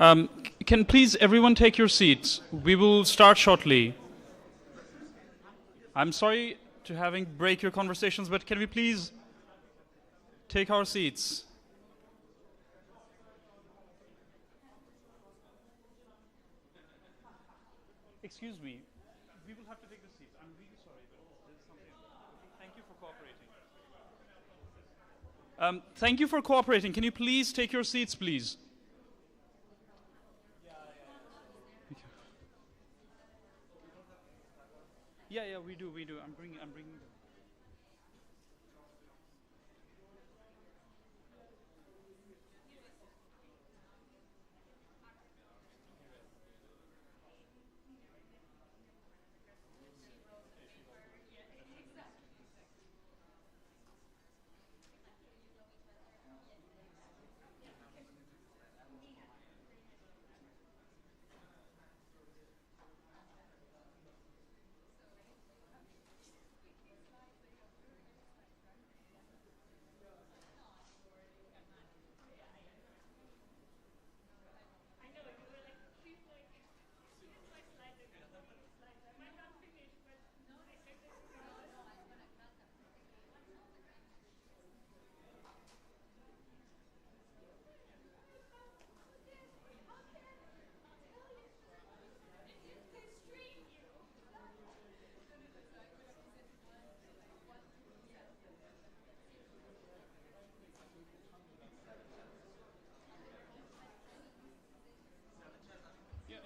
Can please everyone take your seats? We will start shortly. I'm sorry to having break your conversations, but can we please take our seats? Excuse me. We will have to take the seats. I'm really sorry, but there's something. Thank you for cooperating. Thank you for cooperating. Can you please take your seats, please? Yeah, we do. I'm bringing them.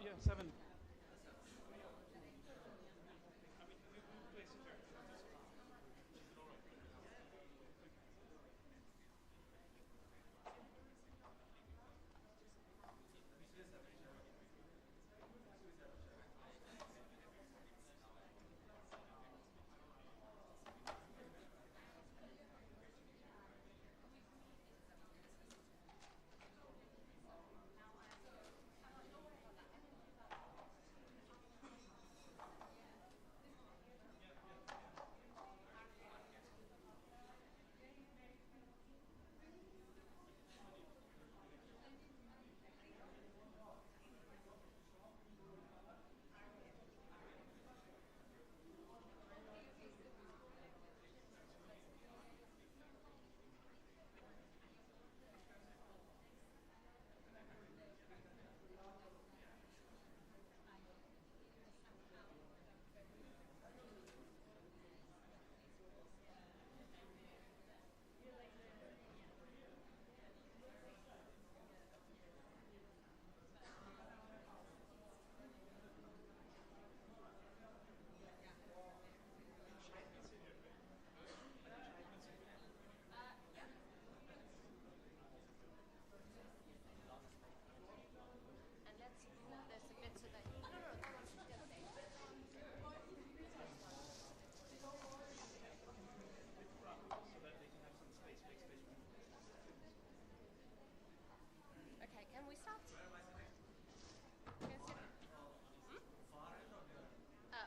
Yeah, 7. Okay, can we start?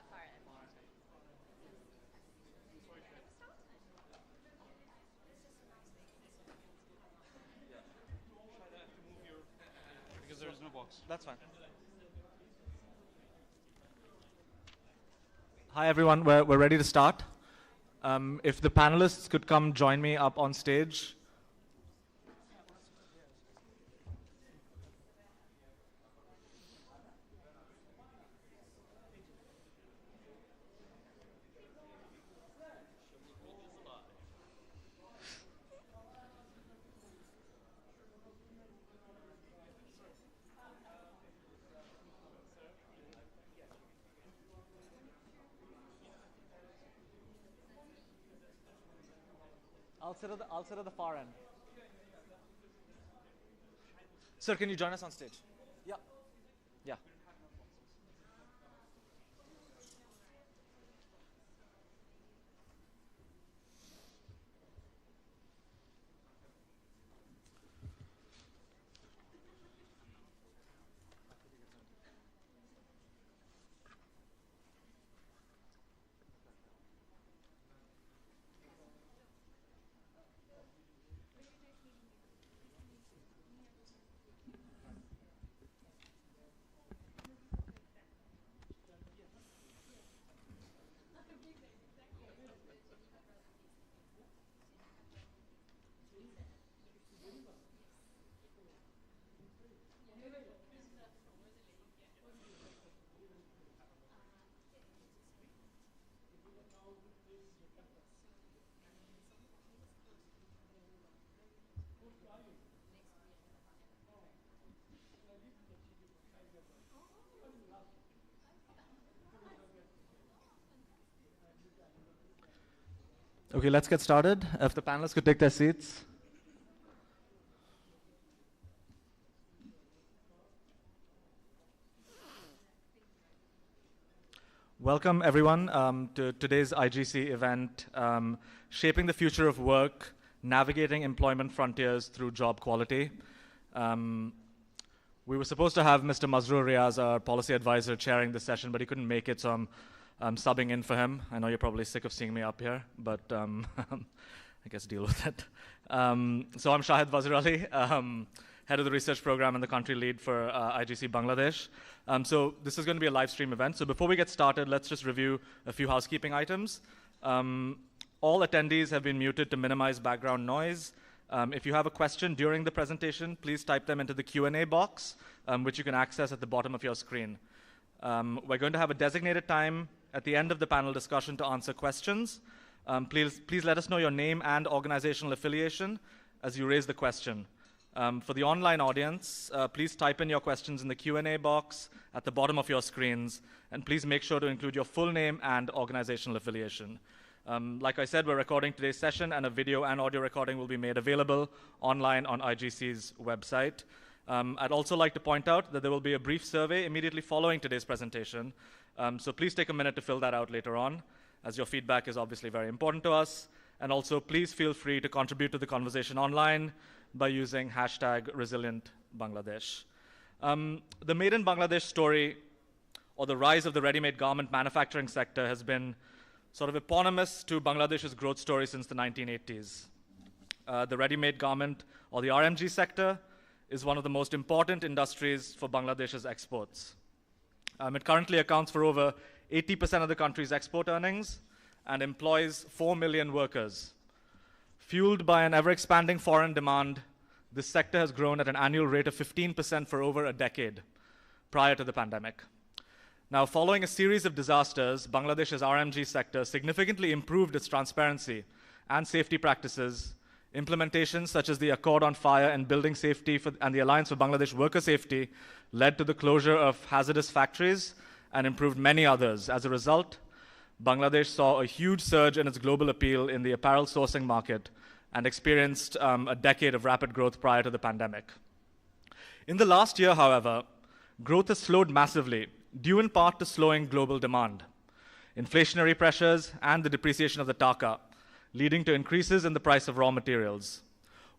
Far end. Because there is no box. That's fine. Hi, everyone. We're ready to start. If the panelists could come join me up on stage. I'll sit at the far end. Sir, can you join us on stage? Yeah. Yeah. Okay, let's get started. If the panelists could take their seats. Welcome, everyone, to today's IGC event, Shaping the Future of Work, Navigating Employment Frontiers Through Job Quality. We were supposed to have Mr. Masroor Riaz, our policy advisor, chairing the session, but he couldn't make it, so I'm subbing in for him. I know you're probably sick of seeing me up here, but I guess deal with it. So I'm Shahid Wazir Ali, head of the research program and the country lead for IGC Bangladesh. So this is going to be a live stream event. So before we get started, let's just review a few housekeeping items. All attendees have been muted to minimize background noise. If you have a question during the presentation, please type them into the Q&A box, which you can access at the bottom of your screen. We're going to have a designated time at the end of the panel discussion to answer questions. Please let us know your name and organizational affiliation as you raise the question. For the online audience, please type in your questions in the Q&A box at the bottom of your screens, and please make sure to include your full name and organizational affiliation. Like I said, we're recording today's session, and a video and audio recording will be made available online on IGC's website. I'd also like to point out that there will be a brief survey immediately following today's presentation, so please take a minute to fill that out later on, as your feedback is obviously very important to us. And also, please feel free to contribute to the conversation online by using #Resilient_Bangladesh. The Made in Bangladesh story, or the rise of the ready-made garment manufacturing sector, has been sort of eponymous to Bangladesh's growth story since the 1980s. The ready-made garment, or the RMG sector, is one of the most important industries for Bangladesh's exports. It currently accounts for over 80% of the country's export earnings and employs 4 million workers. Fueled by an ever-expanding foreign demand, this sector has grown at an annual rate of 15% for over a decade prior to the pandemic. Now, following a series of disasters, Bangladesh's RMG sector significantly improved its transparency and safety practices. Implementations such as the Accord on Fire and Building Safety and the Alliance for Bangladesh Worker Safety led to the closure of hazardous factories and improved many others. As a result, Bangladesh saw a huge surge in its global appeal in the apparel sourcing market and experienced a decade of rapid growth prior to the pandemic. In the last year, however, growth has slowed massively, due in part to slowing global demand, inflationary pressures, and the depreciation of the taka, leading to increases in the price of raw materials.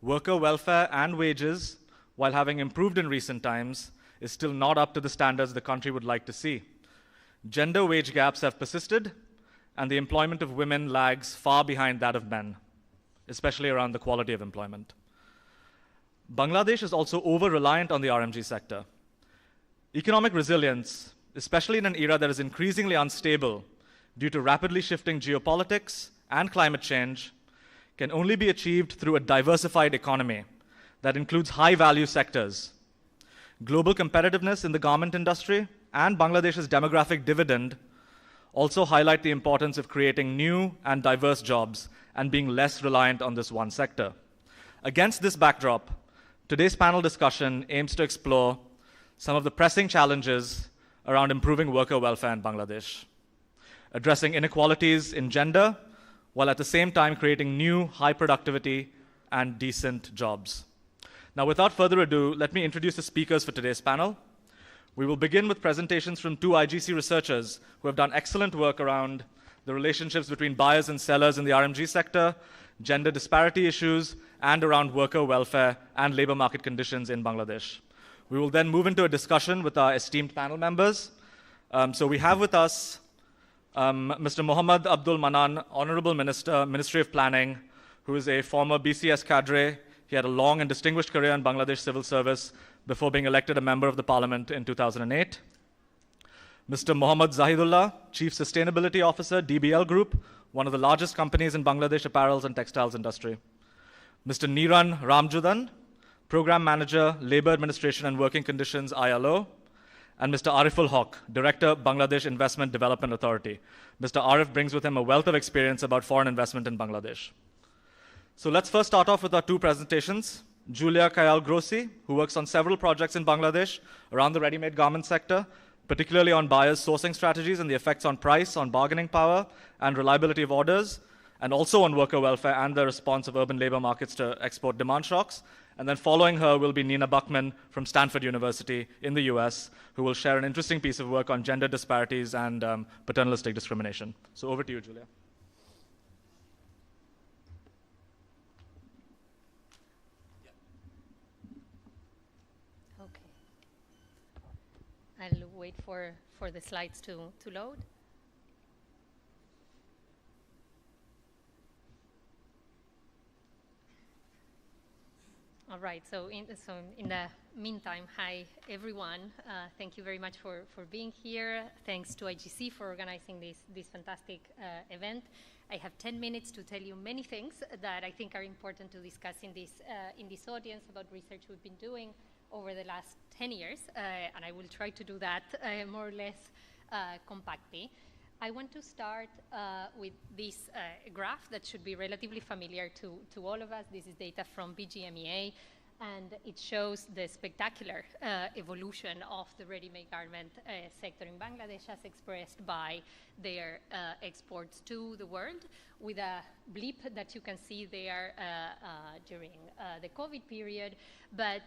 Worker welfare and wages, while having improved in recent times, is still not up to the standards the country would like to see. Gender wage gaps have persisted, and the employment of women lags far behind that of men, especially around the quality of employment. Bangladesh is also over-reliant on the RMG sector. Economic resilience, especially in an era that is increasingly unstable due to rapidly shifting geopolitics and climate change, can only be achieved through a diversified economy that includes high-value sectors. Global competitiveness in the garment industry and Bangladesh's demographic dividend also highlight the importance of creating new and diverse jobs and being less reliant on this one sector. Against this backdrop, today's panel discussion aims to explore some of the pressing challenges around improving worker welfare in Bangladesh, addressing inequalities in gender, while at the same time creating new high productivity and decent jobs. Now, without further ado, let me introduce the speakers for today's panel. We will begin with presentations from two IGC researchers who have done excellent work around the relationships between buyers and sellers in the RMG sector, gender disparity issues, and around worker welfare and labor market conditions in Bangladesh. We will then move into a discussion with our esteemed panel members. So we have with us Mr. Mohammad Abdul Manan, Honorable Minister, Ministry of Planning, who is a former BCS cadre. He had a long and distinguished career in Bangladesh civil service before being elected a member of the parliament in 2008. Mr. Mohammad Zahidullah, Chief Sustainability Officer, DBL Group, one of the largest companies in Bangladesh apparels and textiles industry. Mr. Niran Ramjudan, Program Manager, Labor Administration and Working Conditions, ILO, and Mr. Ariful Haq, Director, Bangladesh Investment Development Authority. Mr. Arif brings with him a wealth of experience about foreign investment in Bangladesh. So let's first start off with our two presentations. Julia Kayal Grossi, who works on several projects in Bangladesh around the ready-made garment sector, particularly on buyers' sourcing strategies and the effects on price, on bargaining power, and reliability of orders, and also on worker welfare and the response of urban labor markets to export demand shocks. And then following her will be Nina Buckman from Stanford University in the US, who will share an interesting piece of work on gender disparities and paternalistic discrimination. So over to you, Julia. Okay. I'll wait for the slides to load. All right, so in the meantime, hi everyone. Thank you very much for being here. Thanks to IGC for organizing this fantastic event. I have 10 minutes to tell you many things that I think are important to discuss in this audience about research we've been doing over the last 10 years, and I will try to do that more or less compactly. I want to start with this graph that should be relatively familiar to all of us. This is data from BGMEA, and it shows the spectacular evolution of the ready-made garment sector in Bangladesh as expressed by their exports to the world, with a blip that you can see there during the COVID period. But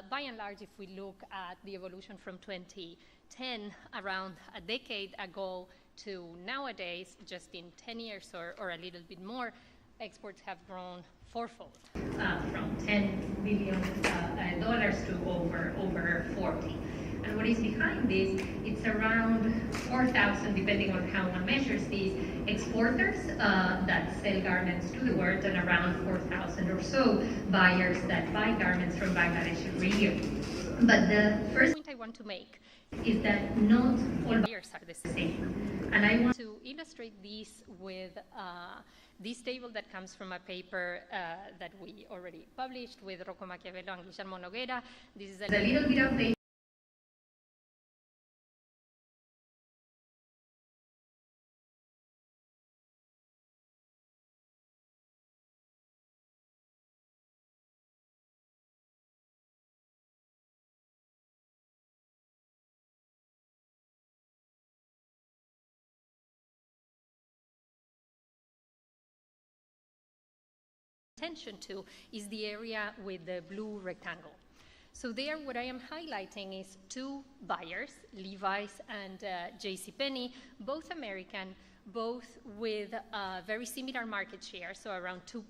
by and large, if we look at the evolution from 2010, around a decade ago, to nowadays, just in 10 years or a little bit more, exports have grown fourfold, from $10 billion to over 40. And what is behind this, it's around 4,000, depending on how one measures these, exporters that sell garments to the world, and around 4,000 or so buyers that buy garments from Bangladesh every year. But the first point I want to make is that not all buyers are the same. And I want to illustrate this with this table that comes from a paper that we already published with Rocco Machiavello and Guillermo Noguera. This is a little bit outdated. Attention to is the area with the blue rectangle. So there, what I am highlighting is two buyers, Levi's and JCPenney, both American, both with very similar market share, so around 2%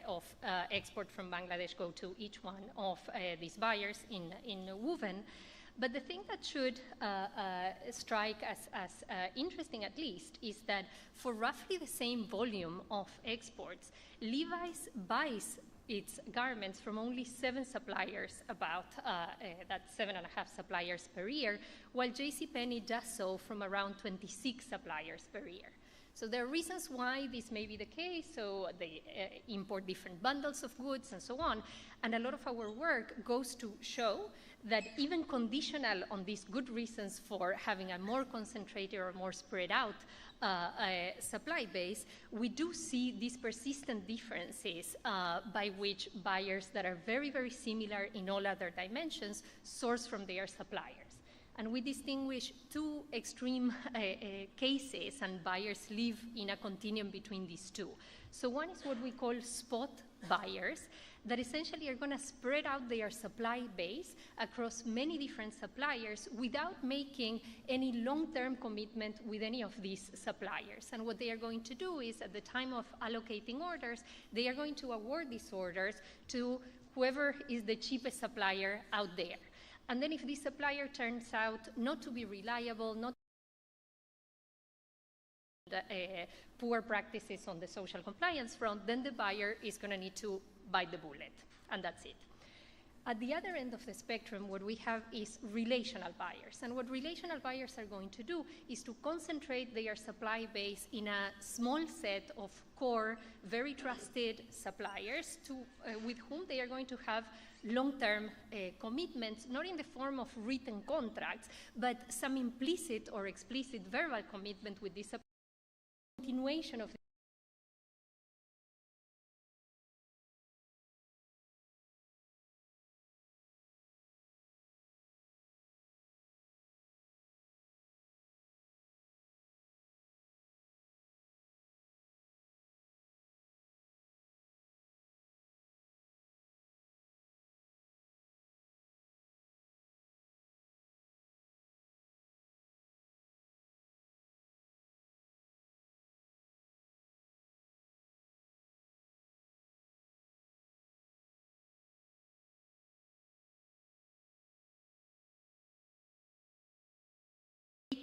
of export from Bangladesh go to each one of these buyers in woven. But the thing that should strike as interesting, at least, is that for roughly the same volume of exports, Levi's buys its garments from only 7 suppliers, about that's 7.5 suppliers per year, while JCPenney does so from around 26 suppliers per year. So there are reasons why this may be the case. So they import different bundles of goods and so on. And a lot of our work goes to show that even conditional on these good reasons for having a more concentrated or more spread out supply base, we do see these persistent differences by which buyers that are very, very similar in all other dimensions source from their suppliers. And we distinguish two extreme cases, and buyers live in a continuum between these two. So one is what we call spot buyers, that essentially are going to spread out their supply base across many different suppliers without making any long-term commitment with any of these suppliers. And what they are going to do is, at the time of allocating orders, they are going to award these orders to whoever is the cheapest supplier out there. And then if this supplier turns out not to be reliable, not poor practices on the social compliance front, then the buyer is going to need to bite the bullet, and that's it. At the other end of the spectrum, what we have is relational buyers. And what relational buyers are going to do is to concentrate their supply base in a small set of core, very trusted suppliers with whom they are going to have long-term commitments, not in the form of written contracts, but some implicit or explicit verbal commitment with this continuation of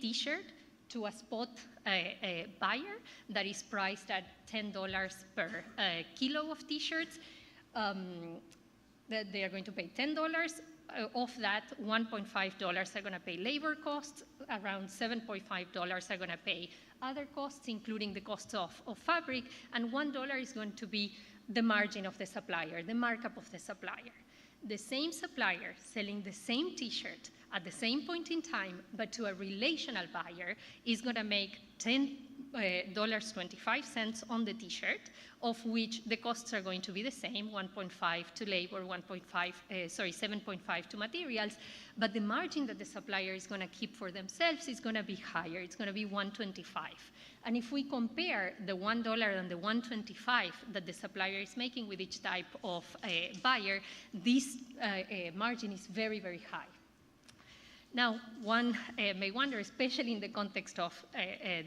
t-shirt to a spot buyer that is priced at $10 per kilo of t-shirts, that they are going to pay $10. Of that, $1.5 are going to pay labor costs, around $7.5 are going to pay other costs, including the costs of fabric, and $1 is going to be the margin of the supplier, the markup of the supplier. The same supplier selling the same t-shirt at the same point in time, but to a relational buyer, is going to make $10.25 on the t-shirt, of which the costs are going to be the same, 1.5 to labor, 7.5 to materials, but the margin that the supplier is going to keep for themselves is going to be higher. It's going to be 125. And if we compare the $1 and the 125 that the supplier is making with each type of buyer, this margin is very, very high. Now, one may wonder, especially in the context of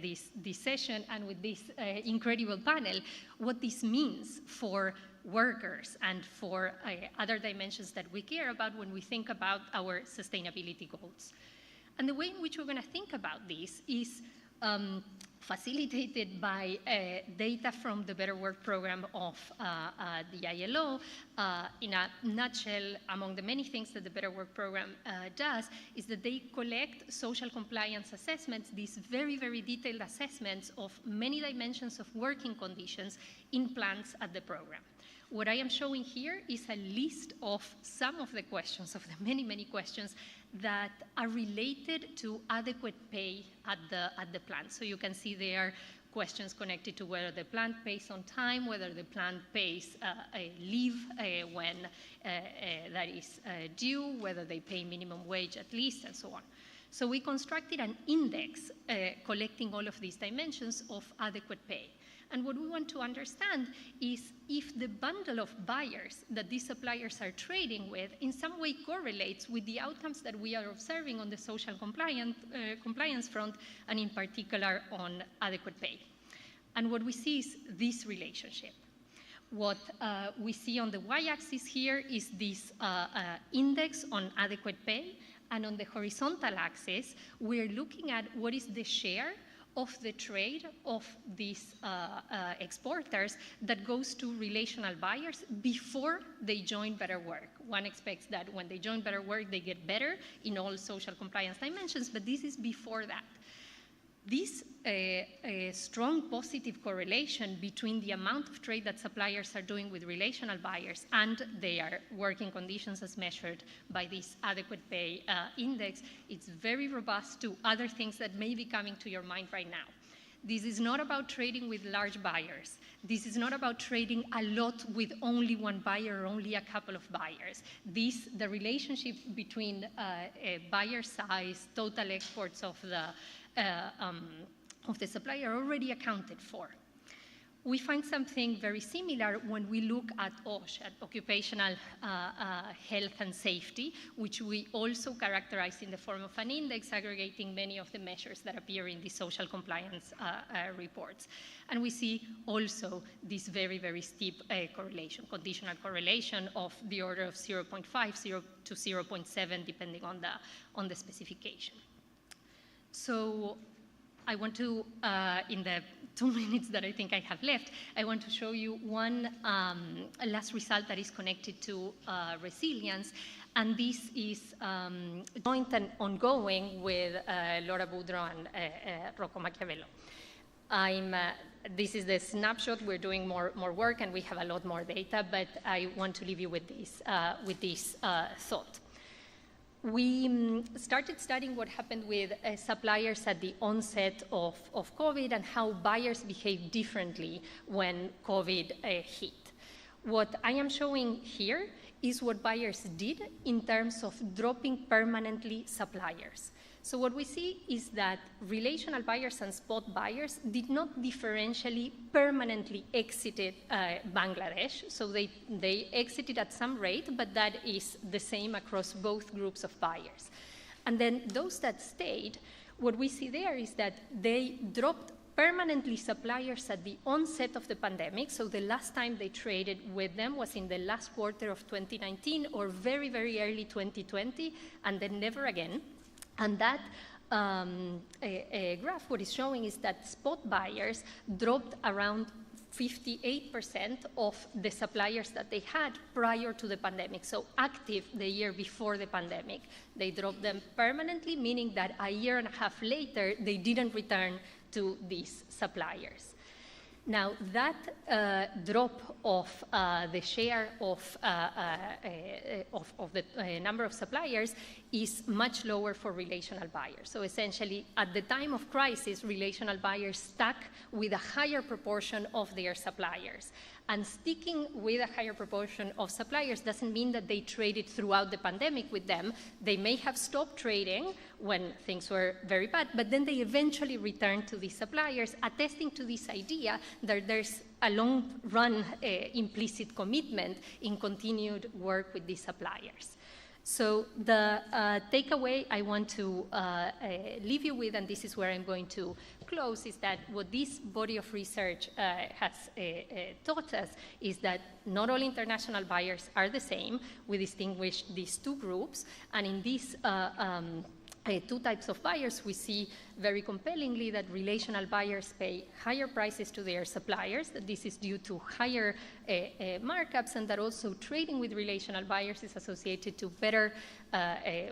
this session and with this incredible panel, what this means for workers and for other dimensions that we care about when we think about our sustainability goals. And the way in which we're going to think about this is facilitated by data from the Better Work program of the ILO. In a nutshell, among the many things that the Better Work program does is that they collect social compliance assessments, these very, very detailed assessments of many dimensions of working conditions in plants at the program. What I am showing here is a list of some of the questions, of the many, many questions that are related to adequate pay at the plant. So you can see there are questions connected to whether the plant pays on time, whether the plant pays a leave when that is due, whether they pay minimum wage at least, and so on. So we constructed an index collecting all of these dimensions of adequate pay. And what we want to understand is if the bundle of buyers that these suppliers are trading with in some way correlates with the outcomes that we are observing on the social compliance front, and in particular on adequate pay. And what we see is this relationship. What we see on the y-axis here is this index on adequate pay, and on the horizontal axis, we're looking at what is the share of the trade of these exporters that goes to relational buyers before they join Better Work. One expects that when they join Better Work, they get better in all social compliance dimensions, but this is before that. This strong positive correlation between the amount of trade that suppliers are doing with relational buyers and their working conditions as measured by this adequate pay index, it's very robust to other things that may be coming to your mind right now. This is not about trading with large buyers. This is not about trading a lot with only one buyer or only a couple of buyers. The relationship between buyer size, total exports of the supplier already accounted for. We find something very similar when we look at OSH, at occupational health and safety, which we also characterize in the form of an index aggregating many of the measures that appear in the social compliance reports. And we see also this very, very steep correlation, conditional correlation of the order of 0.5 to 0.7, depending on the specification. So I want to, in the 2 minutes that I think I have left, I want to show you one last result that is connected to resilience. And this is joint and ongoing with Laura Boudreau and Rocco Machiavello. This is the snapshot. We're doing more work and we have a lot more data, but I want to leave you with this thought. We started studying what happened with suppliers at the onset of COVID and how buyers behave differently when COVID hit. What I am showing here is what buyers did in terms of dropping permanently suppliers. So what we see is that relational buyers and spot buyers did not differentially permanently exited Bangladesh. So they exited at some rate, but that is the same across both groups of buyers. And then those that stayed, what we see there is that they dropped permanently suppliers at the onset of the pandemic. So the last time they traded with them was in the last quarter of 2019 or very, very early 2020, and then never again. And that graph, what is showing is that spot buyers dropped around 58% of the suppliers that they had prior to the pandemic, so active the year before the pandemic. They dropped them permanently, meaning that a year and a half later, they didn't return to these suppliers. Now, that drop of the share of the number of suppliers is much lower for relational buyers. So essentially, at the time of crisis, relational buyers stuck with a higher proportion of their suppliers. And sticking with a higher proportion of suppliers doesn't mean that they traded throughout the pandemic with them. They may have stopped trading when things were very bad, but then they eventually returned to these suppliers, attesting to this idea that there's a long-run implicit commitment in continued work with these suppliers. So the takeaway I want to leave you with, and this is where I'm going to close, is that what this body of research has taught us is that not all international buyers are the same. We distinguish these two groups, and in these two types of buyers, we see very compellingly that relational buyers pay higher prices to their suppliers, that this is due to higher markups, and that also trading with relational buyers is associated to better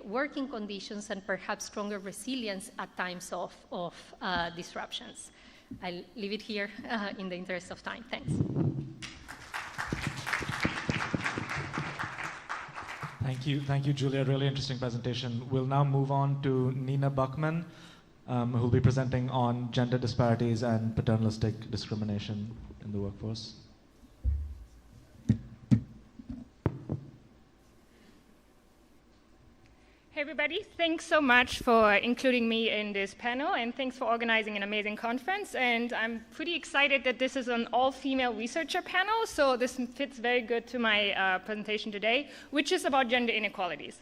working conditions and perhaps stronger resilience at times of disruptions. I'll leave it here in the interest of time. Thanks. Thank you, Julia. Really interesting presentation. We'll now move on to Nina Buckman, who will be presenting on gender disparities and paternalistic discrimination in the workforce. Hey everybody, thanks so much for including me in this panel, and thanks for organizing an amazing conference. And I'm pretty excited that this is an all-female researcher panel, so this fits very good to my presentation today, which is about gender inequalities.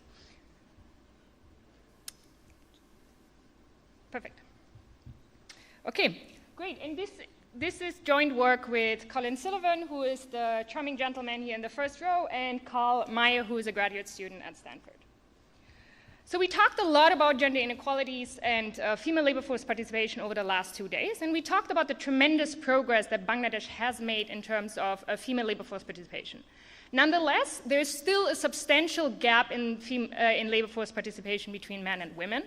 Perfect. Okay, great. And this is joint work with Colin Sullivan, who is the charming gentleman here in the first row, and Carl Meyer, who is a graduate student at Stanford. So we talked a lot about gender inequalities and female labor force participation over the last 2 days, and we talked about the tremendous progress that Bangladesh has made in terms of female labor force participation. Nonetheless, there's still a substantial gap in labor force participation between men and women.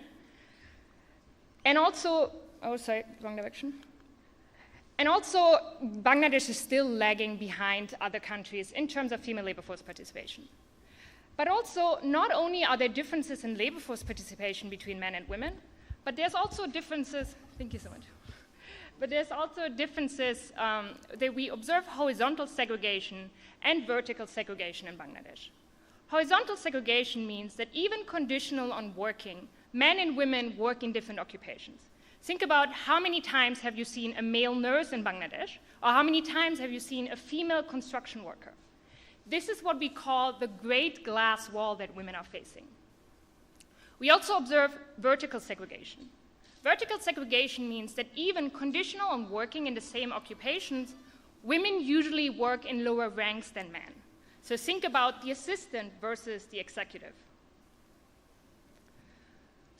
And also, oh, sorry, wrong direction. And also, Bangladesh is still lagging behind other countries in terms of female labor force participation. But also, not only are there differences in labor force participation between men and women, but there's also differences, thank you so much, but there's also differences that we observe horizontal segregation and vertical segregation in Bangladesh. Horizontal segregation means that even conditional on working, men and women work in different occupations. Think about how many times have you seen a male nurse in Bangladesh, or how many times have you seen a female construction worker? This is what we call the great glass wall that women are facing. We also observe vertical segregation. Vertical segregation means that even conditional on working in the same occupations, women usually work in lower ranks than men. So think about the assistant versus the executive.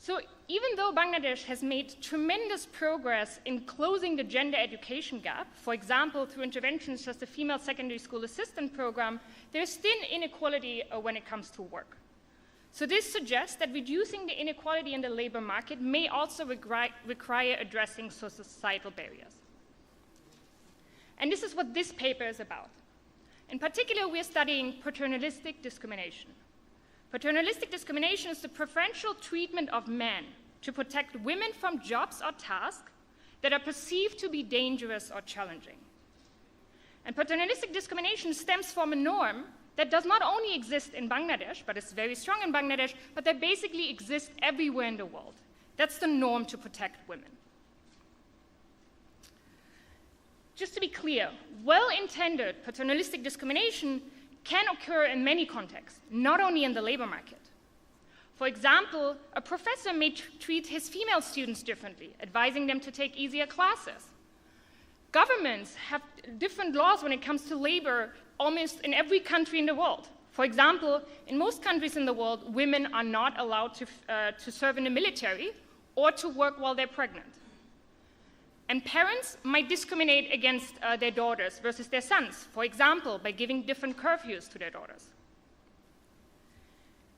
So even though Bangladesh has made tremendous progress in closing the gender education gap, for example, through interventions such as the female secondary school assistant program, there's still inequality when it comes to work. So this suggests that reducing the inequality in the labor market may also require addressing societal barriers. And this is what this paper is about. In particular, we're studying paternalistic discrimination. Paternalistic discrimination is the preferential treatment of men to protect women from jobs or tasks that are perceived to be dangerous or challenging. And paternalistic discrimination stems from a norm that does not only exist in Bangladesh, but is very strong in Bangladesh, but that basically exists everywhere in the world. That's the norm to protect women. Just to be clear, well-intended paternalistic discrimination can occur in many contexts, not only in the labor market. For example, a professor may treat his female students differently, advising them to take easier classes. Governments have different laws when it comes to labor almost in every country in the world. For example, in most countries in the world, women are not allowed to serve in the military or to work while they're pregnant. And parents might discriminate against their daughters versus their sons, for example, by giving different curfews to their daughters.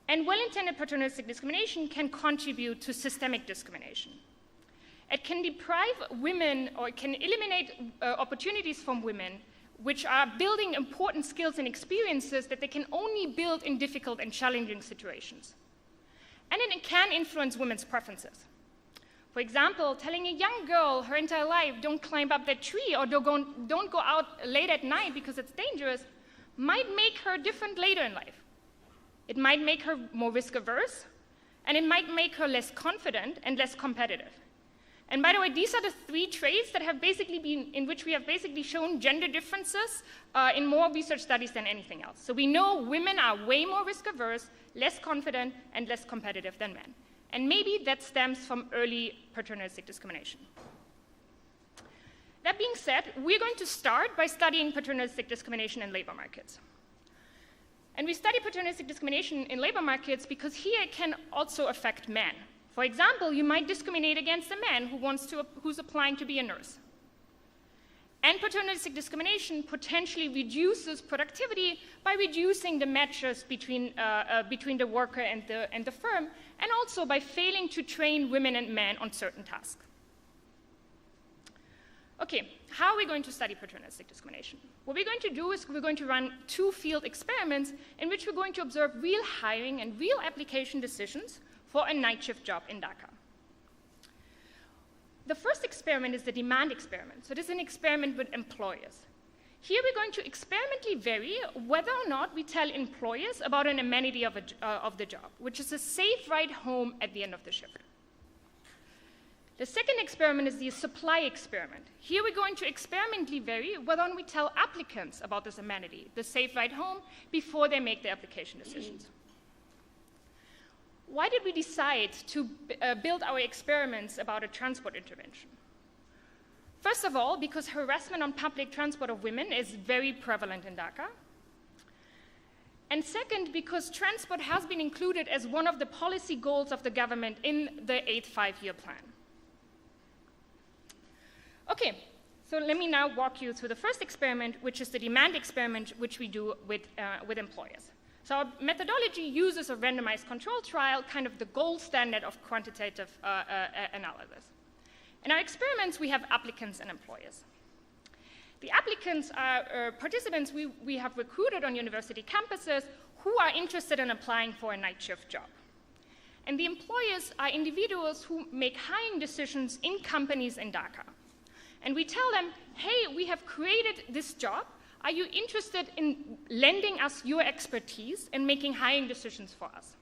And well-intended paternalistic discrimination can contribute to systemic discrimination. It can deprive women, or it can eliminate opportunities from women which are building important skills and experiences that they can only build in difficult and challenging situations. And it can influence women's preferences. For example, telling a young girl her entire life, don't climb up that tree or don't go out late at night because it's dangerous, might make her different later in life. It might make her more risk-averse, and it might make her less confident and less competitive. And by the way, these are the 3 traits that have basically been, in which we have basically shown gender differences in more research studies than anything else. So we know women are way more risk-averse, less confident, and less competitive than men. And maybe that stems from early paternalistic discrimination. That being said, we're going to start by studying paternalistic discrimination in labor markets. And we study paternalistic discrimination in labor markets because here it can also affect men. For example, you might discriminate against a man who's applying to be a nurse. And paternalistic discrimination potentially reduces productivity by reducing the matches between the worker and the firm, and also by failing to train women and men on certain tasks. Okay, how are we going to study paternalistic discrimination? What we're going to do is we're going to run 2 field experiments in which we're going to observe real hiring and real application decisions for a night shift job in Dhaka. The first experiment is the demand experiment. So this is an experiment with employers. Here we're going to experimentally vary whether or not we tell employers about an amenity of the job, which is a safe ride home at the end of the shift. The second experiment is the supply experiment. Here we're going to experimentally vary whether or not we tell applicants about this amenity, the safe ride home, before they make their application decisions. Why did we decide to build our experiments about a transport intervention? First of all, because harassment on public transport of women is very prevalent in Dhaka. And second, because transport has been included as one of the policy goals of the government in the 8th five-year plan. Okay, so let me now walk you through the first experiment, which is the demand experiment, which we do with employers. So our methodology uses a randomized control trial, kind of the gold standard of quantitative analysis. In our experiments, we have applicants and employers. The applicants are participants we have recruited on university campuses who are interested in applying for a night shift job. And the employers are individuals who make hiring decisions in companies in Dhaka. And we tell them, hey, we have created this job. Are you interested in lending us your expertise and making hiring decisions for us?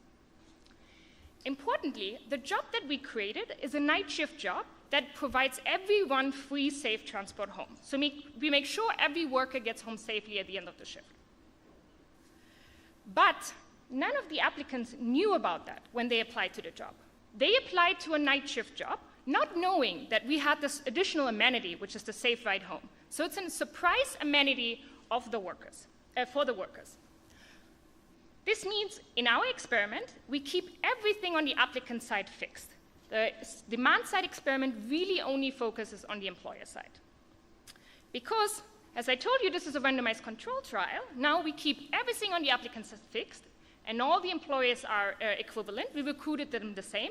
Importantly, the job that we created is a night shift job that provides everyone free, safe transport home. So we make sure every worker gets home safely at the end of the shift. But none of the applicants knew about that when they applied to the job. They applied to a night shift job, not knowing that we had this additional amenity, which is the safe ride home. So it's a surprise amenity of the workers, for the workers. This means in our experiment, we keep everything on the applicant side fixed. The demand side experiment really only focuses on the employer side. Because, as I told you, this is a randomized control trial. Now we keep everything on the applicant side fixed, and all the employers are equivalent. We recruited them the same.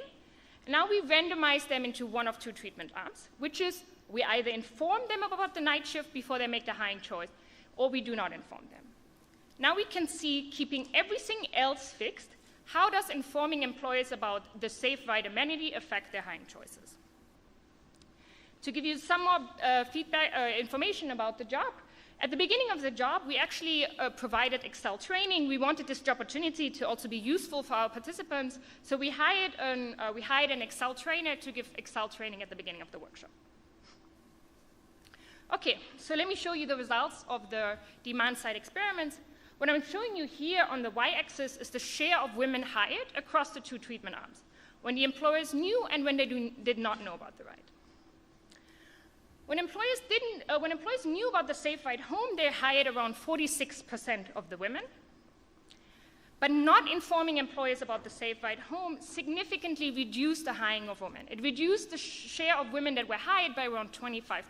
And now we randomize them into one of 2 treatment arms, which is we either inform them about the night shift before they make the hiring choice, or we do not inform them. Now we can see, keeping everything else fixed, how does informing employers about the safe ride amenity affect their hiring choices? To give you some more information about the job, at the beginning of the job, we actually provided Excel training. We wanted this job opportunity to also be useful for our participants, so we hired an Excel trainer to give Excel training at the beginning of the workshop. Okay, so let me show you the results of the demand-side experiments. What I'm showing you here on the y-axis is the share of women hired across the 2 treatment arms, when the employers knew and when they did not know about the ride. When employers knew about the safe ride home, they hired around 46% of the women. but not informing employers about the safe ride home significantly reduced the hiring of women. It reduced the share of women that were hired by around 25%.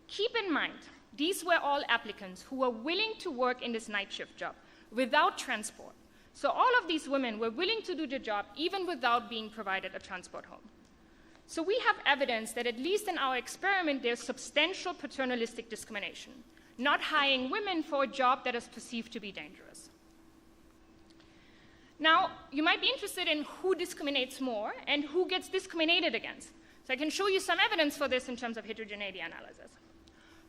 Keep in mind, these were all applicants who were willing to work in this night shift job without transport. So all of these women were willing to do the job even without being provided a transport home. So we have evidence that at least in our experiment, there's substantial paternalistic discrimination, not hiring women for a job that is perceived to be dangerous. Now, you might be interested in who discriminates more and who gets discriminated against. So I can show you some evidence for this in terms of heterogeneity analysis.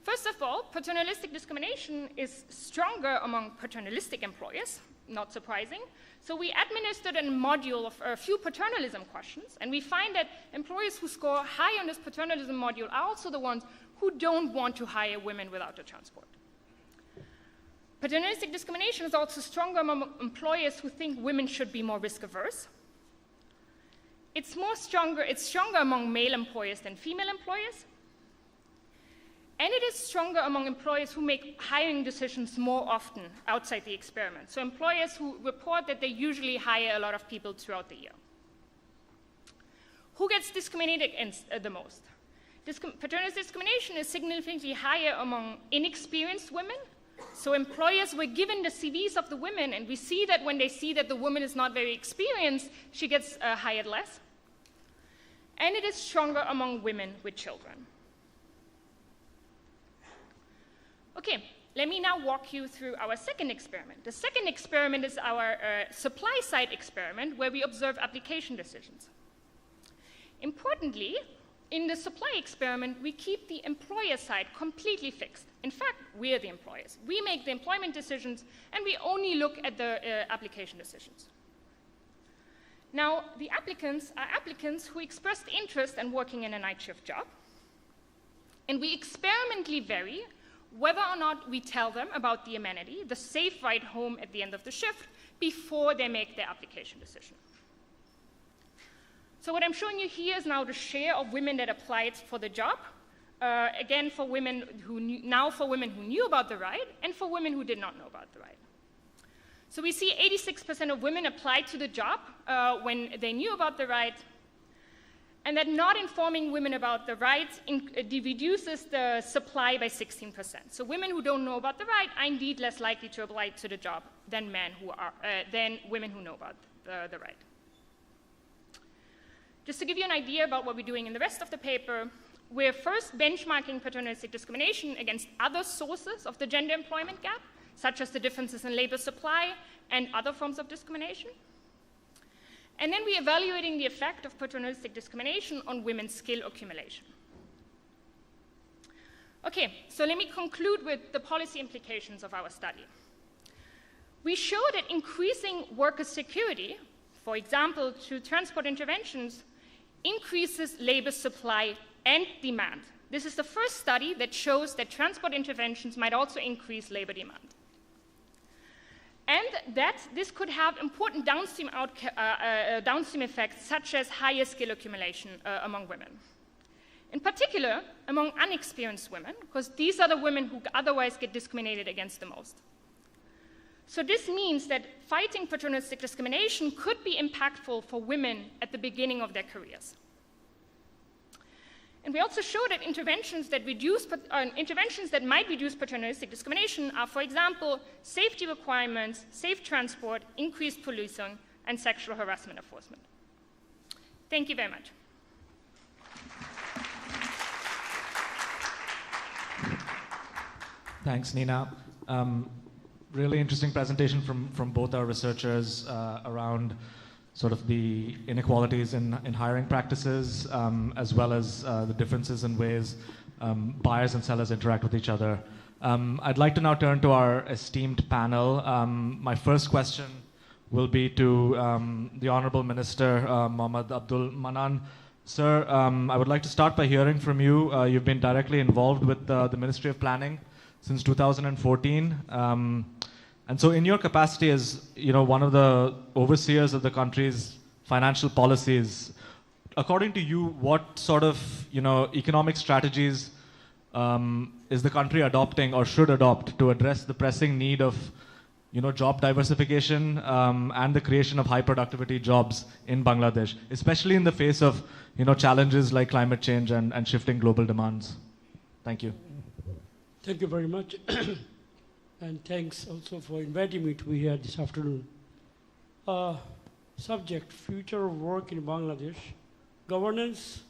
First of all, paternalistic discrimination is stronger among paternalistic employers, not surprising. So we administered a module of a few paternalism questions, and we find that employers who score high on this paternalism module are also the ones who don't want to hire women without a transport. Paternalistic discrimination is also stronger among employers who think women should be more risk-averse. It's stronger among male employers than female employers. And it is stronger among employers who make hiring decisions more often outside the experiment. So employers who report that they usually hire a lot of people throughout the year. Who gets discriminated against the most? Paternalistic discrimination is significantly higher among inexperienced women. So employers were given the CVs of the women, and we see that when they see that the woman is not very experienced, she gets hired less. And it is stronger among women with children. Okay, let me now walk you through our second experiment. The second experiment is our supply-side experiment, where we observe application decisions. Importantly, in the supply experiment, we keep the employer side completely fixed. In fact, we're the employers. We make the employment decisions, and we only look at the application decisions. Now, the applicants are applicants who expressed interest in working in a night shift job, and we experimentally vary whether or not we tell them about the amenity, the safe ride home at the end of the shift, before they make their application decision. So what I'm showing you here is now the share of women that applied for the job. Again, for women who knew about the ride, and for women who did not know about the ride. So we see 86% of women applied to the job when they knew about the ride, and that not informing women about the ride reduces the supply by 16%. So women who don't know about the ride are indeed less likely to apply to the job than women who know about the ride. Just to give you an idea about what we're doing in the rest of the paper, we're first benchmarking paternalistic discrimination against other sources of the gender employment gap, such as the differences in labor supply and other forms of discrimination. And then we're evaluating the effect of paternalistic discrimination on women's skill accumulation. Okay, so let me conclude with the policy implications of our study. We show that increasing worker security, for example, through transport interventions, increases labor supply and demand. This is the first study that shows that transport interventions might also increase labor demand. And that this could have important downstream effects, such as higher skill accumulation among women. In particular, among unexperienced women, because these are the women who otherwise get discriminated against the most. So this means that fighting paternalistic discrimination could be impactful for women at the beginning of their careers. And we also show that interventions that might reduce paternalistic discrimination are, for example, safety requirements, safe transport, increased policing, and sexual harassment enforcement. Thank you very much. Thanks, Nina. Really interesting presentation from both our researchers around sort of the inequalities in hiring practices, as well as the differences in ways buyers and sellers interact with each other. I'd like to now turn to our esteemed panel. My first question will be to the Honorable Minister, Mohammad Abdul Manan. Sir, I would like to start by hearing from you. You've been directly involved with the Ministry of Planning since 2014. And so in your capacity as one of the overseers of the country's financial policies, according to you, what sort of economic strategies is the country adopting or should adopt to address the pressing need of job diversification and the creation of high productivity jobs in Bangladesh, especially in the face of challenges like climate change and shifting global demands? Thank you. Thank you very much. And thanks also for inviting me to be here this afternoon. Subject, future of work in Bangladesh, governance,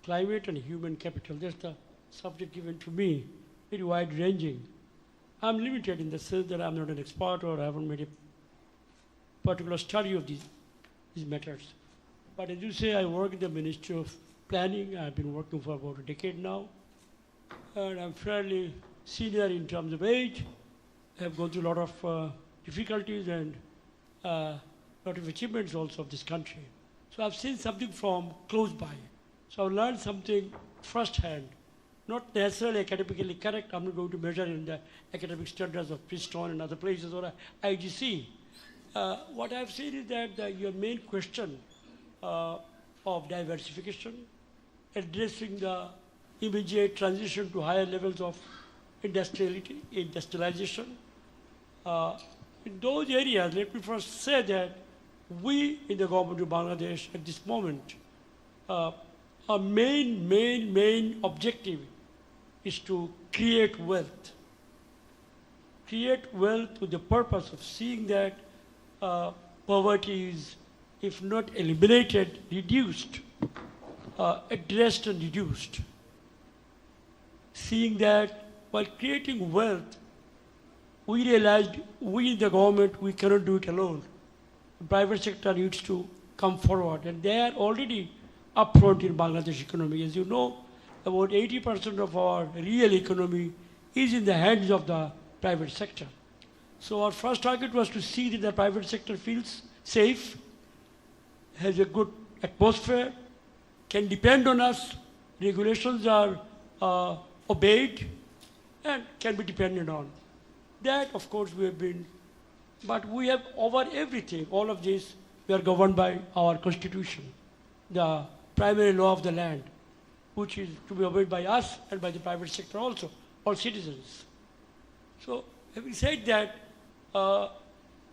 climate and human capital. That's the subject given to me, very wide ranging. I'm limited in the sense that I'm not an expert or I haven't made a particular study of these matters. But as you say, I work in the Ministry of Planning. I've been working for about a decade now. And I'm fairly senior in terms of age. I have gone through a lot of difficulties and a lot of achievements also of this country. So I've seen something from close by. So I've learned something firsthand. Not necessarily academically correct. I'm not going to measure in the academic standards of Princeton and other places or IGC. What I've seen is that your main question of diversification, addressing the immediate transition to higher levels of industrialization. In those areas, let me first say that we in the government of Bangladesh at this moment, our main objective is to create wealth. Create wealth with the purpose of seeing that poverty is, if not eliminated, reduced, addressed and reduced. Seeing that while creating wealth, we realized we in the government, we cannot do it alone. The private sector needs to come forward, and they are already upfront in Bangladesh economy. As you know, about 80% of our real economy is in the hands of the private sector. So our first target was to see that the private sector feels safe, has a good atmosphere, can depend on us, regulations are obeyed, and can be depended on. That, of course, we have been, but we have over everything, all of this, we are governed by our constitution, the primary law of the land, which is to be obeyed by us and by the private sector also, all citizens. So, having said that,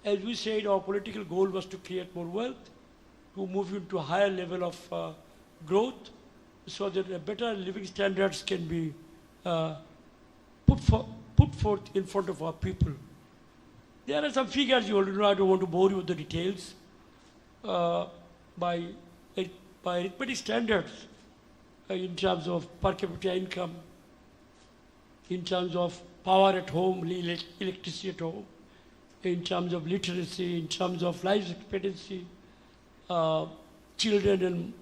as we said, our political goal was to create more wealth, to move into a higher level of growth, so that better living standards can be put forth in front of our people. There are some figures you already know. I don't want to bore you with the details. By arithmetic standards, in terms of per capita income, in terms of power at home, electricity at home, in terms of literacy, in terms of life expectancy, children and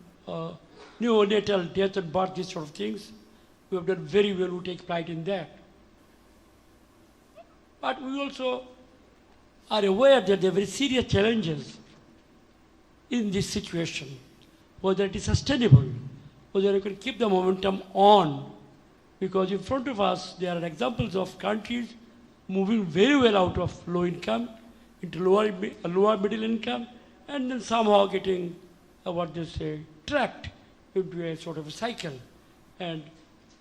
neonatal death and birth, these sort of things, we have done very well. We take pride in that. But we also are aware that there are very serious challenges in this situation, whether it is sustainable, whether you can keep the momentum on, because in front of us there are examples of countries moving very well out of low income into lower middle income, and then somehow getting what they say trapped into a sort of a cycle and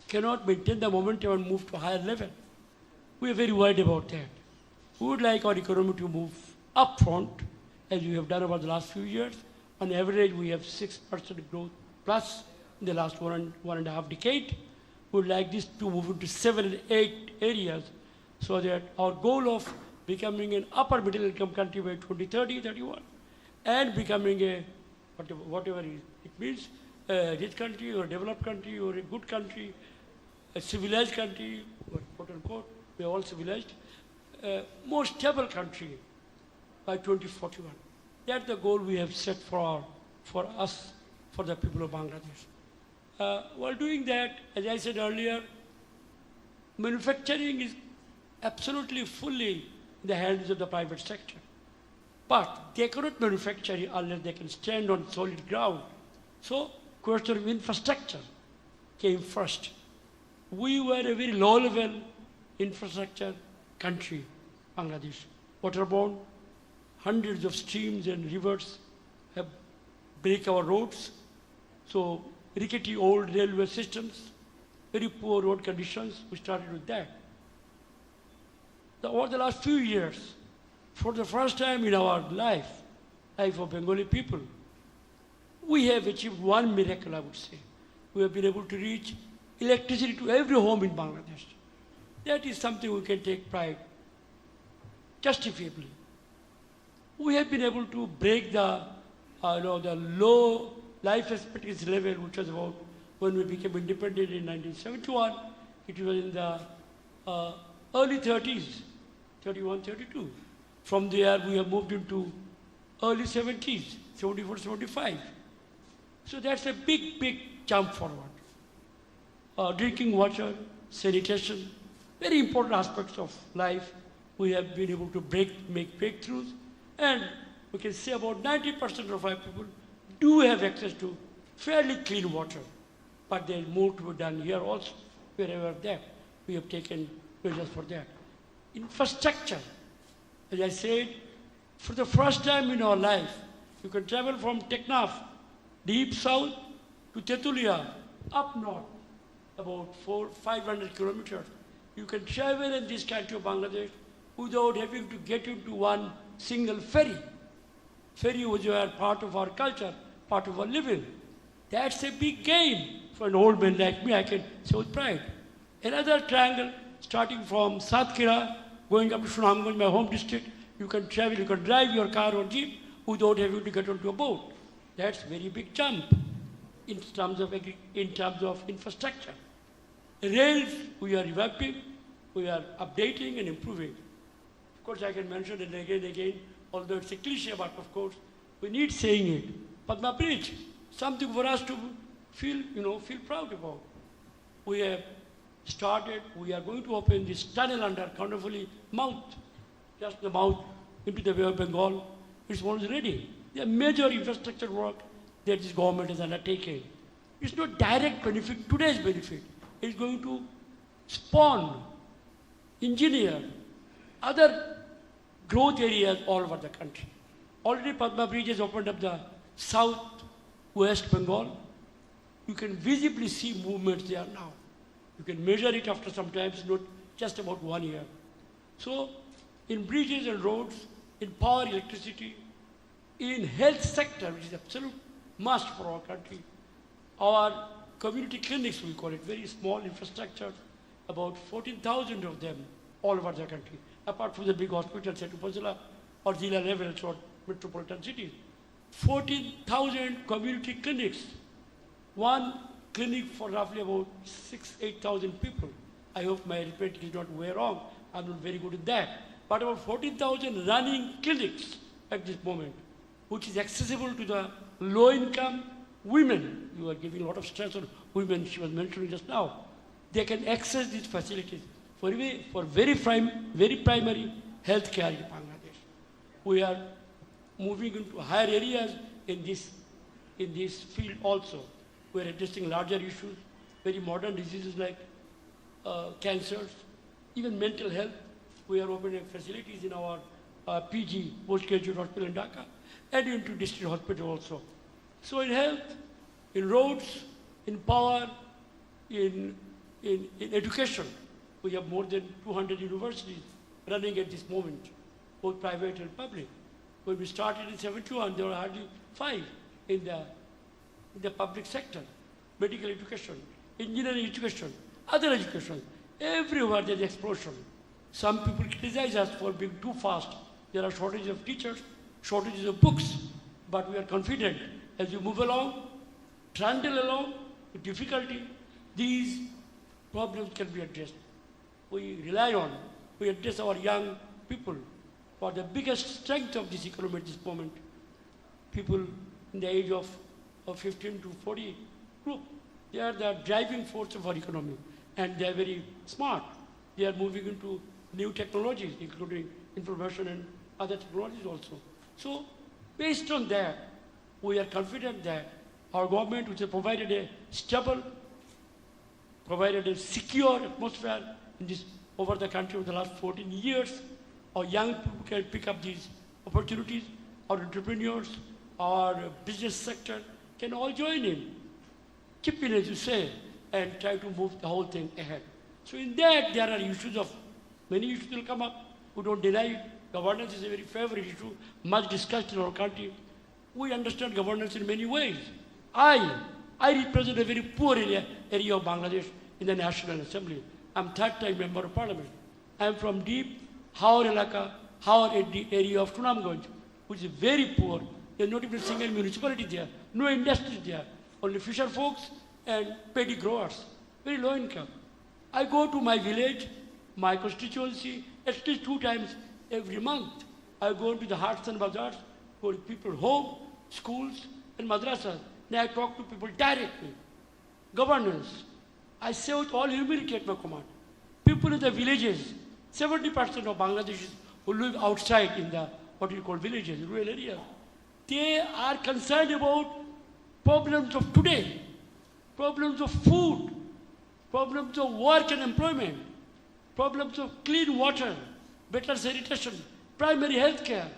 cannot maintain the momentum and move to a higher level. We are very worried about that. We would like our economy to move up front, as we have done over the last few years. On average, we have 6% growth plus in the last one and a half decade. We would like this to move into 7 and 8 areas, so that our goal of becoming an upper middle income country by 2030, 31, and becoming a, whatever it means, a rich country or a developed country or a good country, a civilized country, quote unquote, we are all civilized, more stable country by 2041. That's the goal we have set for us, for the people of Bangladesh. While doing that, as I said earlier, manufacturing is absolutely fully in the hands of the private sector. But they cannot manufacture unless they can stand on solid ground. So, question of infrastructure came first. We were a very low-level infrastructure country, Bangladesh. Waterborne, hundreds of streams and rivers have break our roads. So, rickety old railway systems, very poor road conditions. We started with that. Over the last few years, For the first time in our life of Bengali people, we have achieved one miracle, I would say. We have been able to reach electricity to every home in Bangladesh. That is something we can take pride, justifiably. We have been able to break the low life expectancy level, which was about when we became independent in 1971. It was in the early 30s, 31, 32. From there, we have moved into early 70s, 74, 75. So that's a big, big jump forward. Drinking water, sanitation, very important aspects of life. We have been able to make breakthroughs, and we can say about 90% of our people do have access to fairly clean water. But there is more to be done here also, wherever there. We have taken measures for that. Infrastructure, as I said, for the first time in our life, you can travel from Teknaf, deep south, to Tetulia, up north, about 500 kilometers. You can travel in this country of Bangladesh without having to get into one single ferry. Ferry was part of our culture, part of our living. That's a big gain for an old man like me, I can say with pride. Another triangle, starting from Satkira, going up to Sunamganj, my home district, you can travel, you can drive your car or jeep without having to get onto a boat. That's a very big jump in terms of infrastructure. Rails, we are revamping, we are updating and improving. Of course, I can mention it again, although it's a cliche, but of course, we need saying it. Padma Bridge, something for us to feel proud about. We have started, we are going to open this tunnel under Kandavali mouth, just the mouth into the Bay of Bengal. It's almost ready. There are major infrastructure work that this government has undertaken. It's not direct benefit, today's benefit. It's going to spawn, engineer other growth areas all over the country. Already Padma Bridge has opened up the south-west Bengal. You can visibly see movements there now. You can measure it after some time, it's not just about 1 year. So, in bridges and roads, in power, electricity, in health sector, which is absolute must for our country, our community clinics, we call it, very small infrastructure, about 14,000 of them all over the country, apart from the big hospitals at Upazila or Zilla level or metropolitan cities. 14,000 community clinics, one clinic for roughly about 8,000 people. I hope my arithmetic is not way wrong. I'm not very good at that. But about 14,000 running clinics at this moment, which is accessible to the low-income women. You are giving a lot of stress on women, she was mentioning just now. They can access these facilities for very primary health care in Bangladesh. We are moving into higher areas in this field also. We are addressing larger issues, very modern diseases like cancers, even mental health. We are opening facilities in our PG, postgraduate hospital in Dhaka, and into district hospital also. So in health, in roads, in power, in education, we have more than 200 universities running at this moment, both private and public. When we started in 71, there were hardly 5 in the public sector. Medical education, engineering education, other education, everywhere there's explosion. Some people criticize us for being too fast. There are shortages of teachers, shortages of books, but we are confident as we move along, trundle along with difficulty, these problems can be addressed. We address our young people for the biggest strength of this economy at this moment. People in the age of 15 to 40 group, they are the driving force of our economy, and they are very smart. They are moving into new technologies, including information and other technologies also. So, based on that, we are confident that our government, which has provided a stable, provided a secure atmosphere in this over the country over the last 14 years, our young people can pick up these opportunities, our entrepreneurs, our business sector can all join in, chip in as you say, and try to move the whole thing ahead. So in that, there are many issues will come up, we don't deny it, Governance is a very favorite issue, much discussed in our country. We understand governance in many ways. I represent a very poor area of Bangladesh in the National Assembly. I'm third-time member of parliament. I'm from deep Howar Elaka, Howar area of Sunamganj, which is very poor. There's not even a single municipality there, no industry there, only fisher folks and paddy growers, very low income. I go to my village, my constituency, at least 2 times every month. I go to the Hearts and Bazaars, go to people's home, schools, and madrasas. Then I talk to people directly. Governance. I say with all humility at my command. People in the villages, 70% of Bangladeshis who live outside in the what you call villages, rural areas, they are concerned about problems of today, problems of food, problems of work and employment, problems of clean water, better sanitation, primary health care.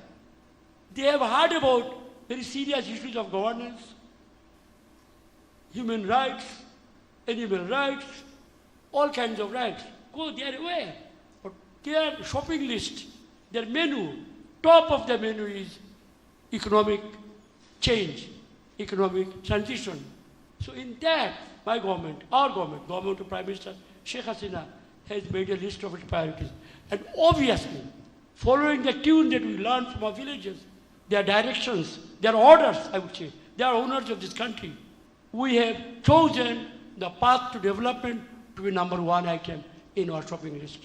They have heard about very serious issues of governance, human rights, animal rights, all kinds of rights. Go, they are aware. But their shopping list, their menu, top of the menu is economic change, economic transition. So in that, my government, our government, government of Prime Minister Sheikh Hasina, has made a list of its priorities. And obviously, following the tune that we learned from our villages, their directions, their orders, I would say, they are owners of this country. We have chosen the path to development to be number 1 item in our shopping list.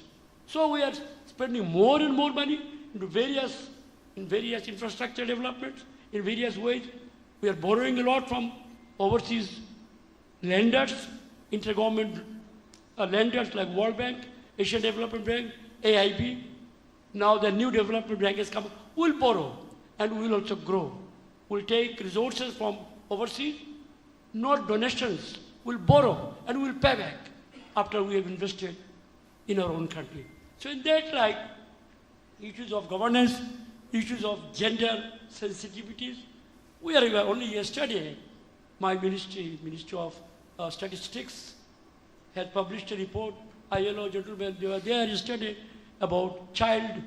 So we are spending more and more money into various infrastructure developments, in various ways. We are borrowing a lot from overseas lenders, intergovernment lenders like World Bank, Asian Development Bank, AIB. Now the new development bank has come. We'll borrow and we'll also grow. We'll take resources from overseas, not donations. We'll borrow and we'll pay back after we have invested in our own country. So in that light, issues of governance, issues of gender sensitivities, we are only yesterday, my Ministry of Statistics, has published a report. ILO gentlemen, they were there yesterday about child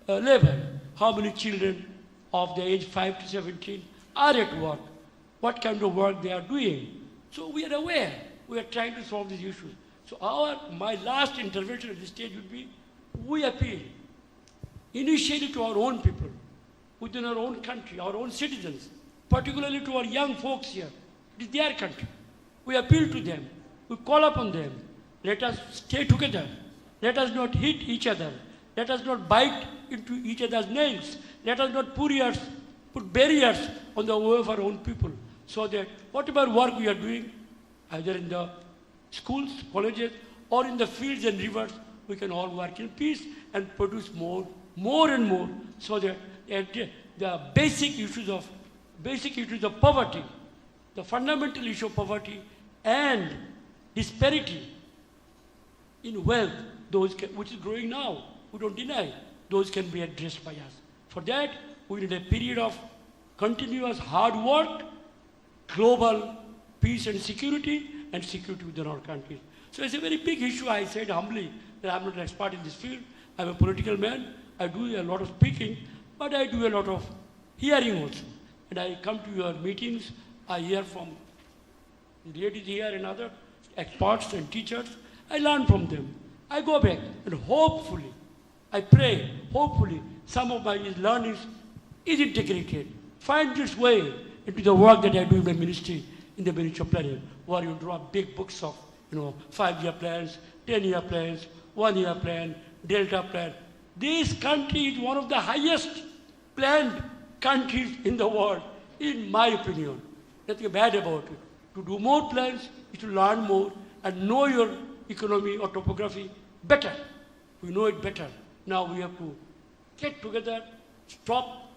labor. How many children of the age 5 to 17 are at work? What kind of work they are doing? So we are aware. We are trying to solve these issues. So my last intervention at this stage would be, we appeal initially to our own people, within our own country, our own citizens, particularly to our young folks here. It is their country. We appeal to them. We call upon them. Let us stay together. Let us not hit each other. Let us not bite into each other's nails. Let us not put barriers on the way of our own people, so that whatever work we are doing, either in the schools, colleges, or in the fields and rivers, we can all work in peace and produce more and more, so that the basic issues of poverty, the fundamental issue of poverty and disparity in wealth, which is growing now, we don't deny, those can be addressed by us. For that, we need a period of continuous hard work, global peace and security within our countries. So it's a very big issue. I said humbly that I'm not an expert in this field. I'm a political man. I do a lot of speaking, but I do a lot of hearing also. And I come to your meetings, I hear from ladies here and other experts and teachers. I learn from them. I go back and hopefully, I pray, hopefully some of my learnings is integrated, find its way into the work that I do in the ministry, in the Ministry of Planning, where you draw big books of 5-year plans, 10-year plans, 1-year plan, Delta plan. This country is one of the highest planned countries in the world, in my opinion. Nothing bad about it. To do more plans is to learn more and know your economy or topography better. We know it better. Now we have to get together, stop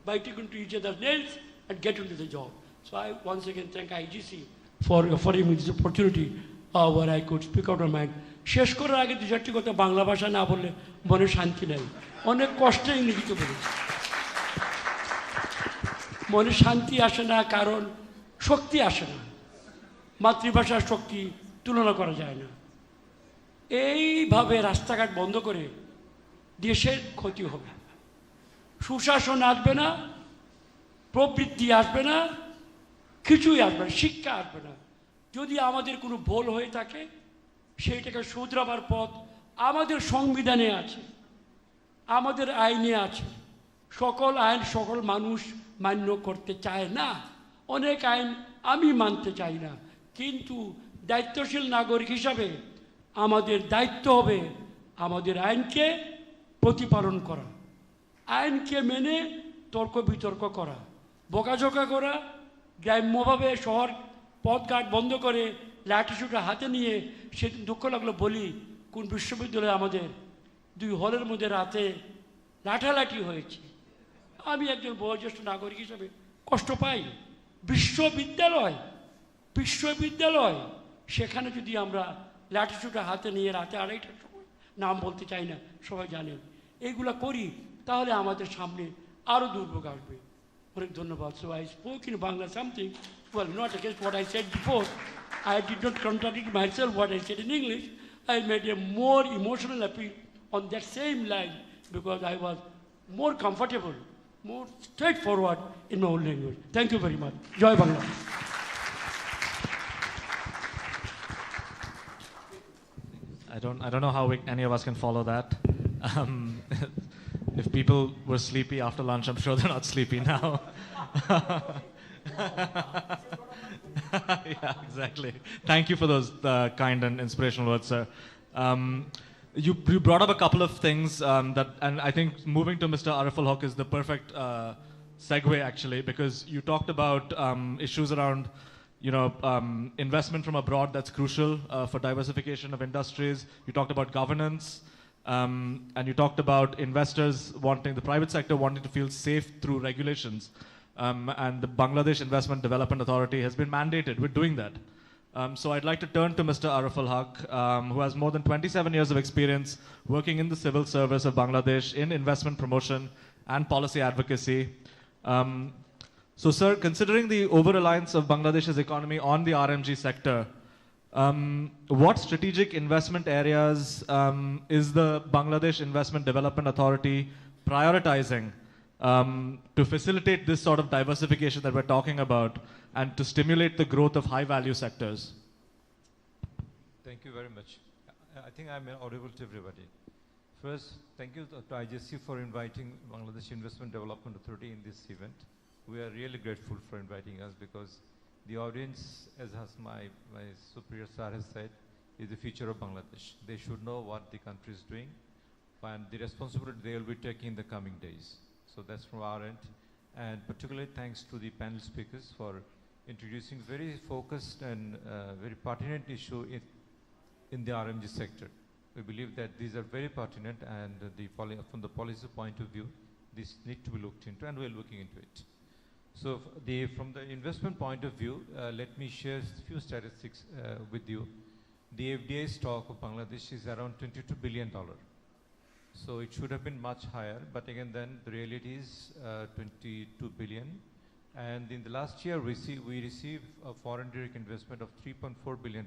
biting into each other's nails, and get into the job. So I once again thank IGC for offering me this opportunity where I could speak out of my mind. শেষ করার আগে 2-4টি কথা বাংলা ভাষা না বললে মনে শান্তি নেই, অনেক কষ্টে ইংরেজিতে বলি। মনে শান্তি আসে না কারণ শক্তি আসে না, মাতৃভাষার শক্তি তুলনা করা যায় না। এইভাবে রাস্তাঘাট বন্ধ করে দেশের ক্ষতি হবে। সুশাসন আসবে না, প্রবৃদ্ধি আসবে না, কিছুই আসবে না, শিক্ষা আসবে না। যদি আমাদের কোনো ভুল হয়ে থাকে সেইটাকে শুধরাবার পথ আমাদের সংবিধানে আছে, আমাদের আইনে আছে। সকল আইন সকল মানুষ মান্য করতে চায় না, অনেক আইন আমি মানতে চাই না, কিন্তু দায়িত্বশীল নাগরিক হিসাবে আমাদের দায়িত্ব হবে আমাদের আইনকে প্রতিপালন করা, আইনকে মেনে তর্ক বিতর্ক করা, বকাঝকা করা, গ্রাম্যভাবে শহর পথঘাট বন্ধ করে লাঠিসুটা হাতে নিয়ে সেদিন দুঃখ লাগলো বলি কোন বিশ্ববিদ্যালয়ে আমাদের 2 হলের মধ্যে রাতে লাঠালাঠি হয়েছে। আমি একজন বয়োজ্যেষ্ঠ নাগরিক হিসাবে কষ্ট পাই। বিশ্ববিদ্যালয় সেখানে যদি আমরা লাঠিসুটা হাতে নিয়ে রাতে 2:30টার সময়, নাম বলতে চাই না, সবাই জানেন, এইগুলা করি, তাহলে আমাদের সামনে আরও দুর্ভোগ আসবে। অনেক ধন্যবাদ। So I spoke in Bangla something, well, not against what I said before. I did not contradict myself what I said in English. I made a more emotional appeal on that same line because I was more comfortable, more straightforward in my own language. Thank you very much. Joy Bangla. I don't know how any of us can follow that. If people were sleepy after lunch, I'm sure they're not sleepy now. Yeah, exactly. Thank you for those kind and inspirational words, sir. You brought up a couple of things and I think moving to Mr. Ariful Haq is the perfect segue actually, because you talked about issues around investment from abroad that's crucial for diversification of industries. You talked about governance, and you talked about investors wanting, the private sector wanting to feel safe through regulations. And the Bangladesh Investment Development Authority has been mandated with doing that. So I'd like to turn to Mr. Ariful Haq, who has more than 27 years of experience working in the civil service of Bangladesh in investment promotion and policy advocacy. So sir, considering the over-reliance of Bangladesh's economy on the RMG sector, what strategic investment areas is the Bangladesh Investment Development Authority prioritizing to facilitate this sort of diversification that we're talking about and to stimulate the growth of high-value sectors? Thank you very much. I think I'm audible to everybody. First, thank you to IGC for inviting Bangladesh Investment Development Authority in this event. We are really grateful for inviting us because the audience, as my superior sir has said, is the future of Bangladesh. They should know what the country is doing and the responsibility they will be taking in the coming days. So that's from our end. And particularly thanks to the panel speakers for introducing very focused and very pertinent issue in the RMG sector. We believe that these are very pertinent and from the policy point of view, this need to be looked into and we're looking into it. So from the investment point of view, let me share a few statistics with you. The FDI stock of Bangladesh is around $22 billion. So it should have been much higher, but again then the reality is 22 billion. And in the last year we received a foreign direct investment of $3.4 billion.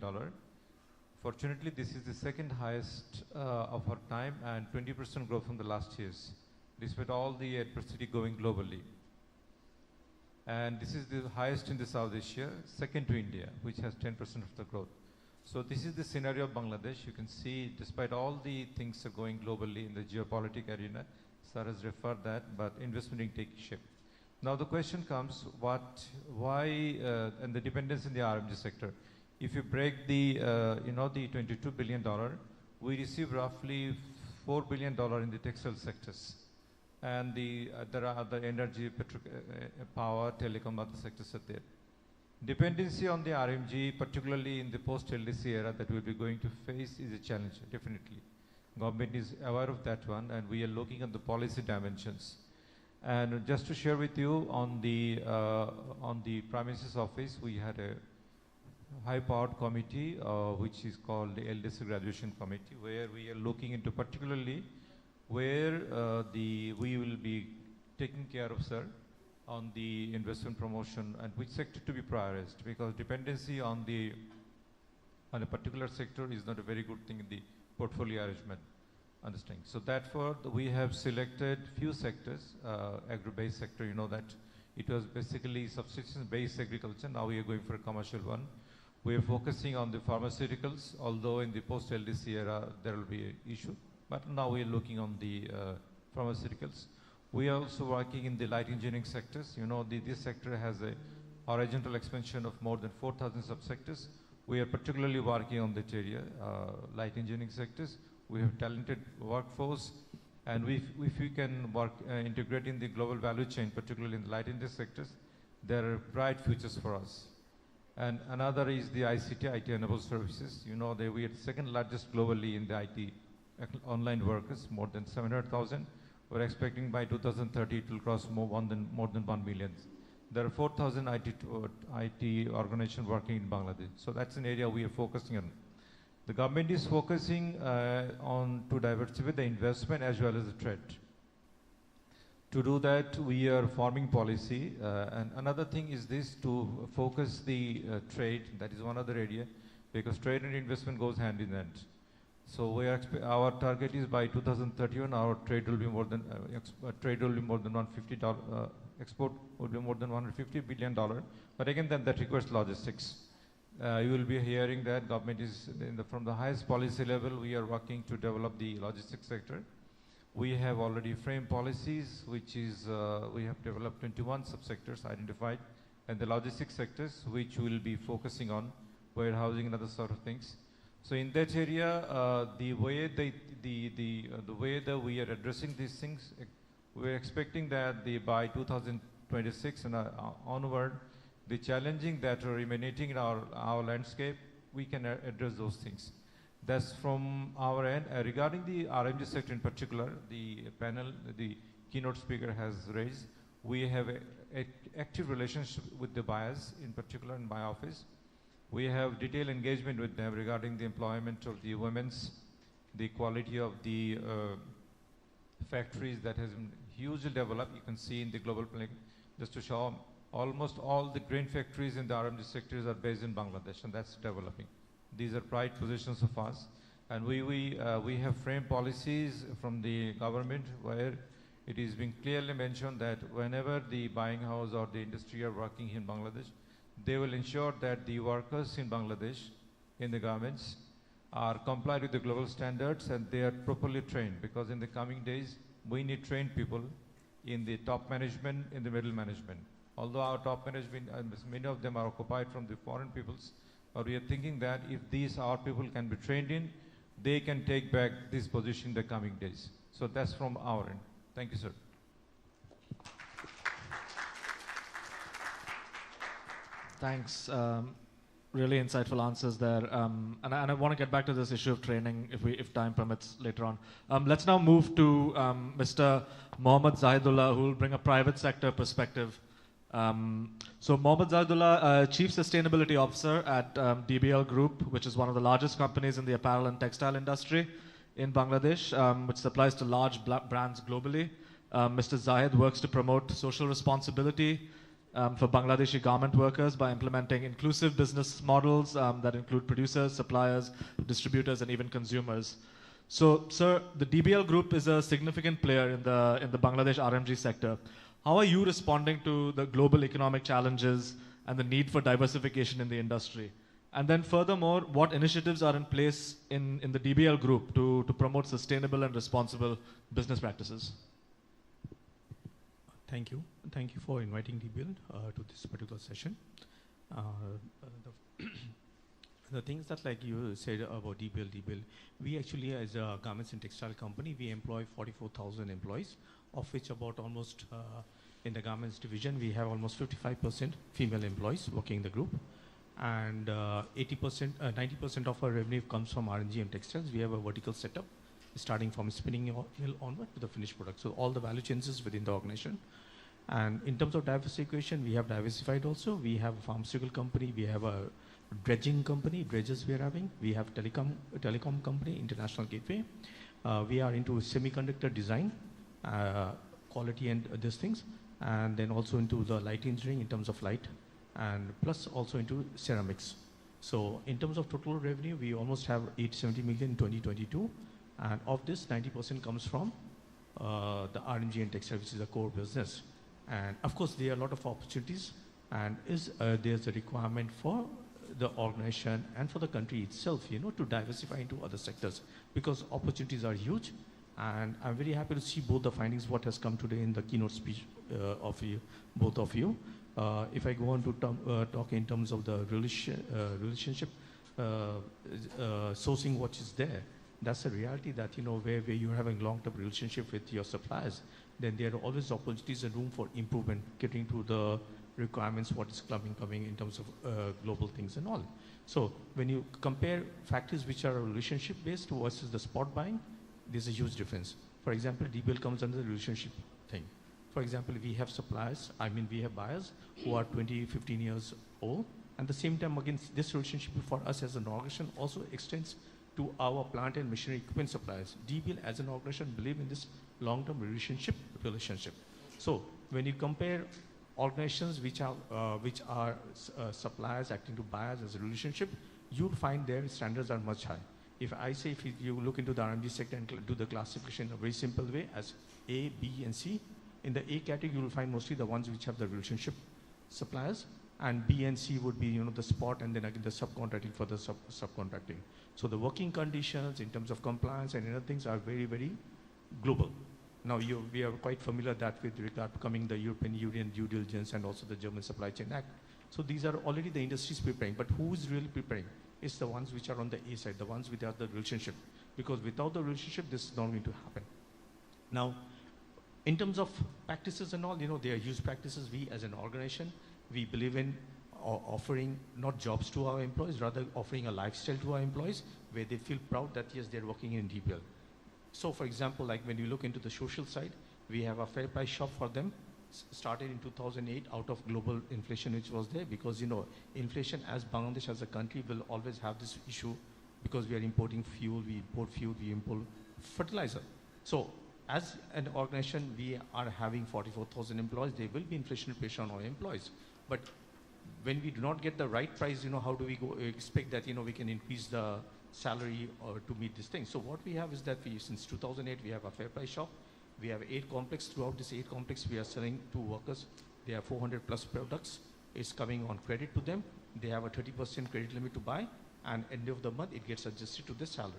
Fortunately, this is the second highest of our time and 20% growth from the last years, despite all the adversity going globally. And this is the highest in the South Asia, second to India, which has 10% of the growth. So this is the scenario of Bangladesh. You can see, despite all the things are going globally in the geopolitical arena, sir has referred that, but investment is taking shape. Now the question comes, why, and the dependence in the RMG sector. If you break the $22 billion, we receive roughly $4 billion in the textile sectors. And there are other energy, power, telecom, other sectors are there. Dependency on the RMG, particularly in the post-LDC era that we'll be going to face, is a challenge, definitely. Government is aware of that one, and we are looking at the policy dimensions. And just to share with you, on the Prime Minister's office, we had a high-powered committee, which is called the LDC Graduation Committee, where we are looking into particularly where we will be taking care of, sir, on the investment promotion and which sector to be prioritized, because dependency on a particular sector is not a very good thing in the portfolio arrangement. understanding. So therefore, we have selected few sectors, agro-based sector, you know that it was basically subsistence-based agriculture. Now we are going for a commercial one. We are focusing on the pharmaceuticals, although in the post-LDC era there will be an issue. But now we are looking on the pharmaceuticals. We are also working in the light engineering sectors. You know, this sector has a horizontal expansion of more than 4,000 subsectors. We are particularly working on that area, light engineering sectors. We have talented workforce, and if we can work integrate in the global value chain, particularly in the light engineering sectors, there are bright futures for us. And another is the ICT, IT-enabled services. You know, we are the second largest globally in the IT online workers, more than 700,000. We're expecting by 2030 it will cross more than 1 million. There are 4,000 IT organizations working in Bangladesh. So that's an area we are focusing on. The government is focusing on to diversify the investment as well as the trade. To do that, we are forming policy. And another thing is this, to focus the trade. That is one other area, because trade and investment goes hand in hand. So we are our target is by 2031, our trade will be more than $150. Export will be more than $150 billion. But again, then that requires logistics. You will be hearing that government is from the highest policy level. We are working to develop the logistics sector. We have already framed policies, which is we have developed 21 subsectors identified, and the logistics sectors, which we will be focusing on warehousing and other sort of things. So in that area, the way that we are addressing these things, we're expecting that by 2026 and onward, the challenging that are emanating in our landscape, we can address those things. That's from our end. Regarding the RMG sector in particular, the panel, the keynote speaker has raised, we have an active relationship with the buyers, in particular in my office. We have detailed engagement with them regarding the employment of the women's, the quality of the factories that has been hugely developed. You can see in the global plan, just to show almost all the grain factories in the RMG sectors are based in Bangladesh, and that's developing. These are pride positions of us. And we have framed policies from the government where it is being clearly mentioned that whenever the buying house or the industry are working in Bangladesh, they will ensure that the workers in Bangladesh, in the garments, are compliant with the global standards and they are properly trained, because in the coming days, we need trained people in the top management, in the middle management. Although our top management, many of them are occupied from the foreign peoples, but we are thinking that if these our people can be trained in, they can take back this position in the coming days. So that's from our end. Thank you, sir. Thanks. Really insightful answers there. And I want to get back to this issue of training if time permits later on. Let's now move to Mr. Mohammad Zahidullah, who will bring a private sector perspective. So Mohammad Zahidullah, Chief Sustainability Officer at DBL Group, which is one of the largest companies in the apparel and textile industry in Bangladesh, which supplies to large brands globally. Mr. Zahid works to promote social responsibility for Bangladeshi garment workers by implementing inclusive business models that include producers, suppliers, distributors, and even consumers. So, sir, the DBL Group is a significant player in the Bangladesh RMG sector. How are you responding to the global economic challenges and the need for diversification in the industry? And then furthermore, what initiatives are in place in the DBL Group to promote sustainable and responsible business practices? Thank you. Thank you for inviting DBL to this particular session. The things that, like you said about DBL, we actually, as a garments and textile company, we employ 44,000 employees, of which about almost in the garments division, we have almost 55% female employees working in the group. And 90% of our revenue comes from R&G and textiles. We have a vertical setup, starting from spinning mill onward to the finished product. So all the value chains is within the organization. And in terms of diversification, we have diversified also. We have a pharmaceutical company, we have a dredging company, dredges we are having. We have telecom company, International Gateway. We are into semiconductor design, quality and these things. And then also into the light engineering in terms of light, and plus also into ceramics. So in terms of total revenue, we almost have 870 million in 2022. And of this, 90% comes from the RMG and textile, which is the core business. And of course, there are a lot of opportunities, and there's a requirement for the organization and for the country itself, to diversify into other sectors, because opportunities are huge. And I'm very happy to see both the findings, what has come today in the keynote speech of you, both of you. If I go on to talk in terms of the relationship, sourcing what is there, that's a reality that, where you're having long-term relationship with your suppliers, then there are always opportunities and room for improvement, getting to the requirements, what is coming in terms of global things and all. So when you compare factories which are relationship-based versus the spot buying, there's a huge difference. For example, DBL comes under the relationship thing. For example, we have suppliers, we have buyers who are 20, 15 years old. And at the same time, again, this relationship for us as an organization also extends to our plant and machinery equipment suppliers. DBL as an organization believe in this long-term relationship. So when you compare organizations which are suppliers acting to buyers as a relationship, you'll find their standards are much high. If you look into the RMG sector and do the classification in a very simple way as A, B, and C, in the A category, you will find mostly the ones which have the relationship suppliers, and B and C would be, the spot, and then again the subcontracting for the subcontracting. So the working conditions in terms of compliance and other things are very, very global. Now we are quite familiar that with regard to coming the European Union due diligence and also the German Supply Chain Act. So these are already the industries preparing, but who is really preparing? It's the ones which are on the A side, the ones without the relationship. Because without the relationship, this is not going to happen. Now, in terms of practices and all, there are huge practices. We as an organization, we believe in offering not jobs to our employees, rather offering a lifestyle to our employees where they feel proud that yes, they're working in DBL. So for example, like when you look into the social side, we have a fair price shop for them, started in 2008 out of global inflation which was there, because inflation as Bangladesh as a country will always have this issue, because we are importing fuel, we import fertilizer. So as an organization, we are having 44,000 employees. There will be inflationary pressure on our employees. But when we do not get the right price, how do we expect that, we can increase the salary or to meet this thing? So what we have is that since 2008, we have a fair price shop. We have 8 complexes. Throughout this 8 complexes, we are selling to workers. They have 400 plus products. It's coming on credit to them. They have a 30% credit limit to buy, and end of the month, it gets adjusted to their salary.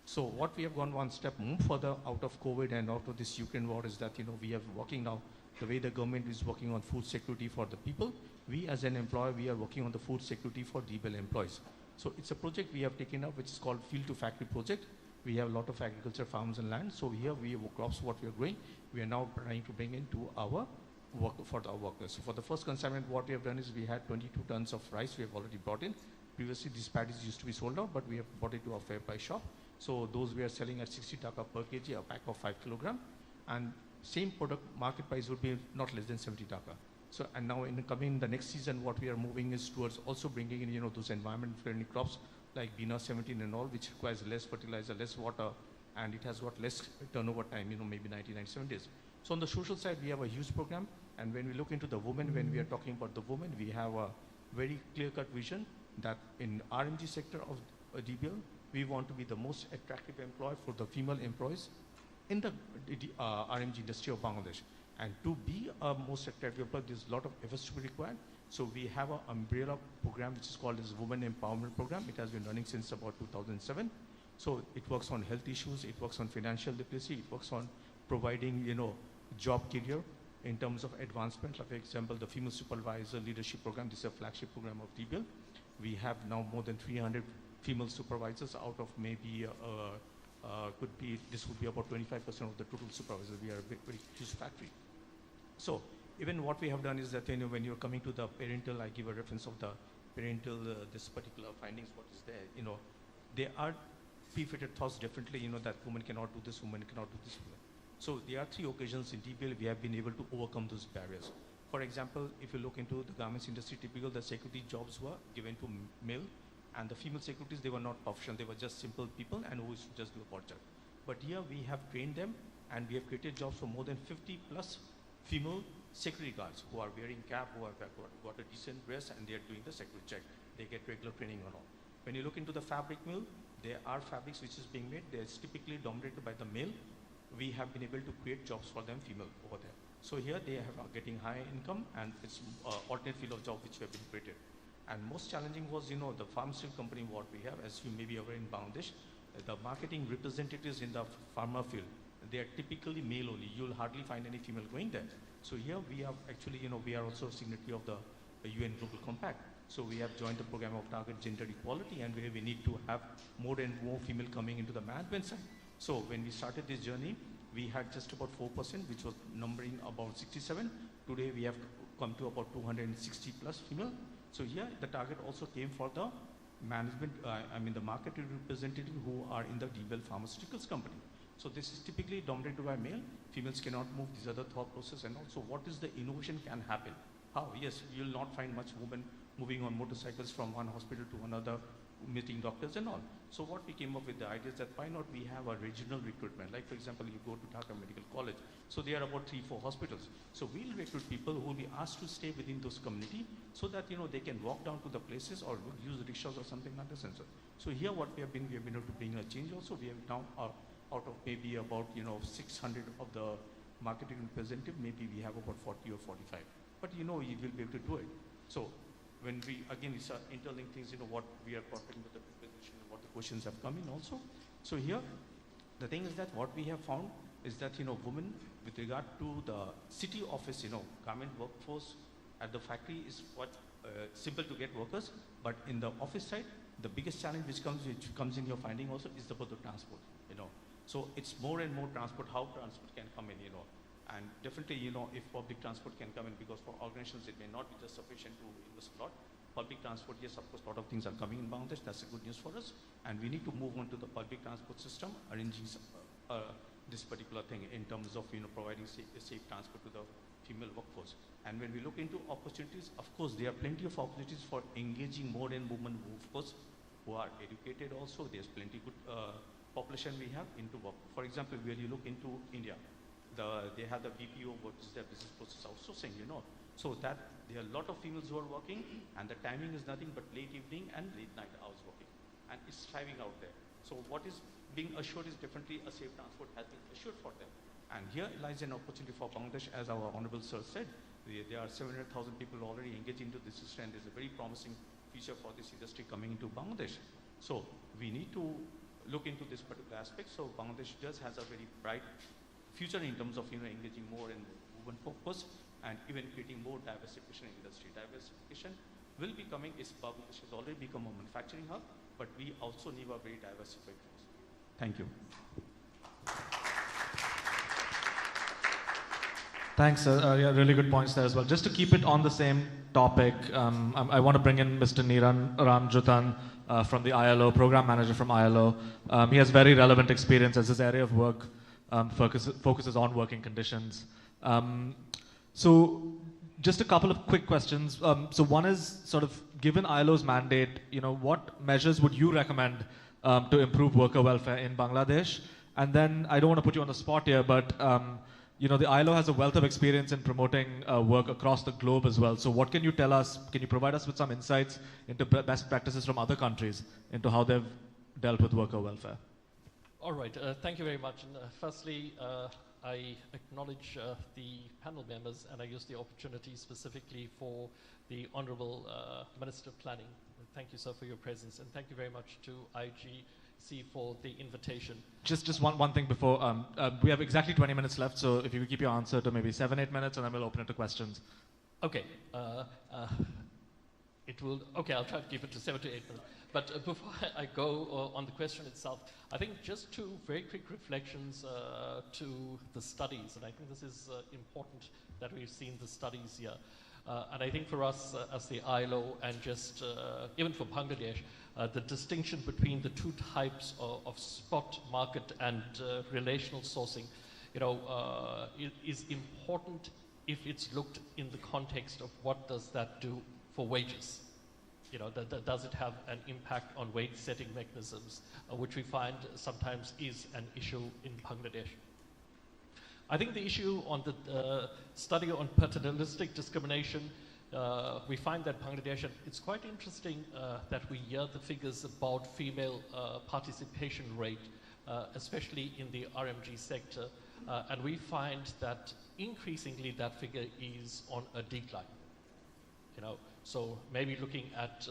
So what we have gone one step more further out of COVID and out of this Ukraine war is that, we are working now, the way the government is working on food security for the people, we as an employer, we are working on the food security for DBL employees. So it's a project we have taken up, which is called Field to Factory project. We have a lot of agriculture farms and land. So here we have crops, what we are growing, we are now trying to bring into our work for our workers. So for the first consignment, what we have done is we had 22 tons of rice we have already brought in. Previously, these paddies used to be sold out, but we have brought it to our fair price shop. So those we are selling at 60 taka per kg, a pack of 5 kilogram. And same product market price would be not less than 70 taka. So, and now in the next season, what we are moving is towards also bringing in, those environment-friendly crops like Bina 17 and all, which requires less fertilizer, less water, and it has got less turnover time, maybe 90, 97 days. So on the social side, we have a huge program. And when we look into the women, when we are talking about the women, we have a very clear-cut vision that in RMG sector of DBL, we want to be the most attractive employer for the female employees in the RMG industry of Bangladesh. And to be a most attractive employer, there's a lot of efforts to be required. So we have an umbrella program which is called as Women Empowerment Program. It has been running since about 2007. So it works on health issues, it works on financial literacy, it works on providing, job career in terms of advancement. Like for example, the Female Supervisor Leadership Program, this is a flagship program of DBL. We have now more than 300 female supervisors out of maybe, this would be about 25% of the total supervisors. We are a very huge factory. So even what we have done is that, when you're coming to the parental, I give a reference of the parental, this particular findings, what is there, they are pre-fitted thoughts differently, that women cannot do this, women cannot do this. So there are 3 occasions in DBL we have been able to overcome those barriers. For example, if you look into the garments industry, typical the security jobs were given to male, and the female secretaries, they were not professional, they were just simple people and who used to just do a project. But here we have trained them, and we have created jobs for more than 50 plus female security guards who are wearing cap, who have got a decent dress, and they are doing the security check. They get regular training and all. When you look into the fabric mill, there are fabrics which is being made. They're typically dominated by the male. We have been able to create jobs for them, female, over there. So here they are getting high income, and it's alternate field of job which have been created. And most challenging was, the pharmaceutical company what we have, as you may be aware in Bangladesh, the marketing representatives in the pharma field, they are typically male only. You'll hardly find any female going there. So here we have actually, we are also a signatory of the UN Global Compact. So we have joined the program of target gender equality, and where we need to have more and more female coming into the management side. So when we started this journey, we had just about 4%, which was numbering about 67. Today we have come to about 260 plus female. So here the target also came for the management, the market representative who are in the DBL Pharmaceuticals company. So this is typically dominated by male. Females cannot move. These are the thought process, and also what is the innovation can happen. How? Yes, you'll not find much women moving on motorcycles from one hospital to another, meeting doctors and all. So what we came up with the idea is that why not we have a regional recruitment. Like for example, you go to Dhaka Medical College. So there are about 3-4 hospitals. So we'll recruit people who will be asked to stay within those community so that they can walk down to the places or use rickshaws or something like that. So here what we have been able to bring a change also. We have now out of maybe about 600 of the marketing representative, maybe we have about 40 or 45. But you will be able to do it. So when we, again, it's interlink things, what we are talking with the presentation and what the questions have come in also. So here, the thing is that what we have found is that, women with regard to the city office, garment workforce at the factory is what simple to get workers, but in the office side, the biggest challenge which comes in your finding also is about the transport, So it's more and more transport, how transport can come in, And definitely, if public transport can come in, because for organizations, it may not be just sufficient to invest a lot. Public transport, yes, of course, a lot of things are coming in Bangladesh. That's a good news for us. And we need to move on to the public transport system, arranging this particular thing in terms of, providing safe transport to the female workforce. And when we look into opportunities, of course, there are plenty of opportunities for engaging more and women workforce who are educated also. There's plenty good population we have into work. For example, when you look into India, they have the BPO, what is their business process outsourcing, So that there are a lot of females who are working, and the timing is nothing but late evening and late night hours working. And it's thriving out there. So what is being assured is definitely a safe transport has been assured for them. And here lies an opportunity for Bangladesh, as our Honorable Sir said. There are 700,000 people already engaged into this industry, and there's a very promising future for this industry coming into Bangladesh. So we need to look into this particular aspect. So Bangladesh has a very bright future in terms of engaging more and more women focus, and even creating more diversification in industry. Diversification will be coming. Bangladesh has already become a manufacturing hub, but we also need a very diversified force. Thank you. Thanks, yeah, really good points there as well. Just to keep it on the same topic, I want to bring in Mr. Niran Ramjutan from the ILO, program manager from ILO. He has very relevant experience as his area of work focuses on working conditions. So just a couple of quick questions. So one is sort of, given ILO's mandate, what measures would you recommend to improve worker welfare in Bangladesh? And then, I don't want to put you on the spot here, but the ILO has a wealth of experience in promoting work across the globe as well. So what can you tell us? Can you provide us with some insights into best practices from other countries into how they've dealt with worker welfare? All right, thank you very much. And firstly, I acknowledge the panel members, and I use the opportunity specifically for the Honorable Minister of Planning. Thank you, sir, for your presence, and thank you very much to IGC for the invitation. Just one thing before, we have exactly 20 minutes left, so if you could keep your answer to maybe 7-8 minutes, and then we'll open it to questions. Okay, I'll try to keep it to 7 to 8 minutes. But before I go on the question itself, I think just two very quick reflections to the studies, and I think this is important that we've seen the studies here. And I think for us as the ILO, and just even for Bangladesh, the distinction between the two types of spot market and relational sourcing, it is important if it's looked in the context of what does that do for wages. Does it have an impact on wage setting mechanisms, which we find sometimes is an issue in Bangladesh. I think the issue on the study on paternalistic discrimination we find that Bangladesh, and it's quite interesting that we hear the figures about female participation rate, especially in the RMG sector, and we find that increasingly that figure is on a decline. So maybe looking at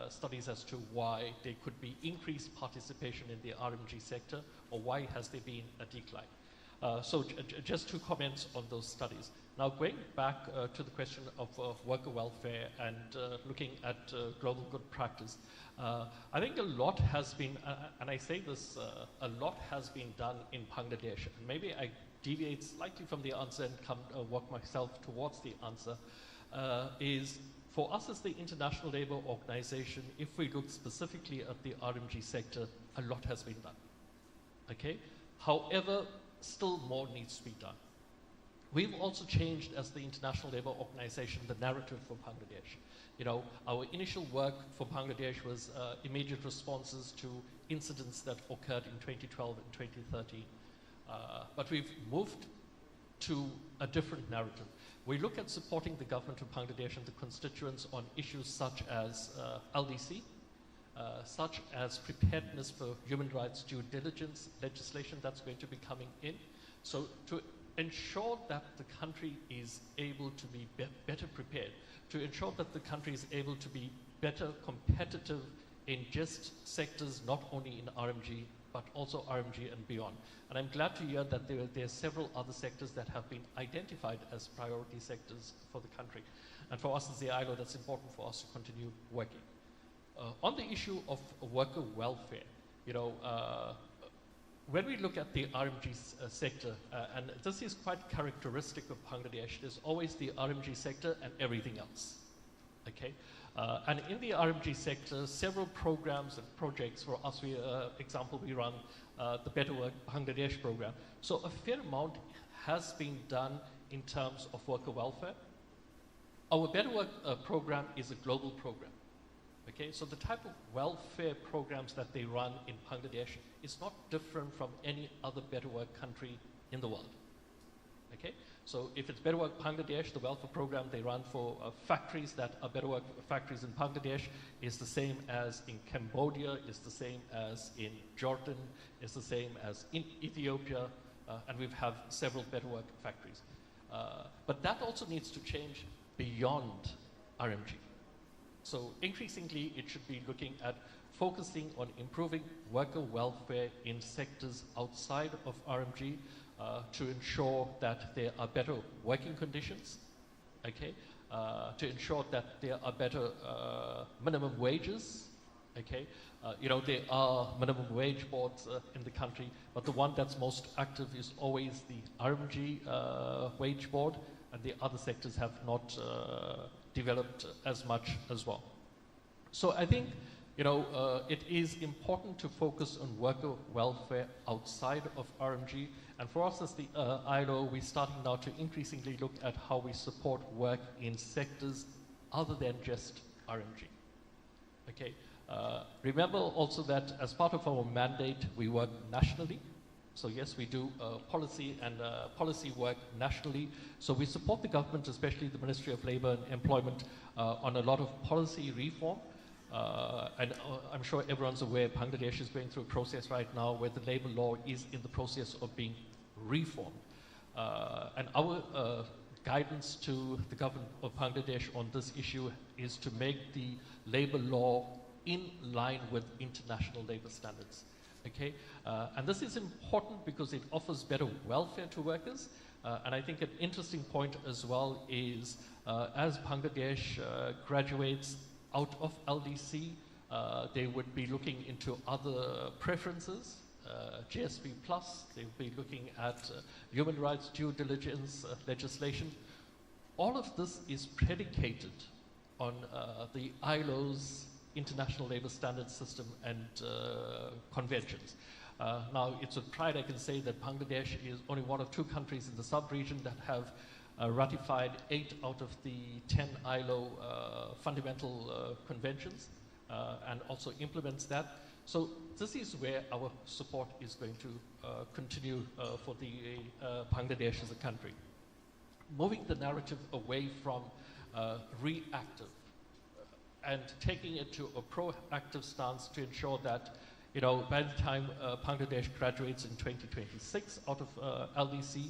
studies as to why there could be increased participation in the RMG sector, or why has there been a decline. So just 2 comments on those studies. Now, going back to the question of worker welfare and looking at global good practice, I think a lot has been, and I say this, a lot has been done in Bangladesh. And maybe I deviate slightly from the answer and come work myself towards the answer, is for us as the International Labour Organization, if we look specifically at the RMG sector, a lot has been done. Okay? However, still more needs to be done. We've also changed, as the International Labour Organization, the narrative for Bangladesh. Our initial work for Bangladesh was immediate responses to incidents that occurred in 2012 and 2013. But we've moved to a different narrative. We look at supporting the government of Bangladesh and the constituents on issues such as LDC, such as preparedness for human rights due diligence legislation that's going to be coming in. So to ensure that the country is able to be better prepared, to ensure that the country is able to be better competitive in just sectors not only in RMG, but also RMG and beyond. And I'm glad to hear that there are several other sectors that have been identified as priority sectors for the country. And for us as the ILO, that's important for us to continue working. On the issue of worker welfare, when we look at the RMG sector, and this is quite characteristic of Bangladesh, there's always the RMG sector and everything else. Okay? And in the RMG sector, several programs and projects for us, example, we run the Better Work Bangladesh program. So a fair amount has been done in terms of worker welfare. Our Better Work program is a global program. Okay, so the type of welfare programs that they run in Bangladesh is not different from any other Better Work country in the world. Okay, so if it's Better Work Bangladesh, the welfare program they run for factories that are Better Work factories in Bangladesh is the same as in Cambodia, is the same as in Jordan, is the same as in Ethiopia, and we have several Better Work factories. But that also needs to change beyond RMG. So increasingly, it should be looking at focusing on improving worker welfare in sectors outside of RMG to ensure that there are better working conditions, okay? To ensure that there are better minimum wages, okay? There are minimum wage boards in the country, but the one that's most active is always the RMG wage board, and the other sectors have not developed as much as well. So I think, it is important to focus on worker welfare outside of RMG. And for us as the ILO, we're starting now to increasingly look at how we support work in sectors other than just RMG. Okay. Remember also that as part of our mandate, we work nationally. So yes, we do policy and policy work nationally. So we support the government, especially the Ministry of Labour and Employment, on a lot of policy reform. And I'm sure everyone's aware Bangladesh is going through a process right now where the labour law is in the process of being reformed. And our guidance to the government of Bangladesh on this issue is to make the labour law in line with international labour standards. Okay, and this is important because it offers better welfare to workers. And I think an interesting point as well is as Bangladesh graduates out of LDC, they would be looking into other preferences, GSP+, they would be looking at human rights due diligence legislation. All of this is predicated on the ILO's International Labour Standards System and conventions. Now, it's with pride I can say that Bangladesh is only one of 2 countries in the sub-region that have ratified 8 out of the 10 ILO fundamental conventions and also implements that. So this is where our support is going to continue for the Bangladesh as a country. Moving the narrative away from reactive and taking it to a proactive stance to ensure that, you know, by the time Bangladesh graduates in 2026 out of LDC,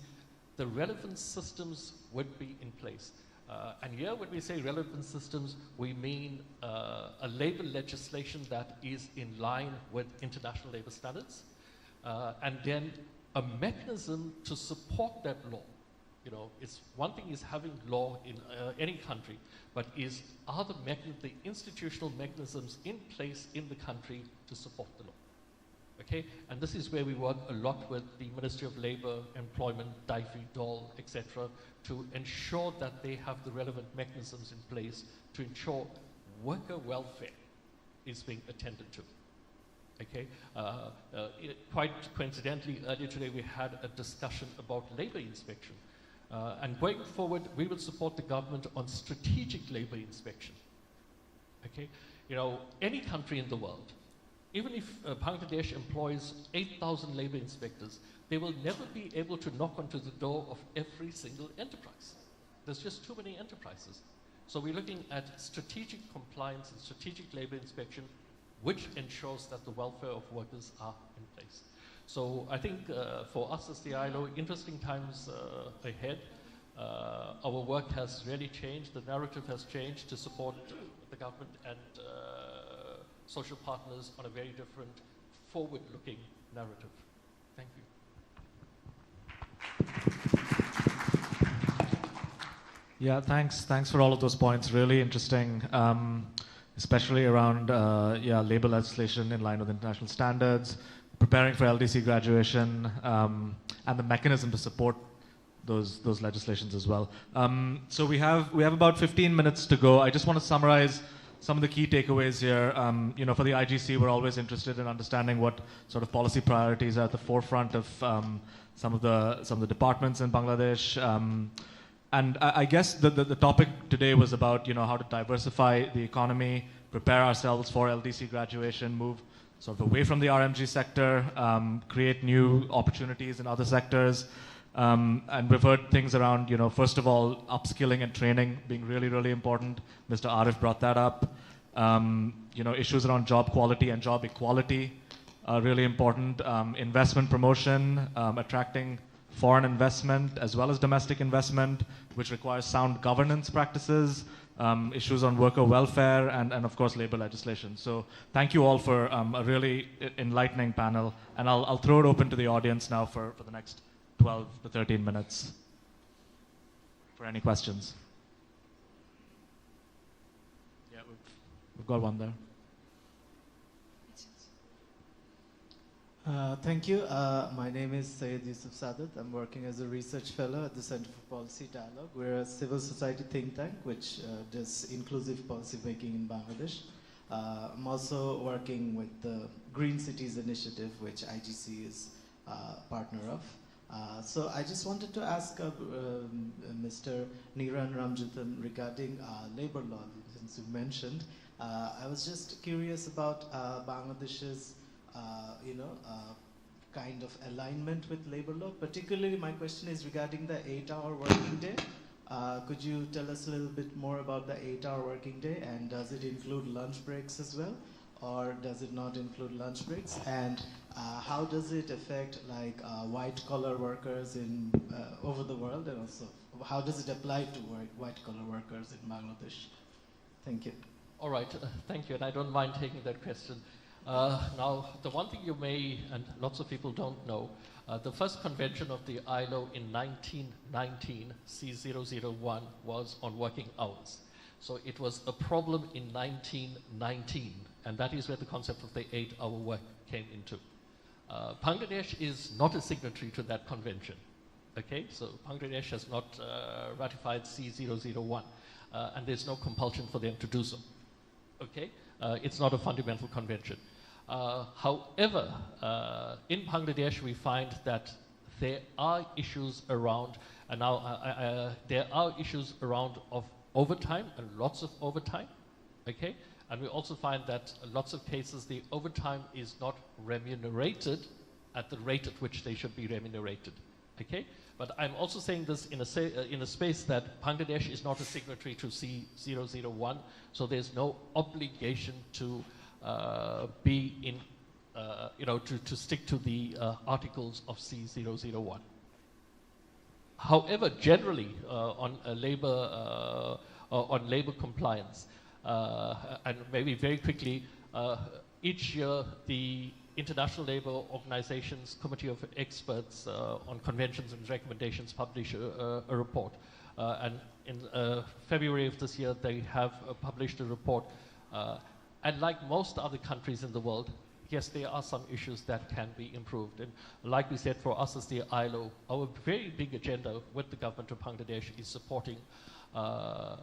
the relevant systems would be in place. And here when we say relevant systems, we mean a labor legislation that is in line with international labor standards, and then a mechanism to support that law. You know, it's one thing is having law in any country, but are the institutional mechanisms in place in the country to support the law? Okay, and this is where we work a lot with the Ministry of Labour, Employment, DIFE, DOL, etc., to ensure that they have the relevant mechanisms in place to ensure worker welfare is being attended to. Okay, quite coincidentally, earlier today we had a discussion about labour inspection. And going forward, we will support the government on strategic labour inspection. Okay, you know, any country in the world, even if Bangladesh employs 8,000 labour inspectors, they will never be able to knock onto the door of every single enterprise. There's just too many enterprises. So we're looking at strategic compliance and strategic labour inspection, which ensures that the welfare of workers are in place. So I think for us as the ILO, interesting times ahead. Our work has really changed. The narrative has changed to support the government and social partners on a very different, forward-looking narrative. Thank you. Yeah, thanks for all of those points. Really interesting, especially around labor legislation in line with international standards, preparing for LDC graduation, and the mechanism to support those legislations as well. So we have about 15 minutes to go. I just want to summarize some of the key takeaways here. You know, for the IGC, we're always interested in understanding what sort of policy priorities are at the forefront of some of the departments in Bangladesh. And I guess the topic today was about, you know, how to diversify the economy, prepare ourselves for LDC graduation, move sort of away from the RMG sector, create new opportunities in other sectors. And we've heard things around, you know, first of all, upskilling and training being really, really important. Mr. Arif brought that up. You know, issues around job quality and job equality are really important. Investment promotion, attracting foreign investment as well as domestic investment, which requires sound governance practices, issues on worker welfare, and of course labor legislation. So thank you all for a really enlightening panel, and I'll throw it open to the audience now for the next 12 to 13 minutes for any questions. Yeah, we've got one there. Thank you. My name is Syed Yusuf Sadat. I'm working as a research fellow at the Center for Policy Dialogue. We're a civil society think tank which does inclusive policy making in Bangladesh. I'm also working with the Green Cities Initiative, which IGC is a partner of. So I just wanted to ask Mr. Niran Ramjithan regarding labor law, since you mentioned. I was just curious about Bangladesh's kind of alignment with labor law. Particularly, my question is regarding the 8-hour working day. Could you tell us a little bit more about the 8-hour working day, and does it include lunch breaks as well, or does it not include lunch breaks? And how does it affect like white-collar workers in over the world, and also how does it apply to white-collar workers in Bangladesh? Thank you. All right, thank you, and I don't mind taking that question. Now, the one thing you may, and lots of people don't know, the first convention of the ILO in 1919, C001, was on working hours. So it was a problem in 1919, and that is where the concept of the 8-hour work came into. Bangladesh is not a signatory to that convention. Okay, so Bangladesh has not ratified C001, and there's no compulsion for them to do so. Okay, it's not a fundamental convention. However, in Bangladesh, we find that there are issues around, and now there are issues around of overtime, and lots of overtime, okay? And we also find that in lots of cases, the overtime is not remunerated at the rate at which they should be remunerated. Okay, but I'm also saying this in a space that Bangladesh is not a signatory to C001, so there's no obligation to be in, to stick to the articles of C001. However, generally on labor compliance, and maybe very quickly, each year the International Labour Organization's Committee of Experts on Conventions and Recommendations publish a report. And in February of this year, they have published a report. And like most other countries in the world, yes, there are some issues that can be improved. And like we said, for us as the ILO, our very big agenda with the government of Bangladesh is supporting a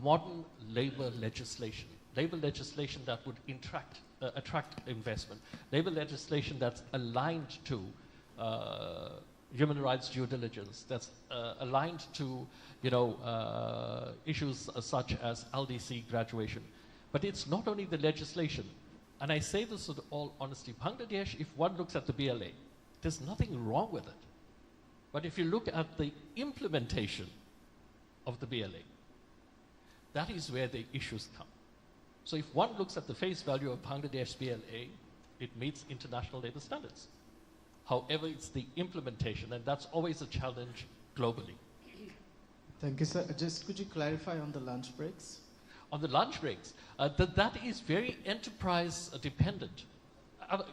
modern labor legislation that would attract investment, labor legislation that's aligned to human rights due diligence, that's aligned to issues such as LDC graduation. But it's not only the legislation, and I say this with all honesty, Bangladesh, if one looks at the BLA, there's nothing wrong with it. But if you look at the implementation of the BLA, that is where the issues come. So if one looks at the face value of Bangladesh BLA, it meets international labor standards. However, it's the implementation, and that's always a challenge globally. Thank you, sir. Just could you clarify on the lunch breaks? On the lunch breaks, that is very enterprise dependent.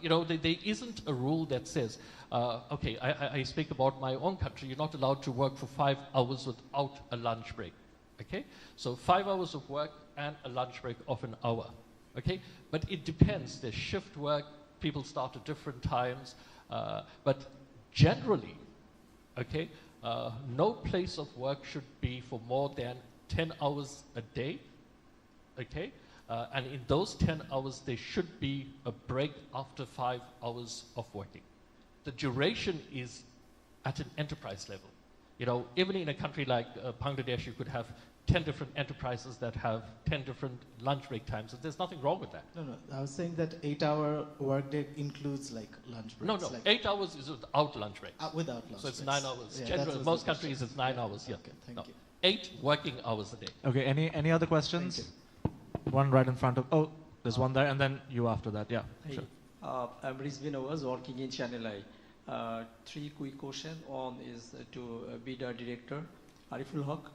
There isn't a rule that says, okay, I speak about my own country, you're not allowed to work for 5 hours without a lunch break. Okay, so 5 hours of work and a lunch break of an hour. Okay, but it depends. There's shift work, people start at different times, but generally, okay, no place of work should be for more than 10 hours a day. Okay, and in those 10 hours, there should be a break after 5 hours of working. The duration is at an enterprise level. Even in a country like Bangladesh, you could have 10 different enterprises that have 10 different lunch break times. So there's nothing wrong with that. No, I was saying that 8-hour workday includes like lunch breaks. No, like 8 hours is without lunch break. Without lunch So it's breaks. 9 hours. Yeah, Generally, most countries it's 9 hours. Yeah. Okay, thank you. 8 working hours a day. Okay, any other questions? One right in front of, there's one there, and then you after that, yeah. Hey, Sure. I'm Rizvin. I was working in Channel I. 3 quick questions. One is to BIDA director, Ariful Haq.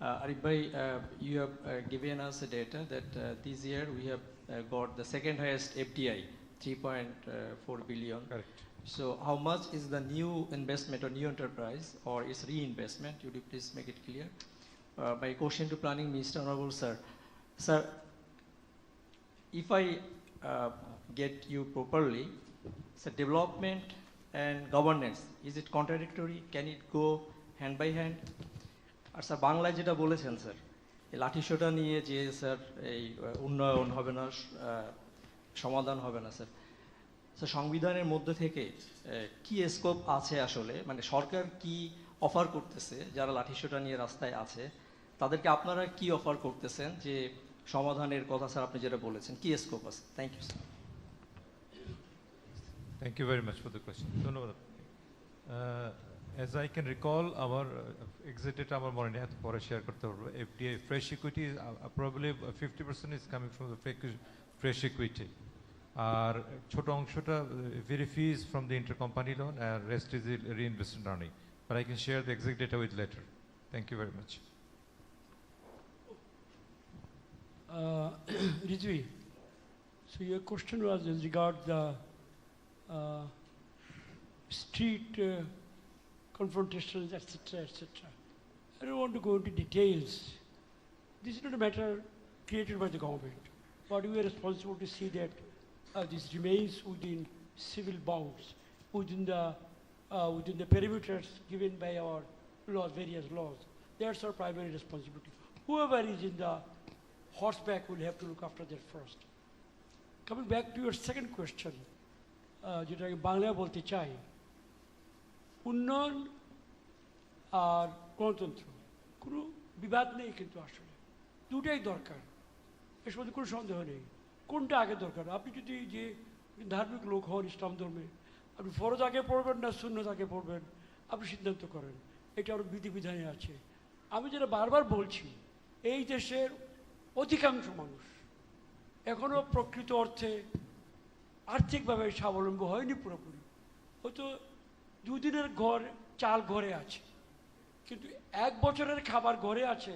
Arif bhai, you have given us data that this year we have got the second highest FDI, 3.4 billion. Correct. So how much is the new investment or new enterprise or is reinvestment? Would you please make it clear? My question to Planning Minister, Honorable Sir. Sir, if I get you properly, so development and governance, is it contradictory? Can it go hand by hand? আর sir বাংলায় যেটা বলেছেন sir এই লাঠিসোঁটা নিয়ে যে sir এই উন্নয়ন হবে না সমাধান হবে না স্যার স্যার সংবিধানের মধ্যে থেকে কি স্কোপ আছে আসলে মানে সরকার কি অফার করতেছে যারা লাঠিসোঁটা নিয়ে রাস্তায় আছে তাদেরকে আপনারা কি অফার করতেছেন যে সমাধানের কথা স্যার আপনি যেটা বলেছেন কি স্কোপ আছে thank you sir Thank you very much for the question. As I can recall, our exit data our morning at share FDI fresh equity is probably 50% is coming from the fresh equity. Our chota angshota very fees from the intercompany loan and rest is the reinvested earning. But I can share the exact data with later. Thank you very much. Rizvi, so your question was as regard the street confrontations, etc., etc. I don't want to go into details. This is not a matter created by the government, but we are responsible to see that this remains within civil bounds, within the perimeters given by our laws, various laws. That's our primary responsibility. Whoever is in the horseback will have to look after that first. Coming back to your second question, যেটা আমি বাংলায় বলতে চাই উন্নয়ন আর গণতন্ত্র কোনো বিবাদ নেই কিন্তু আসলে দুটাই দরকার এর মধ্যে কোনো সন্দেহ নেই কোনটা আগে দরকার আপনি যদি যে ধার্মিক লোক হন ইসলাম ধর্মে আপনি ফরজ আগে পড়বেন না সুন্নত আগে পড়বেন আপনি সিদ্ধান্ত করেন, এটা আরও বিধিবিধানে আছে। আমি যেটা বারবার বলছি, এই দেশের অধিকাংশ মানুষ এখনও প্রকৃত অর্থে আর্থিকভাবে স্বাবলম্বী হয়নি পুরোপুরি। হয়তো দুদিনের চাল ঘরে আছে, কিন্তু 1 বছরের খাবার ঘরে আছে।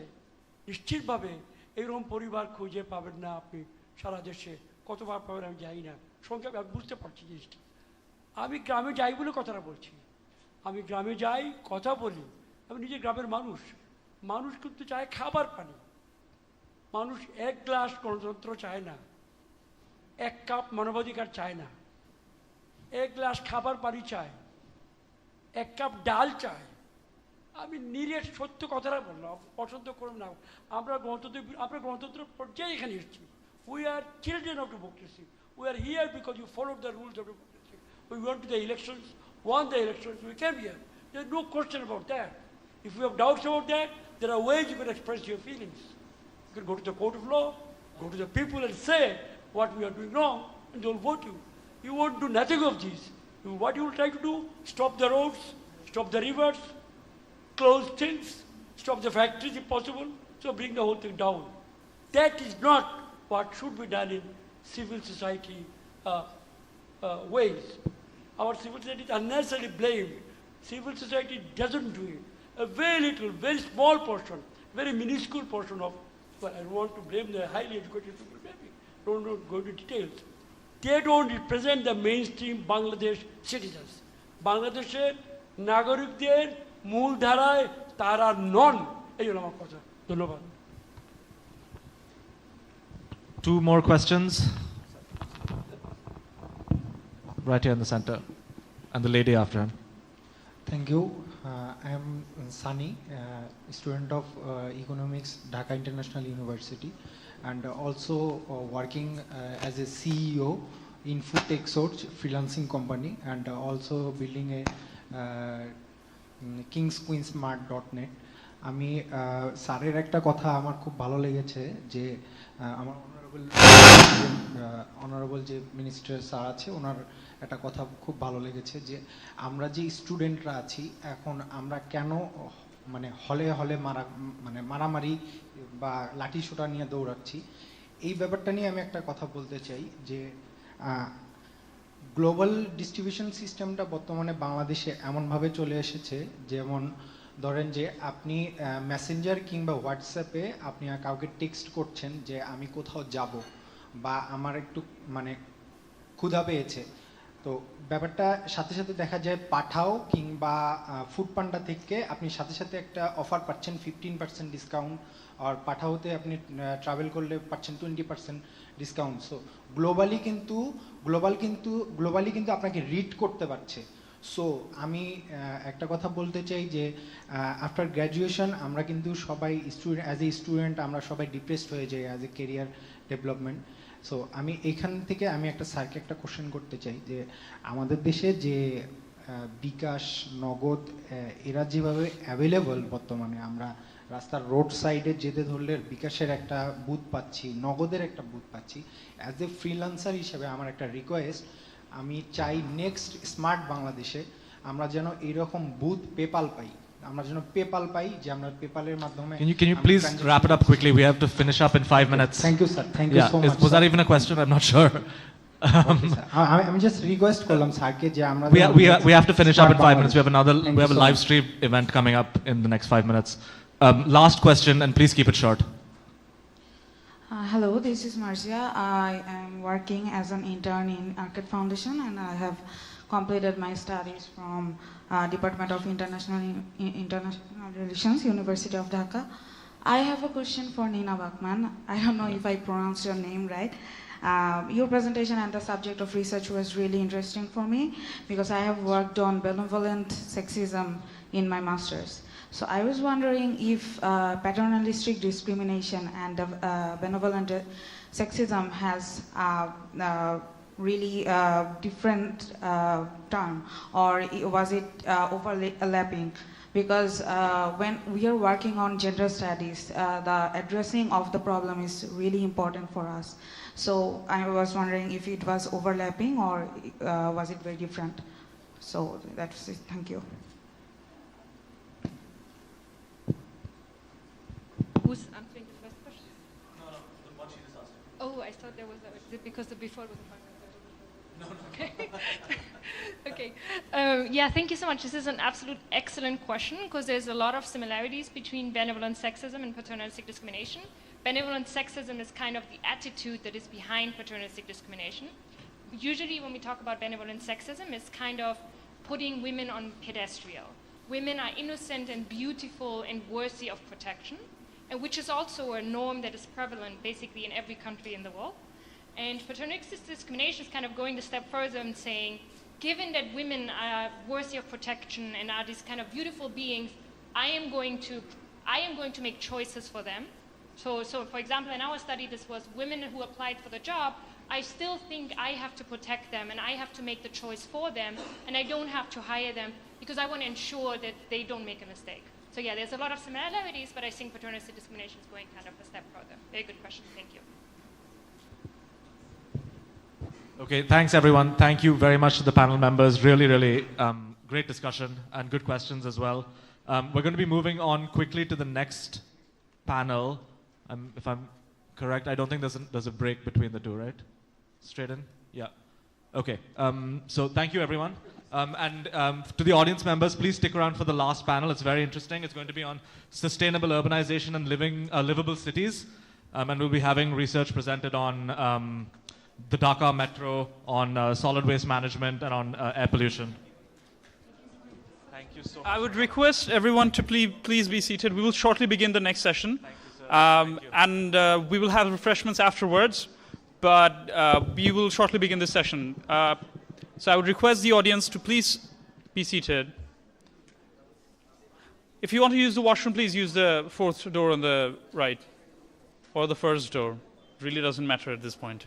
নিশ্চিতভাবে এইরকম পরিবার খুঁজে পাবেন না আপনি সারা দেশে। কতবার পাবেন আমি জানি না, সংখ্যা আমি বুঝতে পারছি জিনিসটা। আমি গ্রামে যাই বলে কথাটা বলছি। আমি গ্রামে যাই, কথা বলি, আমি নিজে গ্রামের মানুষ। মানুষ কিন্তু চায় খাবার পানি। মানুষ 1 গ্লাস গণতন্ত্র চায় না, 1 কাপ মানবাধিকার চায় না, 1 গ্লাস খাবার পানি চায়, 1 কাপ ডাল চায়। আমি নিরেট সত্য কথাটা বললাম, পছন্দ করুন না। আমরা গণতন্ত্র পর্যায়ে এখানে এসেছি। We are children of democracy. We are here because you followed the rules of democracy. We went to the elections, won the elections, we came here. There's no question about that. If you have doubts about that, there are ways you can express your feelings. You can go to the court of law, go to the people and say what we are doing wrong, and they'll vote you. You won't do nothing of these. What you will try to do? Stop the roads, stop the rivers, close things, stop the factories if possible, so bring the whole thing down. That is not what should be done in civil society ways. Our civil society is unnecessarily blamed. Civil society doesn't do it. A very little, very small portion, very minuscule portion of, well, I don't want to blame the highly educated people, maybe, don't go into details. They don't represent the mainstream Bangladesh citizens. Bangladesher নাগরিকদের মূল ধারায় তারা নন। এই হলো আমার কথা। ধন্যবাদ। 2 more questions. Right here in the center. And the lady after him. Thank you. I am Sunny, student of economics, Dhaka International University, and also working as a CEO in Food Tech Source freelancing company, and also building a kingsqueensmart.net. আমি স্যারের একটা কথা আমার খুব ভালো লেগেছে যে আমার অনারেবল যে মিনিস্টার স্যার আছে ওনার একটা কথা খুব ভালো লেগেছে যে আমরা যে স্টুডেন্টরা আছি এখন আমরা কেন মানে হলে হলে মারামারি বা লাঠি সোটা নিয়ে দৌড়াচ্ছি। এই ব্যাপারটা নিয়ে আমি একটা কথা বলতে চাই যে গ্লোবাল ডিস্ট্রিবিউশন সিস্টেমটা বর্তমানে বাংলাদেশে এমনভাবে চলে এসেছে, যেমন ধরেন যে আপনি মেসেঞ্জার কিংবা হোয়াটসঅ্যাপে আপনি কাউকে টেক্সট করছেন যে আমি কোথাও যাব বা আমার একটু মানে ক্ষুধা পেয়েছে, তো ব্যাপারটা সাথে সাথে দেখা যায় পাঠাও কিংবা ফুড পান্ডা থেকে আপনি সাথে সাথে একটা অফার পাচ্ছেন 15% ডিসকাউন্ট, আর পাঠাওতে আপনি ট্রাভেল করলে পাচ্ছেন 20% ডিসকাউন্ট। সো গ্লোবালি কিন্তু আপনাকে রিড করতে পারছে। সো আমি একটা কথা বলতে চাই যে আফটার গ্র্যাজুয়েশন আমরা কিন্তু সবাই অ্যাজ এ স্টুডেন্ট আমরা সবাই ডিপ্রেসড হয়ে যাই as a career development. So আমি এইখান থেকে আমি একটা স্যারকে একটা কোশ্চেন করতে চাই যে আমাদের দেশে যে বিকাশ, নগদ এরা যেভাবে অ্যাভেলেবল বর্তমানে, আমরা রাস্তার রোড সাইডে যেতে ধরলে বিকাশের একটা বুথ পাচ্ছি, নগদের একটা বুথ পাচ্ছি। অ্যাজ এ ফ্রিল্যান্সার হিসেবে আমার একটা রিকোয়েস্ট, আমি চাই নেক্সট স্মার্ট বাংলাদেশে আমরা যেন এইরকম বুথ পেপাল পাই, আমরা যেন পেপাল পাই যে আমরা পেপালের মাধ্যমে। Can you please wrap it up quickly? We have to finish up in 5 minutes. Thank you, sir. Thank you so much. Was that even a question? I'm not sure. আমি just request করলাম স্যারকে যে আমরা we have to finish up in 5 minutes. We have a live stream event coming up in the next 5 minutes. Last question, and please keep it short. Hello, this is Marcia. I am working as an intern in Arcade Foundation, and I have completed my studies from Department of International Relations, University of Dhaka. I have a question for Nina Bachman. I don't know if I pronounced your name right. Your presentation and the subject of research was really interesting for me because I have worked on benevolent sexism in my master's. So I was wondering if paternalistic discrimination and benevolent sexism has really different term, or was it overlapping? Because when we are working on gender studies, the addressing of the problem is really important for us. So I was wondering if it was overlapping or was it very different? So that's it. Thank you. who's answering the first question? No, the one she just asked. Oh, I thought there was because the before was a Bangladesh. No. Okay. Okay. Yeah, thank you so much. This is an absolute excellent question because there's a lot of similarities between benevolent sexism and paternalistic discrimination. Benevolent sexism is kind of the attitude that is behind paternalistic discrimination. Usually when we talk about benevolent sexism, it's kind of putting women on pedestal. Women are innocent and beautiful and worthy of protection, and which is also a norm that is prevalent basically in every country in the world. And paternalistic discrimination is kind of going a step further and saying, given that women are worthy of protection and are these kind of beautiful beings, I am going to make choices for them. So for example, in our study, this was women who applied for the job. I still think I have to protect them and I have to make the choice for them, and I don't have to hire them because I want to ensure that they don't make a mistake. So yeah, there's a lot of similarities, but I think paternalistic discrimination is going kind of a step further. Very good question. Thank you. Okay, thanks everyone. Thank you very much to the panel members. Really, really great discussion and good questions as well. We're going to be moving on quickly to the next panel. If I'm correct, I don't think there's a break between the two, right? Straight in? Yeah. Okay. So thank you everyone. To the audience members, please stick around for the last panel. It's very interesting. It's going to be on sustainable urbanization and livable cities. And we'll be having research presented on the Dhaka metro, on solid waste management, and on air pollution. Thank you so much. I would request everyone to please be seated. We will shortly begin the next session. Thank you, sir. Thank you. And we will have refreshments afterwards, but we will shortly begin this session. So I would request the audience to please be seated. If you want to use the washroom, please use the fourth door on the right, or the first door. It really doesn't matter at this point.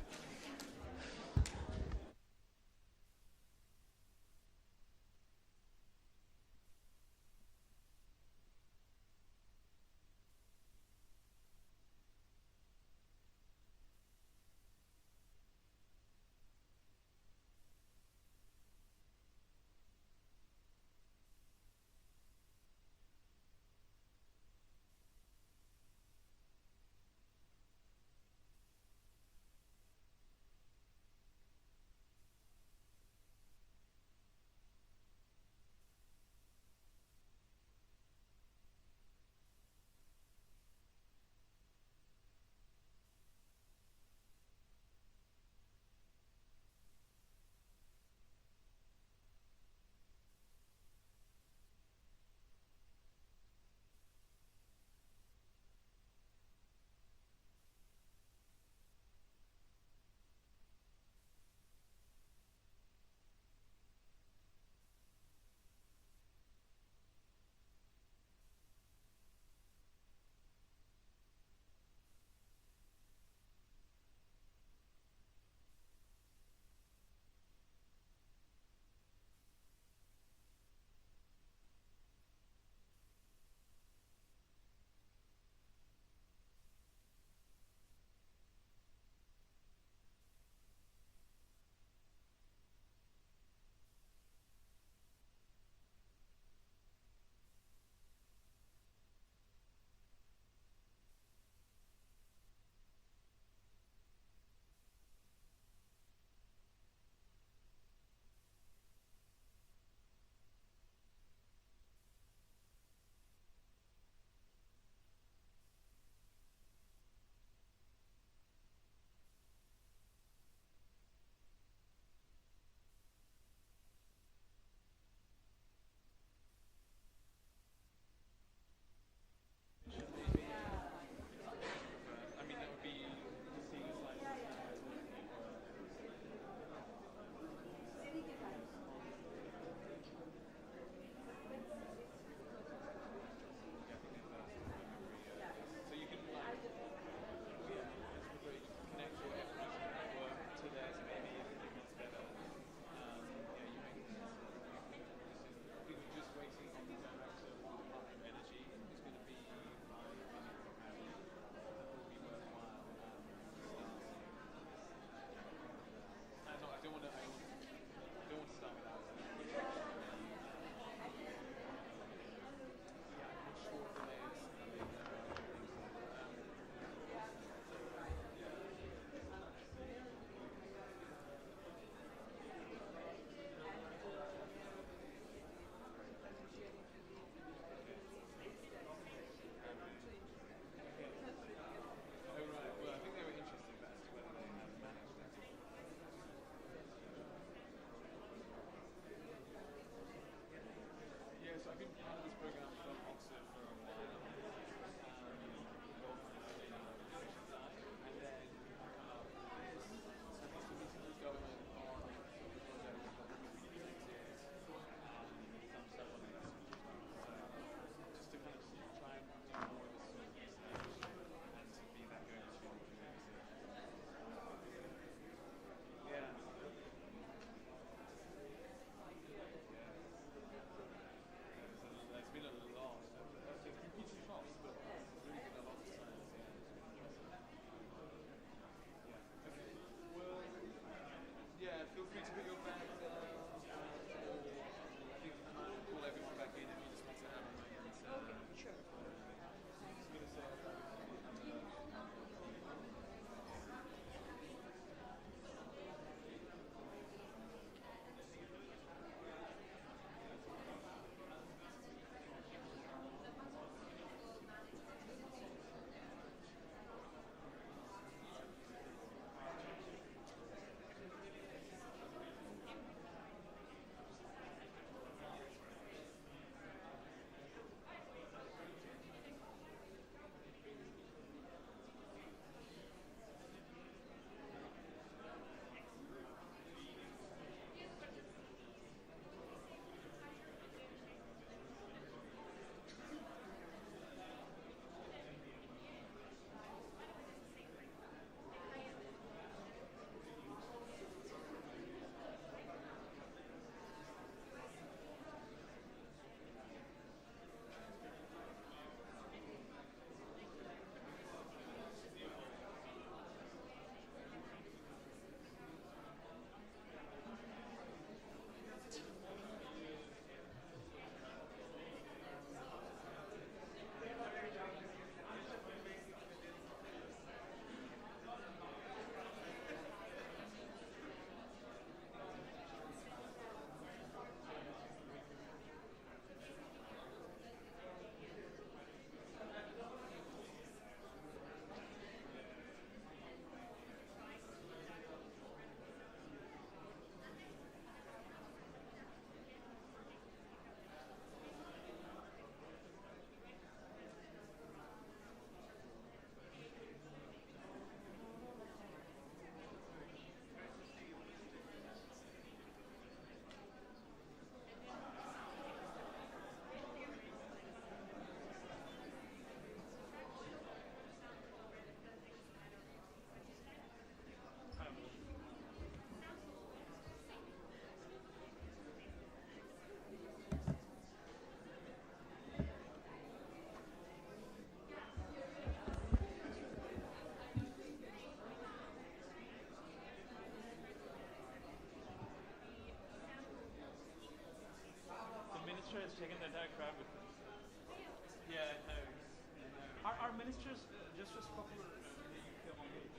taken the entire crowd with them. Yeah, no. Our ministers just as popular in the UK on page.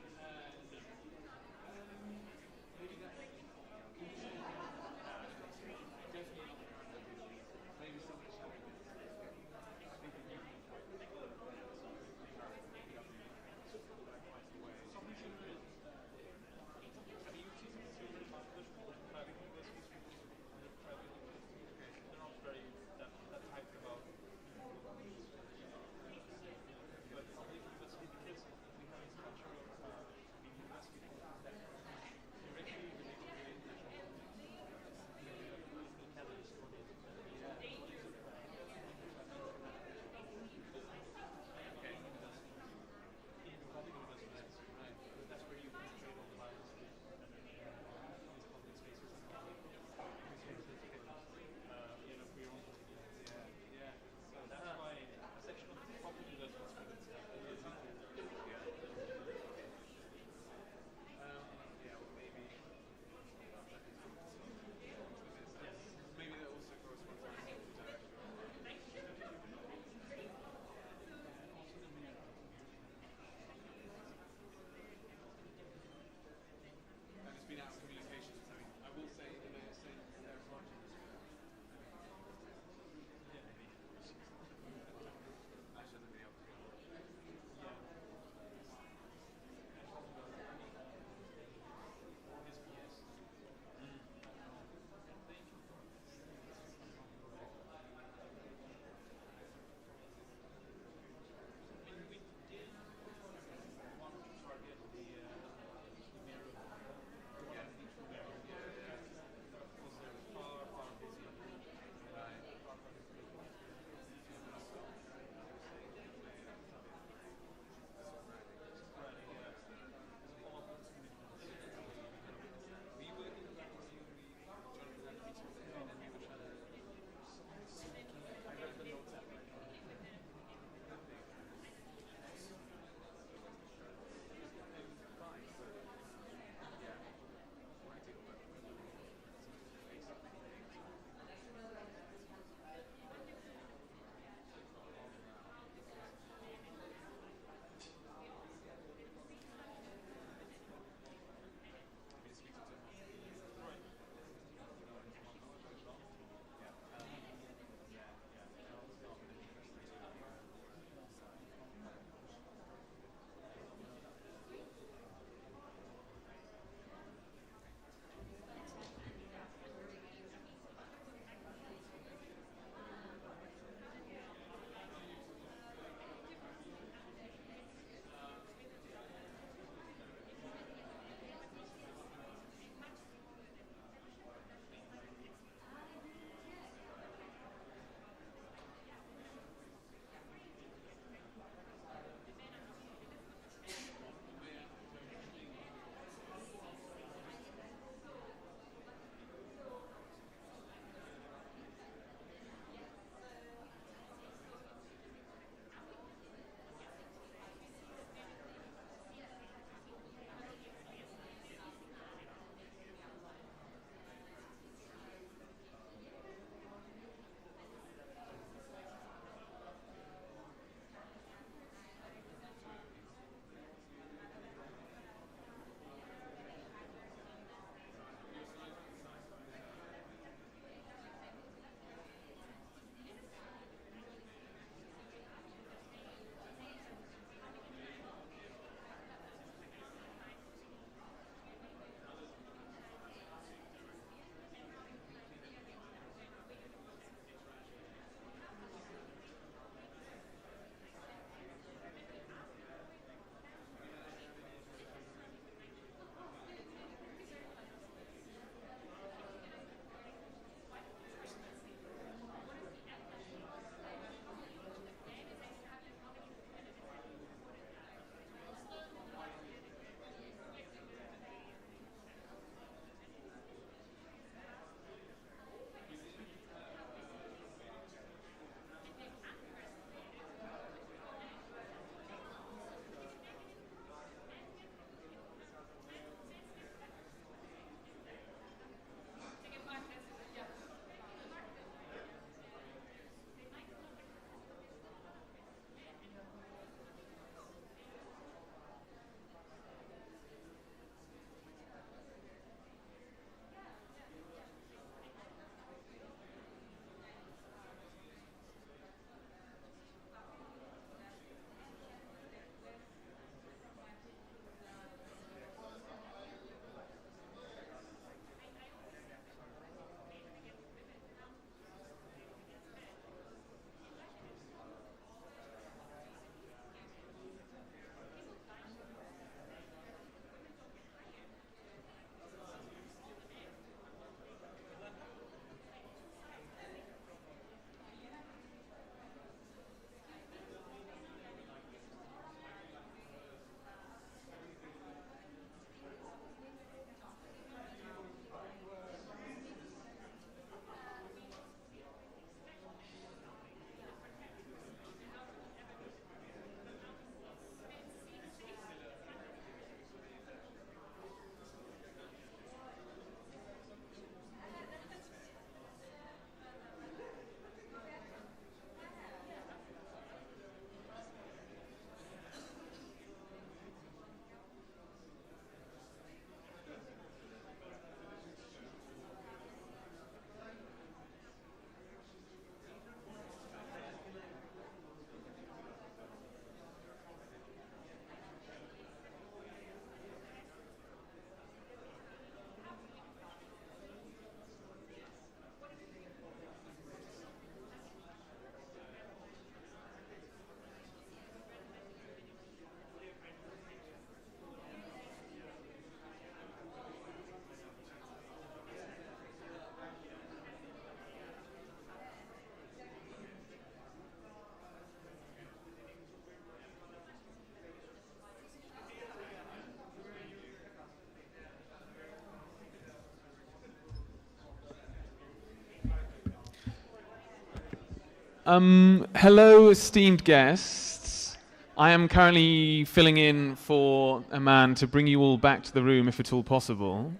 Hello, esteemed guests. I am currently filling in for a man to bring you all back to the room, if at all possible.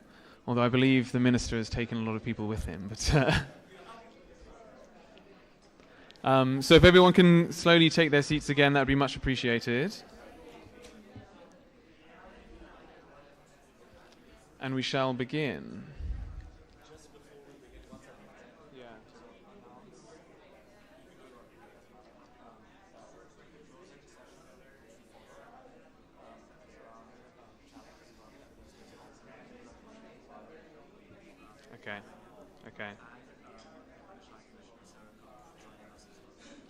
Although I believe the minister has taken a lot of people with him. But so if everyone can slowly take their seats again, that would be much appreciated. And we shall begin. Okay. Okay.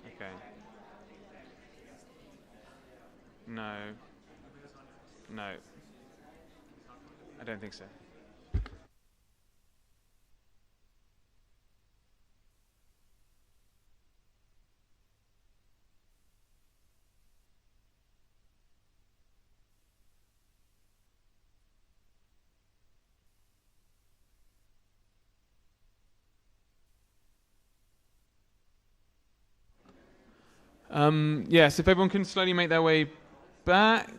Okay. No. No. I don't think so. Yes, if everyone can slowly make their way back.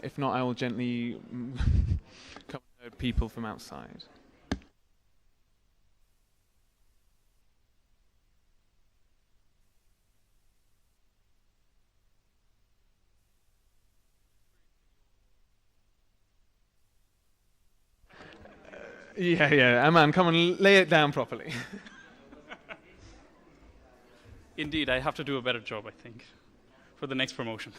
If not, I will gently come with people from outside. Yeah, Aman, come on, lay it down properly. Indeed, I have to do a better job, I think, for the next promotion.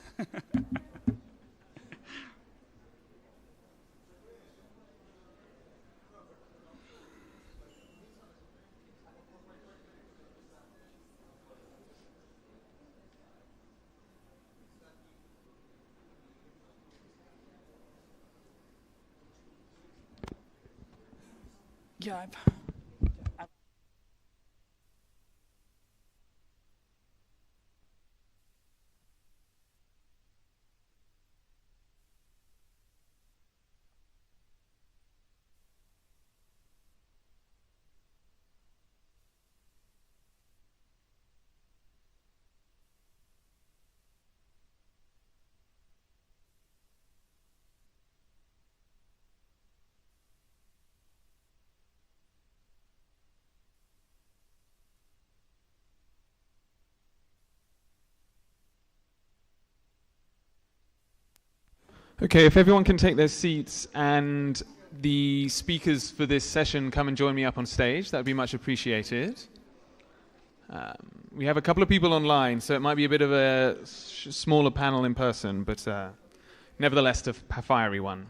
Yeah, Okay, if everyone can take their seats and the speakers for this session come and join me up on stage, that would be much appreciated. We have a couple of people online, so it might be a bit of a smaller panel in person, but nevertheless a fiery one.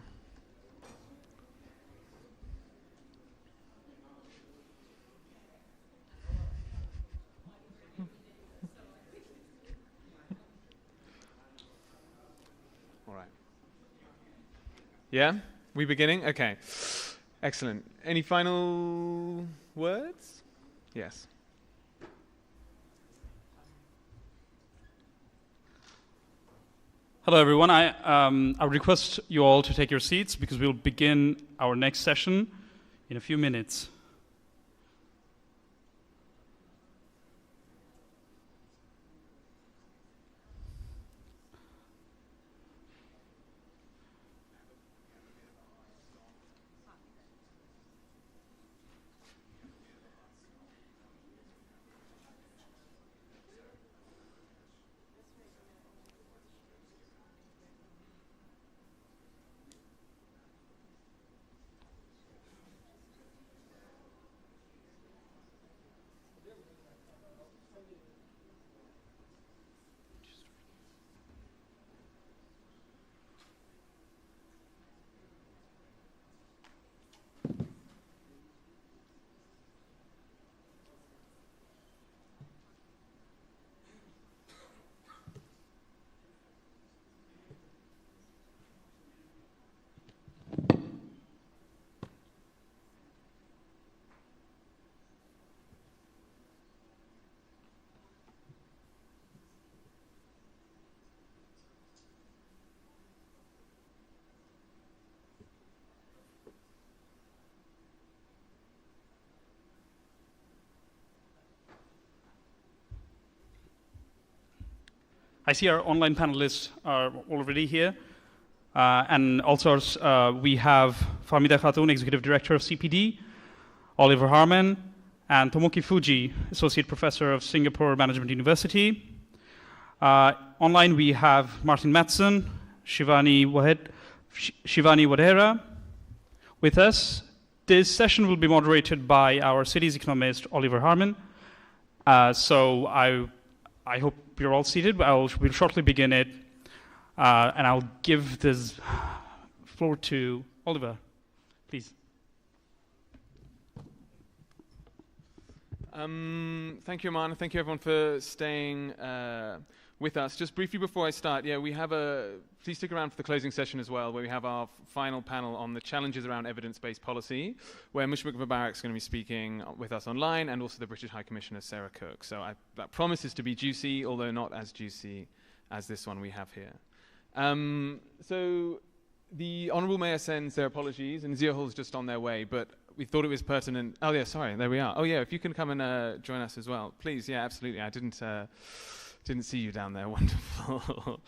All right. Yeah? We beginning? Okay. Excellent. Any final words? Yes. Hello, everyone. I request you all to take your seats because we'll begin our next session in a few minutes. I see our online panelists are already here. And also we have Fahmida Khatun, Executive Director of CPD, Oliver Harman, and Tomoki Fuji, Associate Professor of Singapore Management University. Online we have Martin Matson, Shivani Wadera with us. This session will be moderated by our cities economist, Oliver Harman. So I hope you're all seated. We'll shortly begin it. And I'll give this floor to Oliver, please. Thank you, Aman. Thank you, everyone, for staying with us. Just briefly before I start, please stick around for the closing session as well, where we have our final panel on the challenges around evidence-based policy, where Mushfiq Mubarak is going to be speaking with us online, and also the British High Commissioner, Sarah Cook. So that promises to be juicy, although not as juicy as this one we have here. So the Honourable Mayor sends their apologies, and Zia Hall's just on their way, but we thought it was pertinent. Oh yeah, sorry, there we are. Oh yeah, if you can come and join us as well, please. Yeah, absolutely. I didn't see you down there. Wonderful.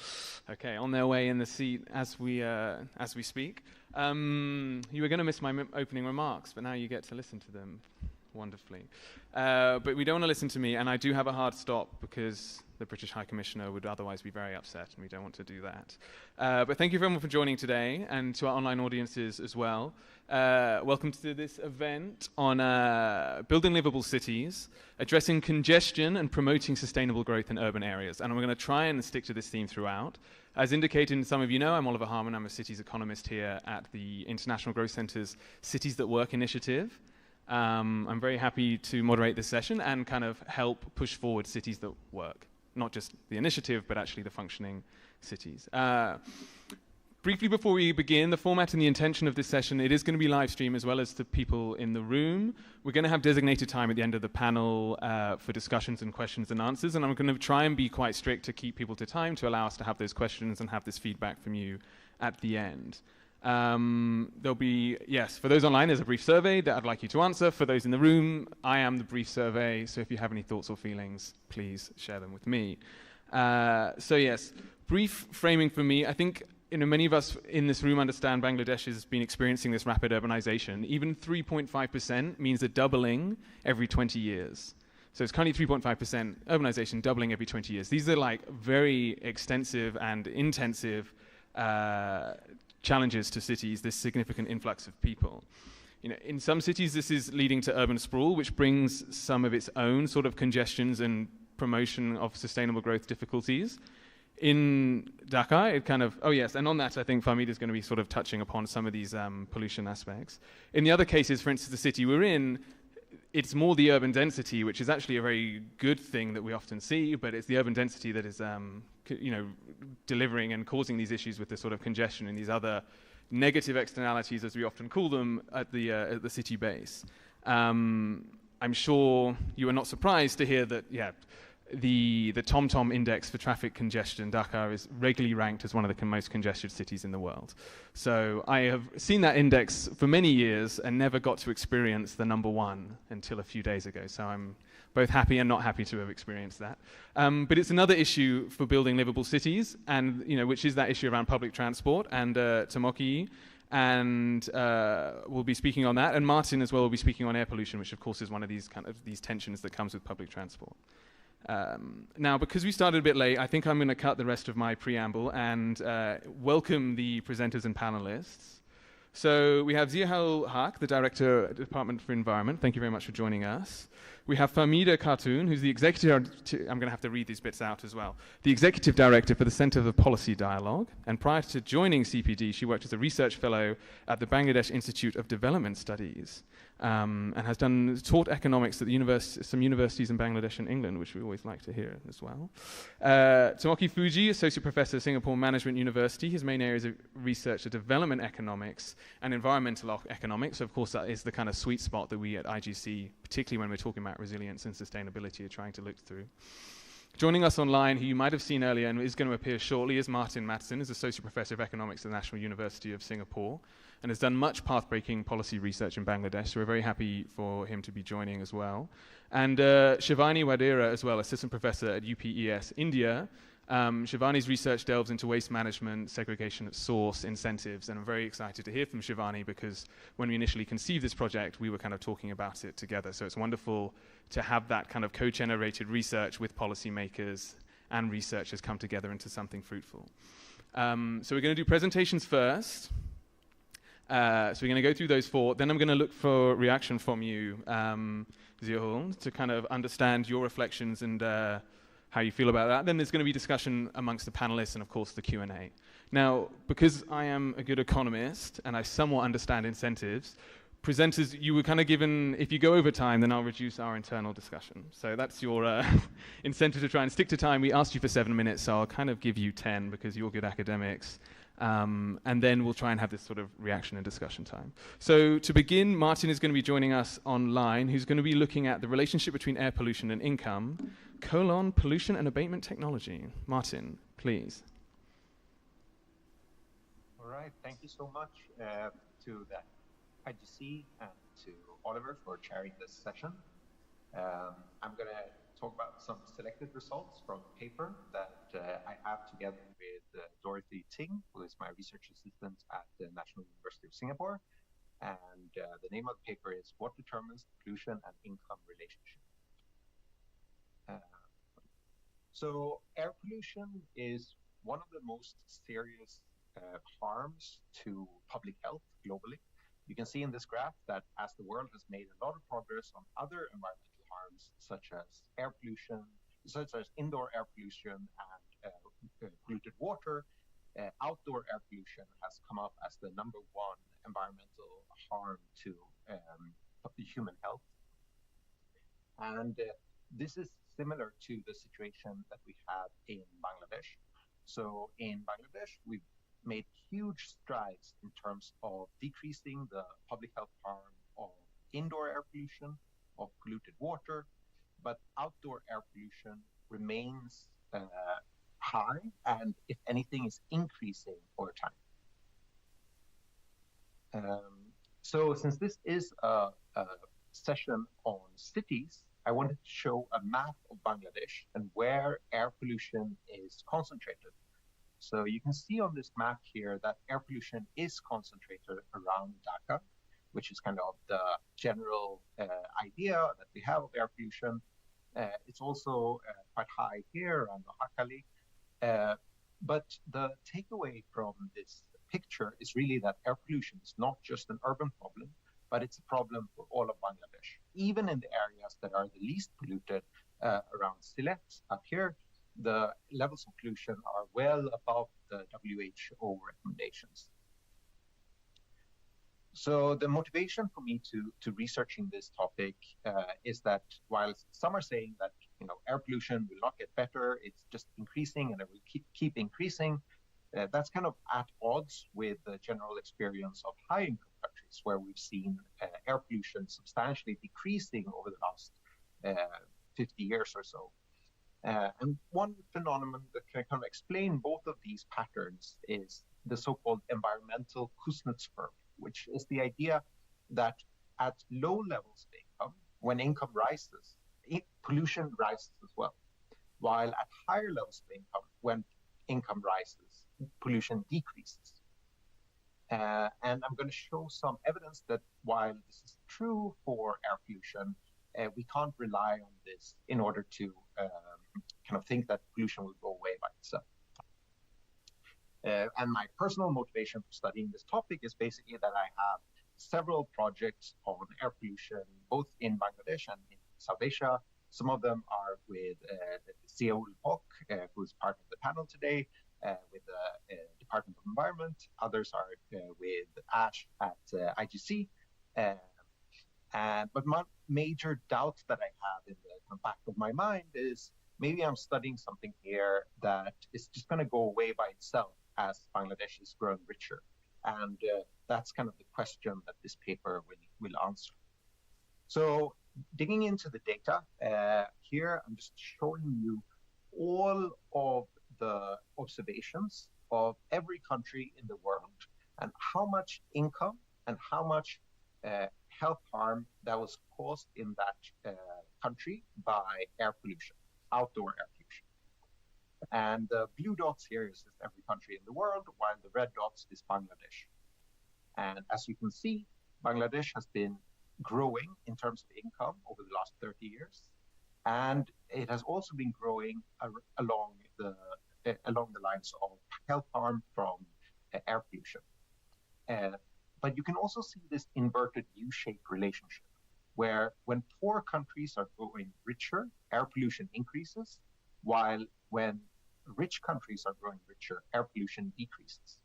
Okay, on their way in the seat as we speak. You were going to miss my opening remarks, but now you get to listen to them wonderfully. But we don't want to listen to me, and I do have a hard stop because the British High Commissioner would otherwise be very upset, and we don't want to do that. But thank you everyone for joining today, and to our online audiences as well. Welcome to this event on building livable cities, addressing congestion and promoting sustainable growth in urban areas. And we're going to try and stick to this theme throughout. As indicated, and some of you know, I'm Oliver Harman. I'm a cities economist here at the International Growth Centre's Cities That Work initiative. I'm very happy to moderate this session and kind of help push forward cities that work. Not just the initiative, but actually the functioning cities. Briefly before we begin, the format and the intention of this session, it is going to be live stream as well as the people in the room. We're going to have designated time at the end of the panel for discussions and questions and answers, and I'm going to try and be quite strict to keep people to time to allow us to have those questions and have this feedback from you at the end. There'll be, yes, for those online, there's a brief survey that I'd like you to answer. For those in the room, I am the brief survey, so if you have any thoughts or feelings, please share them with me. So yes, brief framing for me. I think many of us in this room understand Bangladesh has been experiencing this rapid urbanization. Even 3.5% means a doubling every 20 years. So it's currently 3.5% urbanization, doubling every 20 years. These are like very extensive and intensive challenges to cities, this significant influx of people. In some cities, this is leading to urban sprawl, which brings some of its own sort of congestions and promotion of sustainable growth difficulties. In Dhaka, it kind of, oh yes, and on that, I think Fahmida is going to be sort of touching upon some of these pollution aspects. In the other cases, for instance, the city we're in, it's more the urban density, which is actually a very good thing that we often see, but it's the urban density that is, delivering and causing these issues with this sort of congestion and these other negative externalities, as we often call them, at the city base. I'm sure you are not surprised to hear that, the TomTom index for traffic congestion, Dhaka, is regularly ranked as one of the most congested cities in the world. So I have seen that index for many years and never got to experience the number one until a few days ago. So I'm both happy and not happy to have experienced that. But it's another issue for building livable cities, and which is that issue around public transport. And Tomoki and we'll be speaking on that, and Martin as well will be speaking on air pollution, which of course is one of these these tensions that comes with public transport. Now, because we started a bit late, I think I'm going to cut the rest of my preamble and welcome the presenters and panelists. So we have Ziahul Haq, the Director of the Department for Environment. Thank you very much for joining us. We have Fahmida Khatun, who's the Executive, I'm going to have to read these bits out as well, the Executive Director for the Centre for Policy Dialogue. And prior to joining CPD, she worked as a research fellow at the Bangladesh Institute of Development Studies, and has taught economics at some universities in Bangladesh and England, which we always like to hear as well. Tomoki Fuji, Associate Professor at Singapore Management University. His main areas of research are development economics and environmental economics. So of course, that is the kind of sweet spot that we at IGC, particularly when we're talking about resilience and sustainability, are trying to look through. Joining us online, who you might have seen earlier and is going to appear shortly, is Martin Matson, who's Associate Professor of Economics at the National University of Singapore, and has done much path-breaking policy research in Bangladesh, so we're very happy for him to be joining as well. And Shivani Wadera as well, Assistant Professor at UPES India, Shivani's research delves into waste management, segregation at source, incentives, and I'm very excited to hear from Shivani because when we initially conceived this project, we were kind of talking about it together. So it's wonderful to have that kind of co-generated research with policymakers and researchers come together into something fruitful. So we're going to do presentations first. So we're going to go through those 4. Then I'm going to look for reaction from you, Zihul, to kind of understand your reflections and how you feel about that. Then there's going to be discussion amongst the panelists and, of course, the Q&A. Now, because I am a good economist and I somewhat understand incentives, presenters, you were kind of given, if you go over time, then I'll reduce our internal discussion. So that's your incentive to try and stick to time. We asked you for 7 minutes, so I'll kind of give you 10 because you're good academics. And then we'll try and have this sort of reaction and discussion time. So to begin, Martin is going to be joining us online, who's going to be looking at the relationship between air pollution and income, pollution and abatement technology. Martin, please. All right, thank you so much to the IGC and to Oliver for chairing this session. I'm going to talk about some selected results from a paper that I have together with Dorothy Ting, who is my research assistant at the National University of Singapore. And the name of the paper is What Determines Pollution and Income Relationship? So air pollution is one of the most serious harms to public health globally. You can see in this graph that as the world has made a lot of progress on other environmental harms, such as air pollution, such as indoor air pollution and polluted water, outdoor air pollution has come up as the #1 environmental harm to human health. And this is similar to the situation that we have in Bangladesh. So in Bangladesh, we've made huge strides in terms of decreasing the public health harm of indoor air pollution, of polluted water, but outdoor air pollution remains high and, if anything, is increasing over time. So since this is a session on cities, I wanted to show a map of Bangladesh and where air pollution is concentrated. So you can see on this map here that air pollution is concentrated around Dhaka, which is kind of the general idea that we have of air pollution. It's also quite high here around Noakhali. But the takeaway from this picture is really that air pollution is not just an urban problem, but it's a problem for all of Bangladesh. Even in the areas that are the least polluted around Sylhet up here, the levels of pollution are well above the WHO recommendations. So the motivation for me to researching this topic is that while some are saying that air pollution will not get better, it's just increasing and it will keep increasing, that's kind of at odds with the general experience of high-income countries, where we've seen air pollution substantially decreasing over the last 50 years or so. And one phenomenon that can kind of explain both of these patterns is the so-called environmental Kuznets curve, which is the idea that at low levels of income, when income rises, pollution rises as well, while at higher levels of income, when income rises, pollution decreases. And I'm going to show some evidence that while this is true for air pollution, we can't rely on this in order to kind of think that pollution will go away by itself. And my personal motivation for studying this topic is basically that I have several projects on air pollution, both in Bangladesh and in South Asia. Some of them are with Ziaul Haq, who is part of the panel today, with the Department of Environment. Others are with Ash at IGC. But my major doubt that I have in the back of my mind is maybe I'm studying something here that is just going to go away by itself as Bangladesh is growing richer. And that's kind of the question that this paper will answer. So digging into the data, here I'm just showing you all of the observations of every country in the world and how much income and how much health harm that was caused in that country by air pollution, outdoor air pollution. And the blue dots here is every country in the world, while the red dots is Bangladesh. And as you can see, Bangladesh has been growing in terms of income over the last 30 years. And it has also been growing along the lines of health harm from air pollution. But you can also see this inverted U-shaped relationship, where when poor countries are growing richer, air pollution increases, while when rich countries are growing richer, air pollution decreases.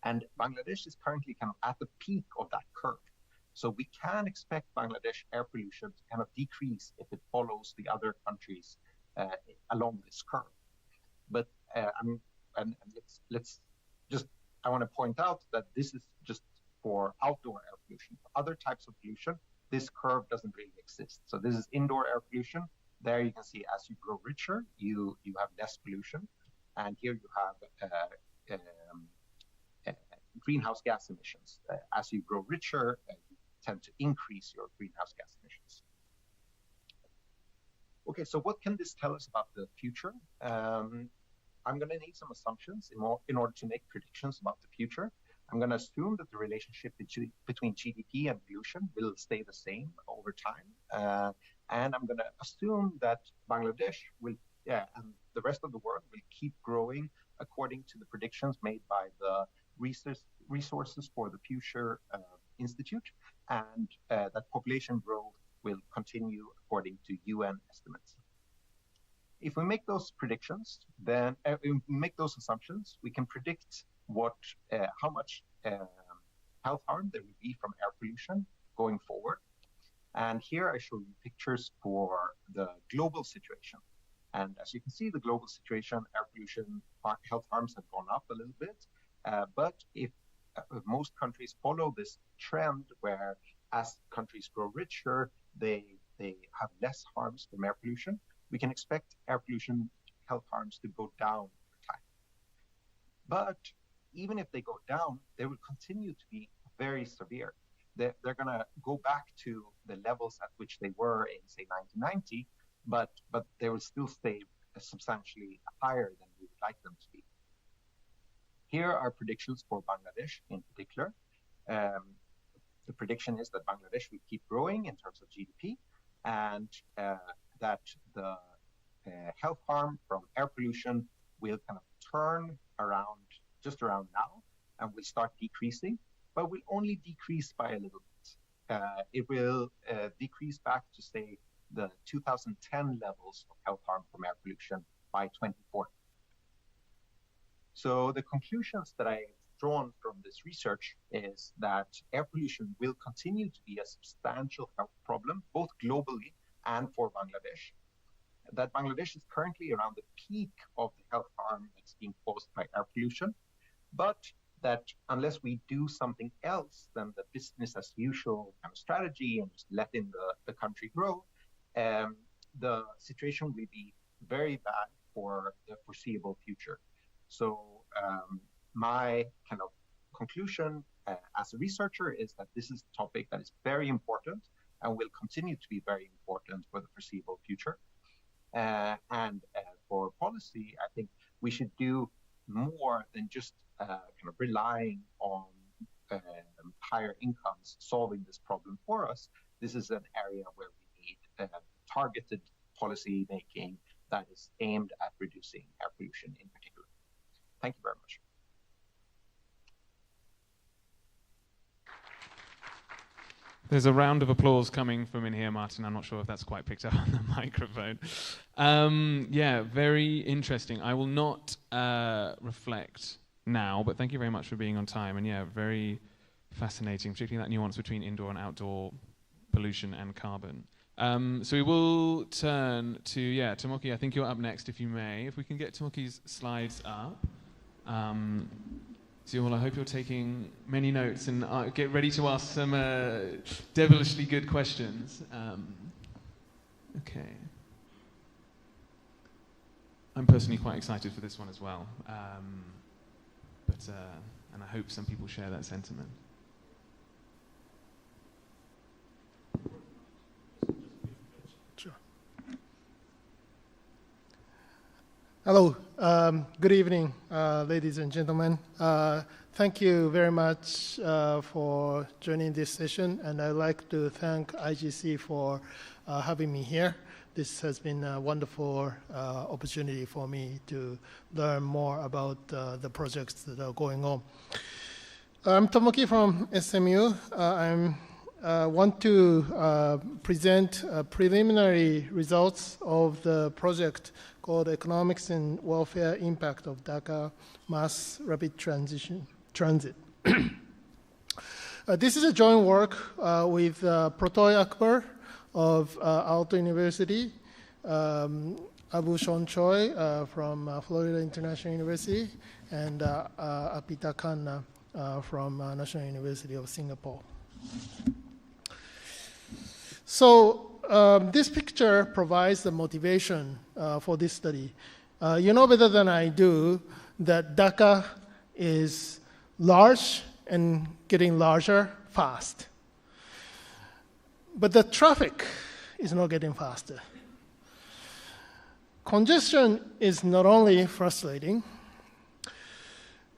And Bangladesh is currently kind of at the peak of that curve. So we can expect Bangladesh air pollution to kind of decrease if it follows the other countries along this curve. But I want to point out that this is just for outdoor air pollution. For other types of pollution, this curve doesn't really exist. So this is indoor air pollution. There you can see as you grow richer, you have less pollution. And here you have greenhouse gas emissions. As you grow richer, you tend to increase your greenhouse gas emissions. Okay, so what can this tell us about the future? I'm going to need some assumptions in order to make predictions about the future. I'm going to assume that the relationship between GDP and pollution will stay the same over time. And I'm going to assume that Bangladesh will, and the rest of the world will keep growing according to the predictions made by the Resources for the Future Institute, and that population growth will continue according to UN estimates. If we make those predictions, then we make those assumptions, we can predict how much health harm there will be from air pollution going forward. And here I show you pictures for the global situation. And as you can see, the global situation, air pollution, health harms have gone up a little bit. But if most countries follow this trend where as countries grow richer, they have less harms from air pollution, we can expect air pollution health harms to go down over time. But even if they go down, they will continue to be very severe. They're going to go back to the levels at which they were in, say, 1990, but they will still stay substantially higher than we would like them to be. Here are predictions for Bangladesh in particular. The prediction is that Bangladesh will keep growing in terms of GDP, and that the health harm from air pollution will kind of turn around just around now and will start decreasing, but will only decrease by a little bit. It will decrease back to, say, the 2010 levels of health harm from air pollution by 2040. So the conclusions that I've drawn from this research is that air pollution will continue to be a substantial health problem, both globally and for Bangladesh. That Bangladesh is currently around the peak of the health harm that's being caused by air pollution, but that unless we do something else than the business as usual kind of strategy and just letting the country grow, the situation will be very bad for the foreseeable future. So my kind of conclusion as a researcher is that this is a topic that is very important and will continue to be very important for the foreseeable future. And for policy, I think we should do more than just kind of relying on higher incomes solving this problem for us. This is an area where we need targeted policy making that is aimed at reducing air pollution in particular. Thank you very much. There's a round of applause coming from in here, Martin. I'm not sure if that's quite picked up on the microphone. Yeah, very interesting. I will not reflect now, but thank you very much for being on time. And yeah, very fascinating, particularly that nuance between indoor and outdoor pollution and carbon. So we will turn to, Tomoki, I think you're up next, if you may. If we can get Tomoki's slides up. So I hope you're taking many notes and get ready to ask some devilishly good questions. Okay. I'm personally quite excited for this one as well. And I hope some people share that sentiment. Hello. Good evening, ladies and gentlemen. Thank you very much for joining this session, and I'd like to thank IGC for having me here. This has been a wonderful opportunity for me to learn more about the projects that are going on. I'm Tomoki from SMU. I want to present preliminary results of the project called Economics and Welfare Impact of Dhaka Mass Rapid Transit. This is a joint work with Protoy Akbar of Aalto University, Abu Shon Choi from Florida International University, and Apita Khanna from National University of Singapore. So this picture provides the motivation for this study. You know better than I do that Dhaka is large and getting larger fast. But the traffic is not getting faster. Congestion is not only frustrating,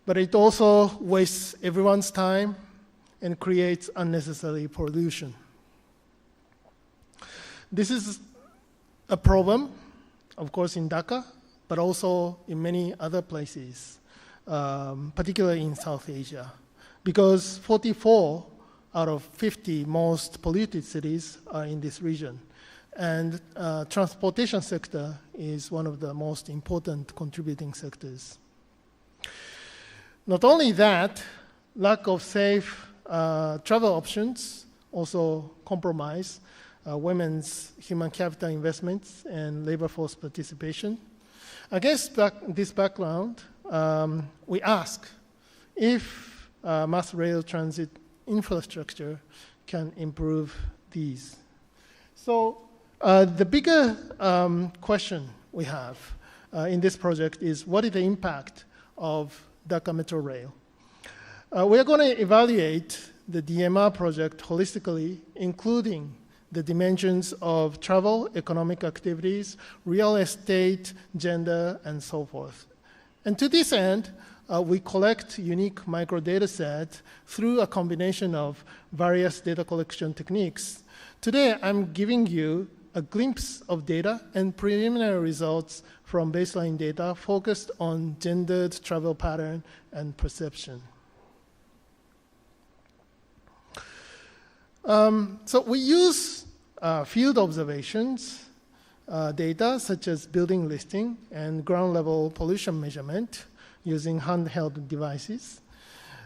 but it also wastes everyone's time and creates unnecessary pollution. This is a problem, of course, in Dhaka, but also in many other places, particularly in South Asia, because 44 out of 50 most polluted cities are in this region. And transportation sector is one of the most important contributing sectors. Not only that, lack of safe travel options also compromise women's human capital investments and labor force participation. Against this background, we ask if mass rail transit infrastructure can improve these. So the bigger question we have in this project is, what is the impact of Dhaka Metro Rail? We are going to evaluate the DMR project holistically, including the dimensions of travel, economic activities, real estate, gender, and so forth. And to this end, we collect unique microdata sets through a combination of various data collection techniques. Today, I'm giving you a glimpse of data and preliminary results from baseline data focused on gendered travel pattern and perception. So we use field observations data such as building listing and ground level pollution measurement using handheld devices.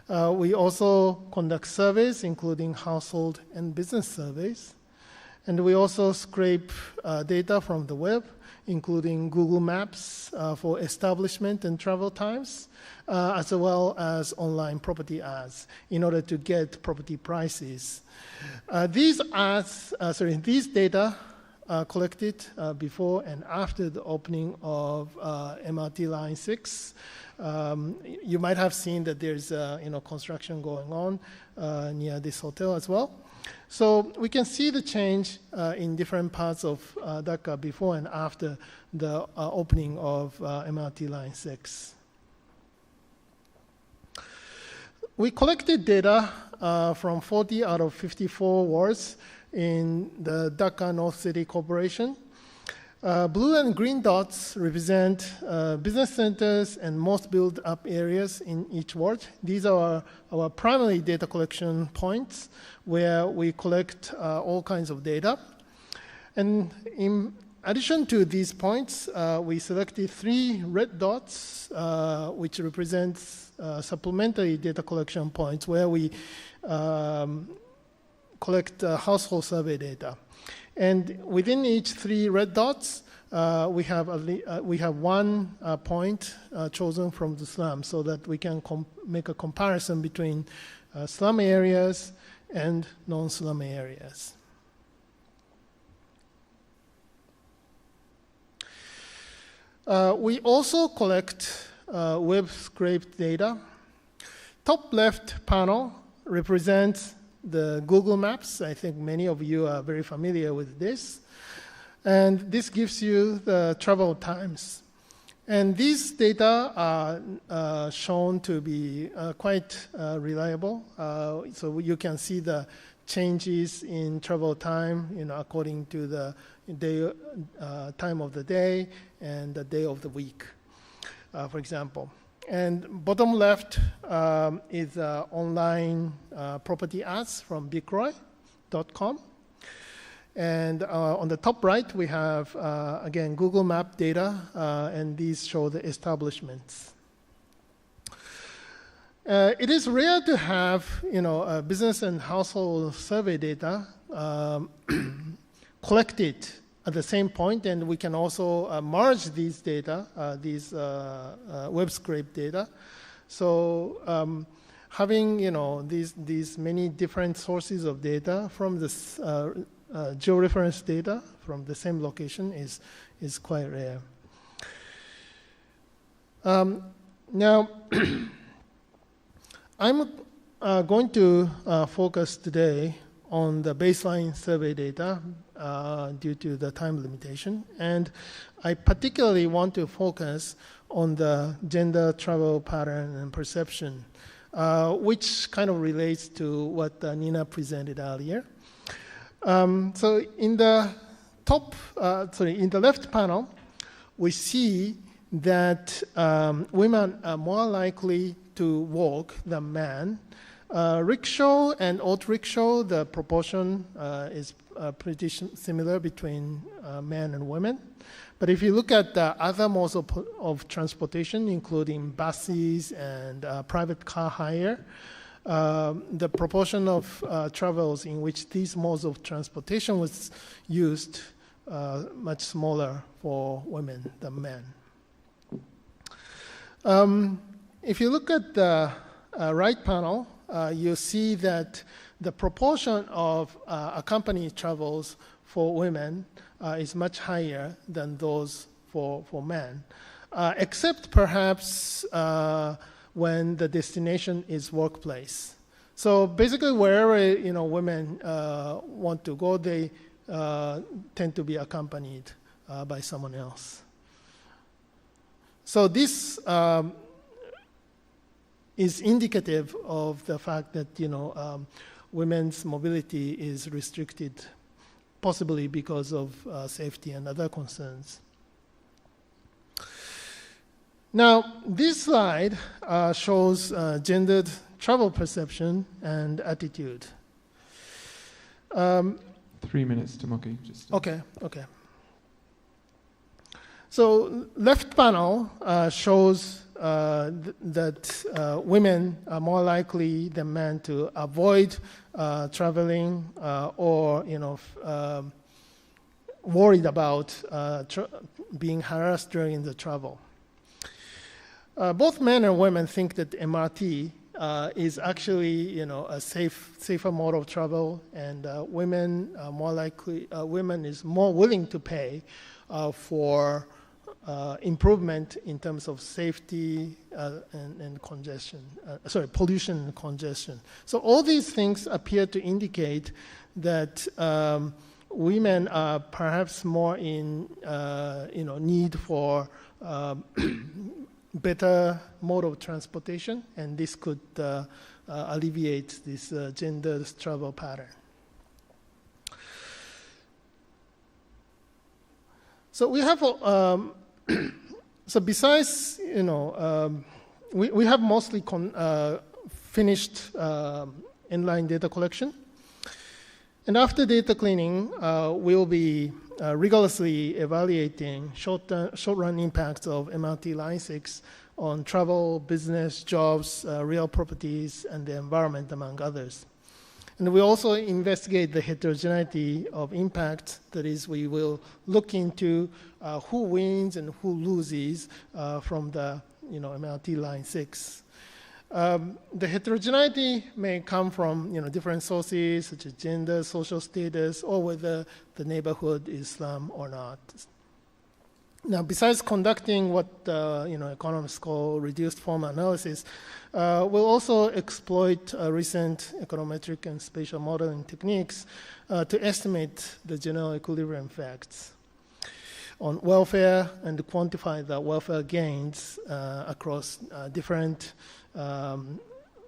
We also conduct surveys, including household and business surveys. And we also scrape data from the web, including Google Maps for establishment and travel times, as well as online property ads in order to get property prices. These data collected before and after the opening of MRT Line 6. You might have seen that there's construction going on near this hotel as well. So we can see the change in different parts of Dhaka before and after the opening of MRT Line 6. We collected data from 40 out of 54 wards in the Dhaka North City Corporation. Blue and green dots represent business centers and most built-up areas in each ward. These are our primary data collection points where we collect all kinds of data. And in addition to these points, we selected 3 red dots, which represents supplementary data collection points where we collect household survey data. And within each 3 red dots, we have one point chosen from the slum so that we can make a comparison between slum areas and non-slum areas. We also collect web scraped data. Top left panel represents the Google Maps. I think many of you are very familiar with this. And this gives you the travel times. And these data are shown to be quite reliable. So you can see the changes in travel time, according to the day, time of the day and the day of the week, for example. And bottom left is online property ads from bigcroy.com. And on the top right, we have, again, Google Map data, and these show the establishments. It is rare to have, business and household survey data collected at the same point, and we can also merge these data, these web scrape data. So having, these many different sources of data from this georeference data from the same location is quite rare. Now, I'm going to focus today on the baseline survey data due to the time limitation, and I particularly want to focus on the gender travel pattern and perception, which kind of relates to what Nina presented earlier. So in the in the left panel, we see that women are more likely to walk than men. Rickshaw and auto rickshaw, the proportion is pretty similar between men and women. But if you look at the other modes of transportation, including buses and private car hire, the proportion of travels in which these modes of transportation was used much smaller for women than men. If you look at the right panel, you see that the proportion of accompanied travels for women is much higher than those for men, except perhaps when the destination is workplace. So basically, wherever women want to go, they tend to be accompanied by someone else. So this is indicative of the fact that women's mobility is restricted, possibly because of safety and other concerns. Now, this slide shows gendered travel perception and attitude. 3 minutes, Tomoki. Okay. So left panel shows that women are more likely than men to avoid traveling or worried about being harassed during the travel. Both men and women think that MRT is actually, a safer mode of travel, and women is more willing to pay for improvement in terms of safety and congestion. Pollution and congestion. So all these things appear to indicate that women are perhaps more in, need for better mode of transportation, and this could alleviate this gender travel pattern. So we have, so besides, we have mostly finished inline data collection. And after data cleaning, we'll be rigorously evaluating short-run impacts of MRT Line 6 on travel, business, jobs, real properties, and the environment, among others. And we also investigate the heterogeneity of impact. That is, we will look into who wins and who loses from the MRT Line 6. The heterogeneity may come from different sources such as gender, social status, or whether the neighborhood is slum or not. Now, besides conducting what economists call reduced form analysis, we'll also exploit recent econometric and spatial modeling techniques to estimate the general equilibrium effects. on welfare and to quantify the welfare gains across different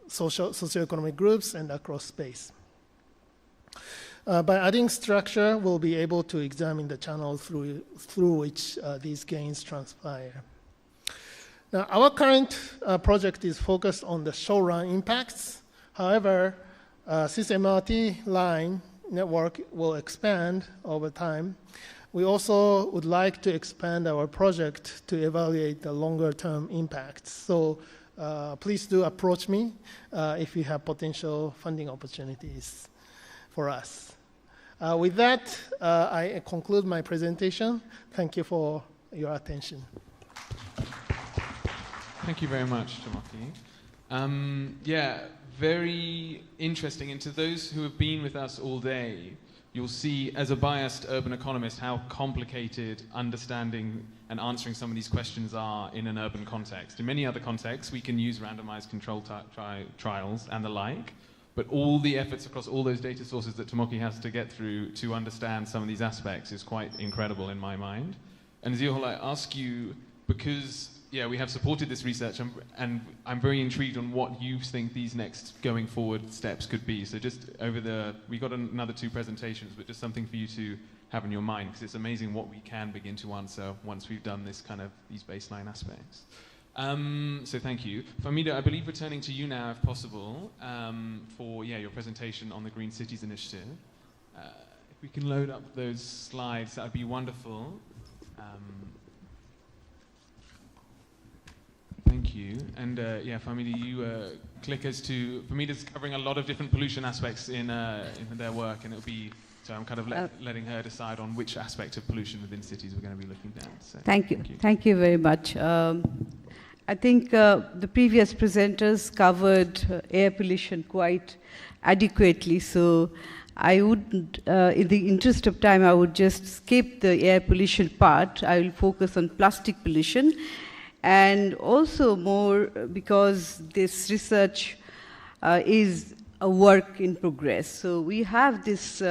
socioeconomic groups and across space. By adding structure, we'll be able to examine the channel through which these gains transpire. Now, our current project is focused on the short-run impacts. However, SysMRT line network will expand over time. We also would like to expand our project to evaluate the longer-term impacts. So please do approach me if you have potential funding opportunities for us. With that, I conclude my presentation. Thank you for your attention. Thank you very much, Tomoki. Yeah, very interesting. And to those who have been with us all day, you'll see, as a biased urban economist, how complicated understanding and answering some of these questions are in an urban context. In many other contexts, we can use randomized control trials and the like, but all the efforts across all those data sources that Tomoki has to get through to understand some of these aspects is quite incredible in my mind. And Ziohol, I ask you, because yeah, we have supported this research, and I'm very intrigued on what you think these next going forward steps could be. So just we got another 2 presentations, but just something for you to have in your mind, because it's amazing what we can begin to answer once we've done this these baseline aspects. So thank you. Fahmida, I believe returning to you now, if possible, for your presentation on the Green Cities Initiative. If we can load up those slides, that would be wonderful. Thank you. And Fahmida, you click as to, Fahmida's covering a lot of different pollution aspects in their work, and it'll be, so I'm kind of letting her decide on which aspect of pollution within cities we're going to be looking at. So, thank you. Thank you very much. I think the previous presenters covered air pollution quite adequately, so I would, in the interest of time, I would just skip the air pollution part. I will focus on plastic pollution, and also more because this research is a work in progress. So we have this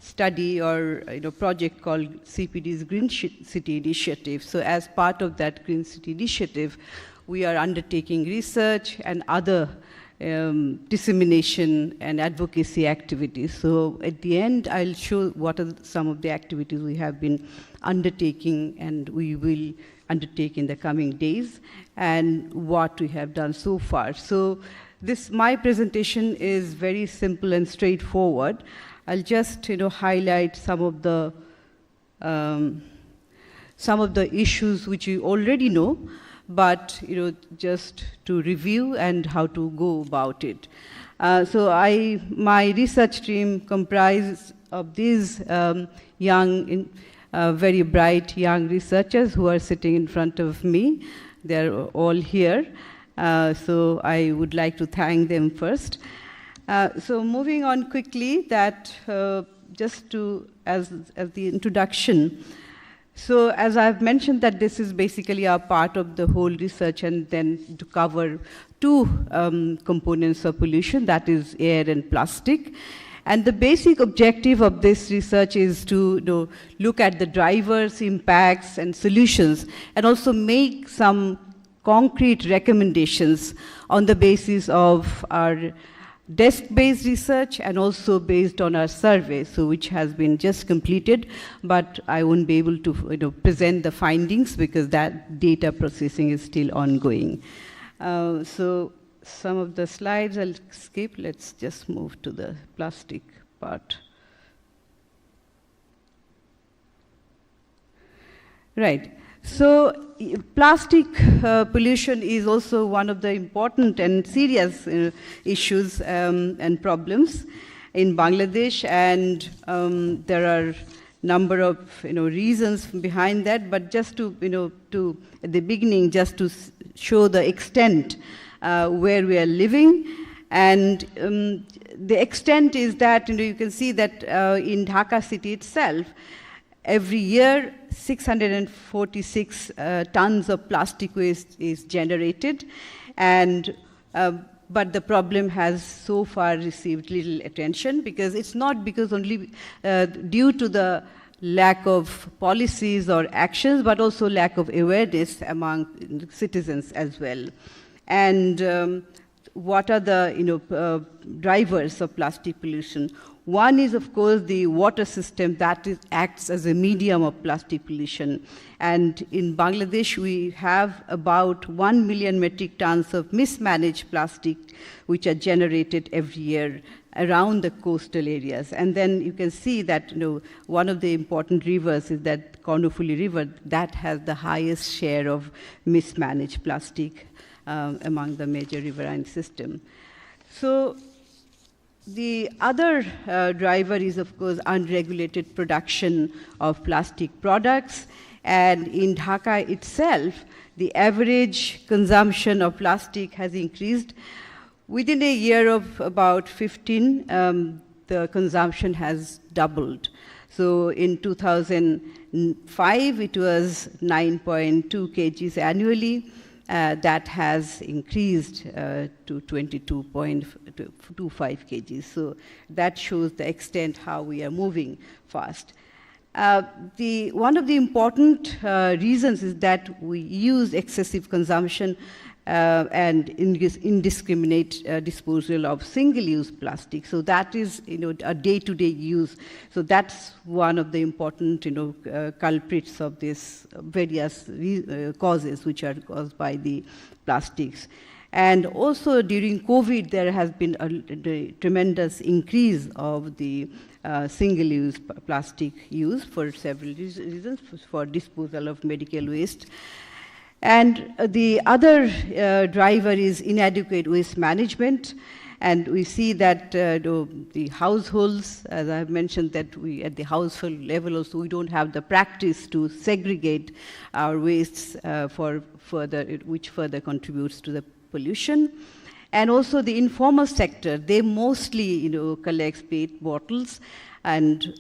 study or project called CPD's Green City Initiative. So as part of that Green City Initiative, we are undertaking research and other dissemination and advocacy activities. So at the end, I'll show what are some of the activities we have been undertaking and we will undertake in the coming days, and what we have done so far. So my presentation is very simple and straightforward. I'll just highlight some of the issues which you already know, but just to review and how to go about it. So my research team comprises of these very bright young researchers who are sitting in front of me. They're all here. So I would like to thank them first. So moving on quickly, that just as the introduction. So as I've mentioned that this is basically a part of the whole research, and then to cover 2 components of pollution, that is air and plastic. And the basic objective of this research is to look at the drivers, impacts, and solutions, and also make some concrete recommendations on the basis of our desk-based research and also based on our survey, so which has been just completed, but I won't be able to present the findings because that data processing is still ongoing. So some of the slides I'll skip. Let's just move to the plastic part. Right. So plastic pollution is also one of the important and serious issues and problems in Bangladesh, and there are number of reasons behind that. But just to at the beginning, just to show the extent where we are living, and the extent is that you can see that in Dhaka city itself, every year 646 tons of plastic waste is generated, and but the problem has so far received little attention, because it's not because only due to the lack of policies or actions, but also lack of awareness among citizens as well. And what are the drivers of plastic pollution? One is, of course, the water system that acts as a medium of plastic pollution. And in Bangladesh, we have about 1 million metric tons of mismanaged plastic, which are generated every year around the coastal areas. And then you can see that one of the important rivers is that Kornofuli River, that has the highest share of mismanaged plastic among the major riverine system. So the other driver is, of course, unregulated production of plastic products. And in Dhaka itself, the average consumption of plastic has increased. Within a year of about 15, the consumption has doubled. So in 2005, it was 9.2 kgs annually. That has increased to 22.25 kgs. So that shows the extent how we are moving fast. One of the important reasons is that we use excessive consumption and indiscriminate disposal of single-use plastic. So that is, a day-to-day use. So that's one of the important, culprits of this various causes which are caused by the plastics. And also during COVID, there has been a tremendous increase of the single-use plastic use for several reasons, for disposal of medical waste. And the other driver is inadequate waste management. And we see that the households, as I've mentioned, that we at the household level also, we don't have the practice to segregate our wastes which further contributes to the pollution. And also the informal sector, they mostly collects PET bottles, and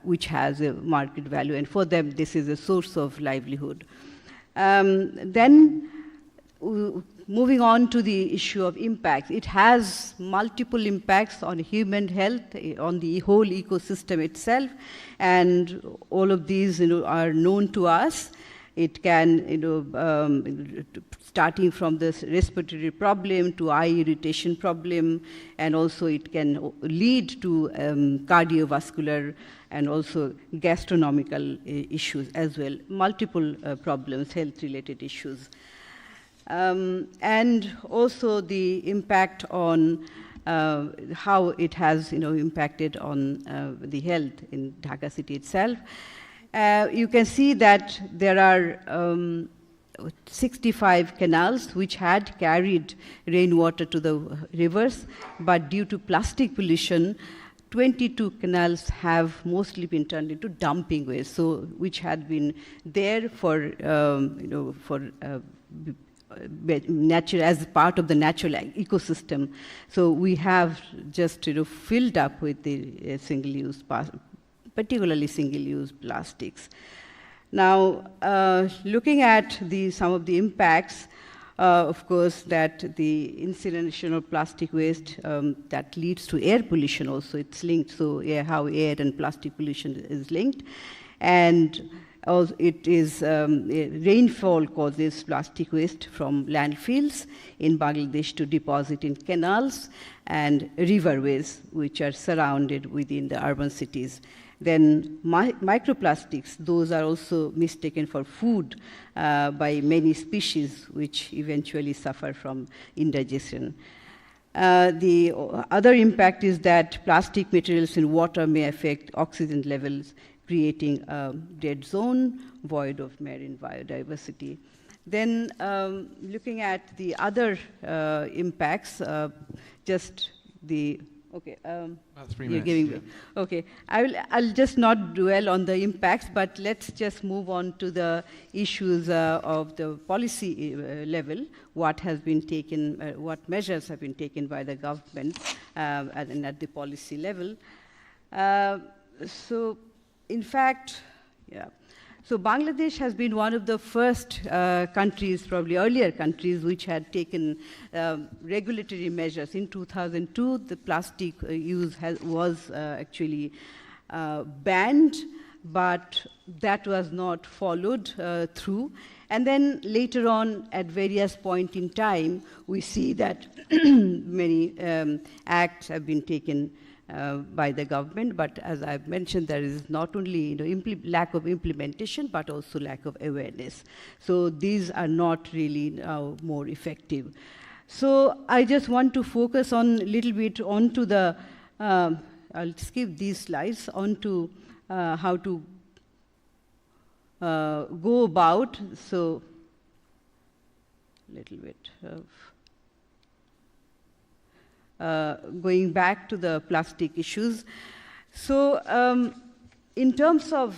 which has a market value, and for them this is a source of livelihood. Then moving on to the issue of impact, it has multiple impacts on human health, on the whole ecosystem itself, and all of these are known to us. It can, starting from this respiratory problem to eye irritation problem, and also it can lead to cardiovascular and also gastronomical issues as well, multiple problems, health-related issues. And also the impact on how it has impacted on the health in Dhaka city itself. You can see that there are 65 canals which had carried rainwater to the rivers, but due to plastic pollution, 22 canals have mostly been turned into dumping waste, so which had been there for natural, as part of the natural ecosystem. So we have just filled up with the single-use, particularly single-use plastics. Now, looking at some of the impacts, of course, that the incineration of plastic waste that leads to air pollution also, it's linked, so how air and plastic pollution is linked. And also it is rainfall causes plastic waste from landfills in Bangladesh to deposit in canals and riverways, which are surrounded within the urban cities. Then microplastics, those are also mistaken for food by many species, which eventually suffer from indigestion. The other impact is that plastic materials in water may affect oxygen levels, creating a dead zone, void of marine biodiversity. Then looking at the other impacts, just the okay. 3 you're minutes. giving me. Okay, I'll just not dwell on the impacts, but let's just move on to the issues of the policy level. What has been taken? What measures have been taken by the government and at the policy level? So, in fact, yeah. So Bangladesh has been one of the first countries, probably earlier countries, which had taken regulatory measures. In 2002, the plastic use was actually banned, but that was not followed through. And then later on, at various points in time, we see that many acts have been taken by the government, but as I've mentioned, there is not only lack of implementation, but also lack of awareness. So these are not really now more effective. So I just want to focus on a little bit onto the, I'll skip these slides, onto how to go about, so little bit of going back to the plastic issues. So in terms of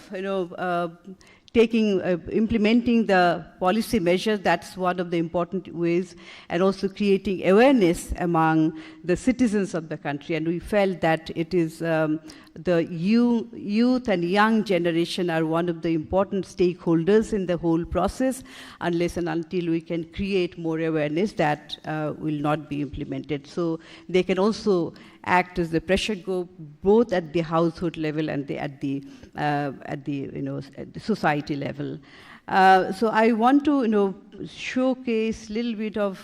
implementing the policy measures, that's one of the important ways, and also creating awareness among the citizens of the country. And we felt that it is the youth and young generation are one of the important stakeholders in the whole process. Unless and until we can create more awareness, that will not be implemented. So they can also act as the pressure group, both at the household level and at the society level. So I want to showcase a little bit of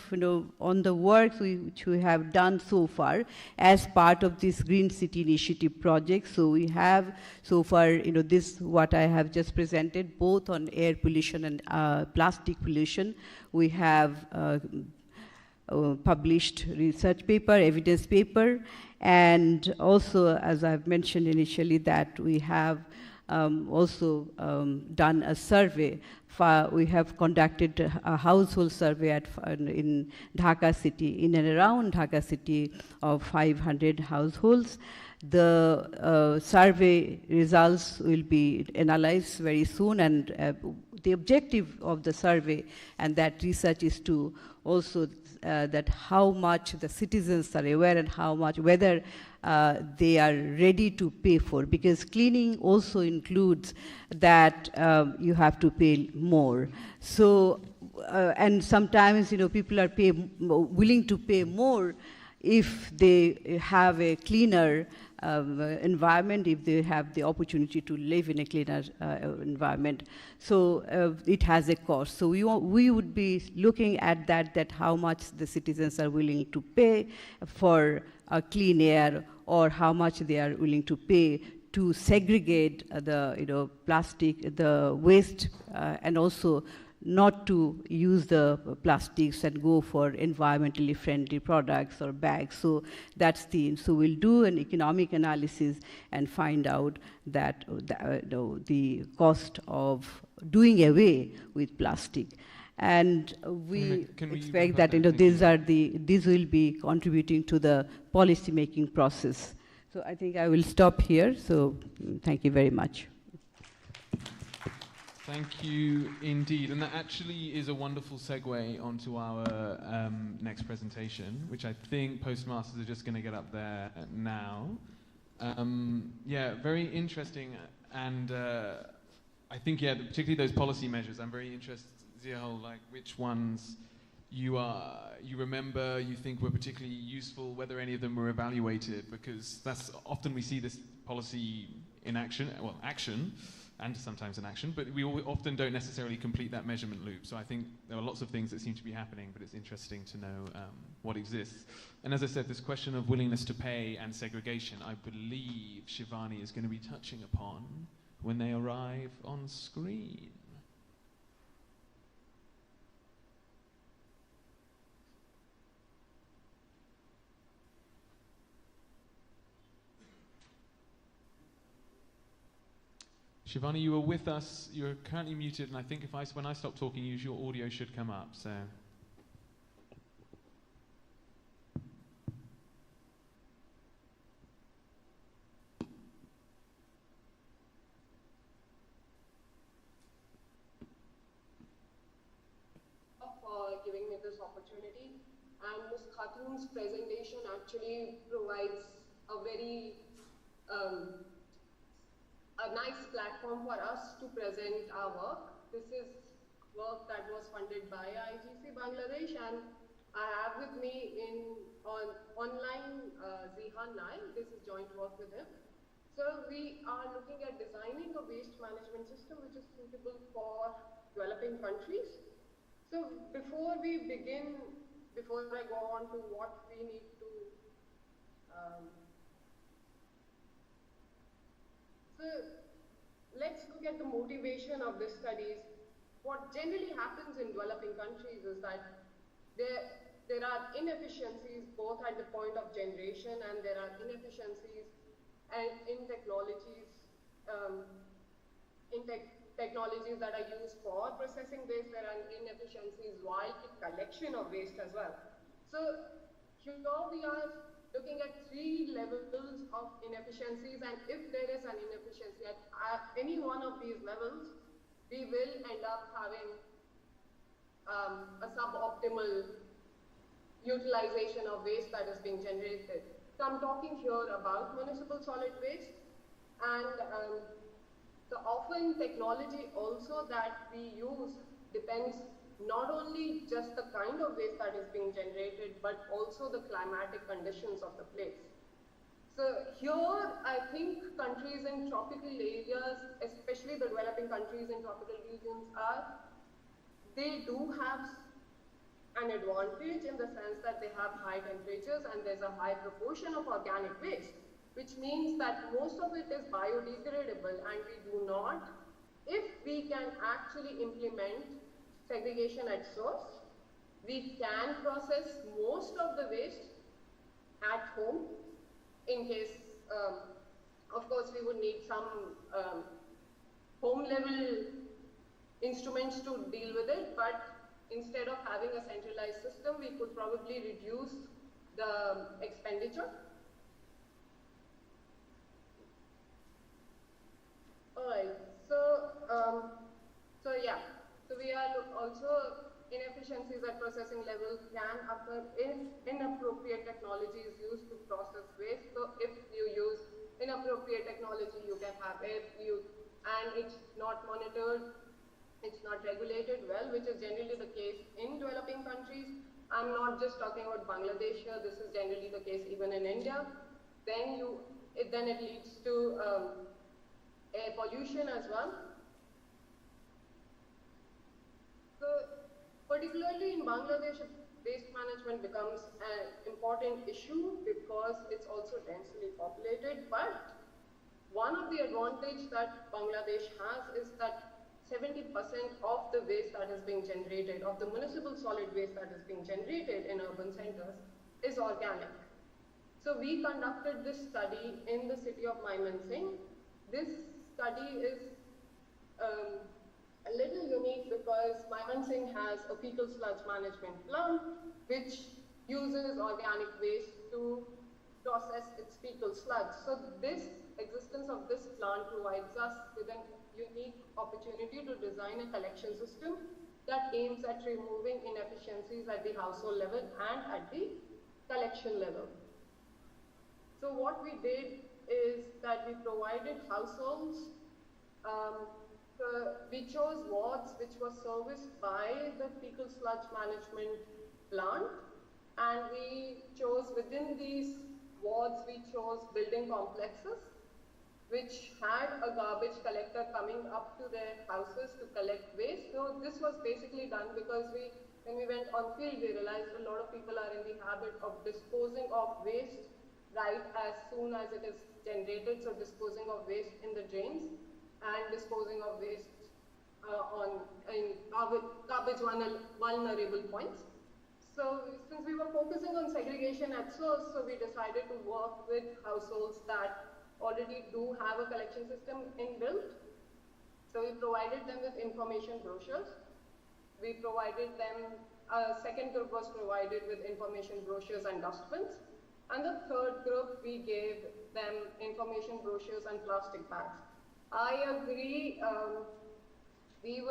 on the work which we have done so far as part of this Green City Initiative project. So we have so far this what I have just presented, both on air pollution and plastic pollution. We have published research paper, evidence paper, and also, as I've mentioned initially, that we have also done a survey. We have conducted a household survey in Dhaka city, in and around Dhaka city, of 500 households. The survey results will be analyzed very soon, and the objective of the survey and that research is to also that how much the citizens are aware and how much, whether they are ready to pay for, because cleaning also includes that you have to pay more. So, and sometimes people are willing to pay more if they have a cleaner environment, if they have the opportunity to live in a cleaner environment. So it has a cost. So we would be looking at that how much the citizens are willing to pay for clean air, or how much they are willing to pay to segregate the plastic, the waste, and also not to use the plastics and go for environmentally friendly products or bags. So that's so we'll do an economic analysis and find out that the cost of doing away with plastic. And we expect that these will be contributing to the policy making process. So I think I will stop here. So thank you very much. Thank you indeed. And that actually is a wonderful segue onto our next presentation, which I think postmasters are just going to get up there now. Yeah, very interesting. And I think, yeah, particularly those policy measures, I'm very interested, Ziahul, like which ones you remember, you think were particularly useful, whether any of them were evaluated, because that's often we see this policy in action, well, action, and sometimes in action, but we often don't necessarily complete that measurement loop. So I think there are lots of things that seem to be happening, but it's interesting to know what exists. And as I said, this question of willingness to pay and segregation, I believe Shivani is going to be touching upon when they arrive on screen. Shivani, you were with us. You're currently muted, and I think when I stop talking, your audio should come up. So. For giving me this opportunity, and Ms. Khatun's presentation actually provides a very a nice platform for us to present our work. This is work that was funded by IGC Bangladesh, and I have with me online Zihan Naik. This is joint work with him. So we are looking at designing a waste management system which is suitable for developing countries. So before we begin, before I go on to what we need to so let's look at the motivation of the studies. What generally happens in developing countries is that there are inefficiencies both at the point of generation, and there are inefficiencies in technologies, technologies that are used for processing waste. There are inefficiencies while the collection of waste as well. So here we are looking at 3 levels of inefficiencies, and if there is an inefficiency at any one of these levels, we will end up having a suboptimal utilization of waste that is being generated. So I'm talking here about municipal solid waste, and the often technology also that we use depends not only just the kind of waste that is being generated, but also the climatic conditions of the place. So here, I think countries in tropical areas, especially the developing countries in tropical regions, they do have an advantage in the sense that they have high temperatures and there's a high proportion of organic waste, which means that most of it is biodegradable, and we do not, if we can actually implement segregation at source, we can process most of the waste at home. In case, of course, we would need some home level instruments to deal with it, but instead of having a centralized system, we could probably reduce the expenditure. All right, so yeah, so we are also inefficiencies at processing level can occur if inappropriate technology is used to process waste. So if you use inappropriate technology, you can have air pollute, and it's not monitored, it's not regulated well, which is generally the case in developing countries. I'm not just talking about Bangladesh here, this is generally the case even in India. Then it leads to air pollution as well. So particularly in Bangladesh, waste management becomes an important issue because it's also densely populated. But one of the advantages that Bangladesh has is that 70% of the waste that is being generated, of the municipal solid waste that is being generated in urban centers, is organic. So we conducted this study in the city of Mymensingh. This study is a little unique because Mymensingh has a fecal sludge management plant which uses organic waste to process its fecal sludge. So this existence of this plant provides us with an unique opportunity to design a collection system that aims at removing inefficiencies at the household level and at the collection level. So what we did is that we provided households, we chose wards which were serviced by the fecal sludge management plant, and we chose within these wards, we chose building complexes which had a garbage collector coming up to their houses to collect waste. So this was basically done because when we went on field, we realized a lot of people are in the habit of disposing of waste right as soon as it is generated, so disposing of waste in the drains and disposing of waste in garbage vulnerable points. So since we were focusing on segregation at source, so we decided to work with households that already do have a collection system inbuilt. So we provided them with information brochures. We provided them, a second group was provided with information brochures and dustbins. And the third group, we gave them information brochures and plastic bags. I agree, we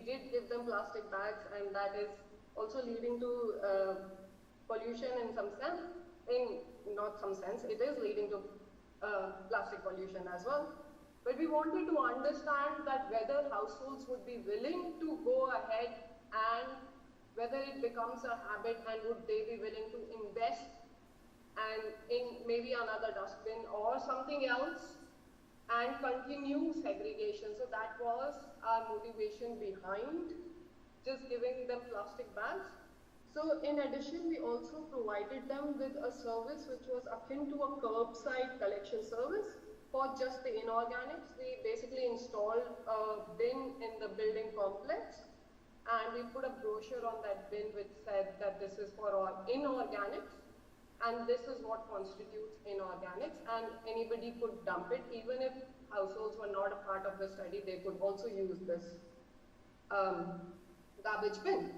did give them plastic bags, and that is also leading to pollution in some sense. Not some sense, it is leading to plastic pollution as well. But we wanted to understand that whether households would be willing to go ahead and whether it becomes a habit, and would they be willing to invest and in maybe another dustbin or something else, and continue segregation. So that was our motivation behind just giving them plastic bags. So in addition, we also provided them with a service which was akin to a curbside collection service for just the inorganics. We basically installed a bin in the building complex, and we put a brochure on that bin which said that this is for our inorganics, and this is what constitutes inorganics, and anybody could dump it. Even if households were not a part of the study, they could also use this garbage bin.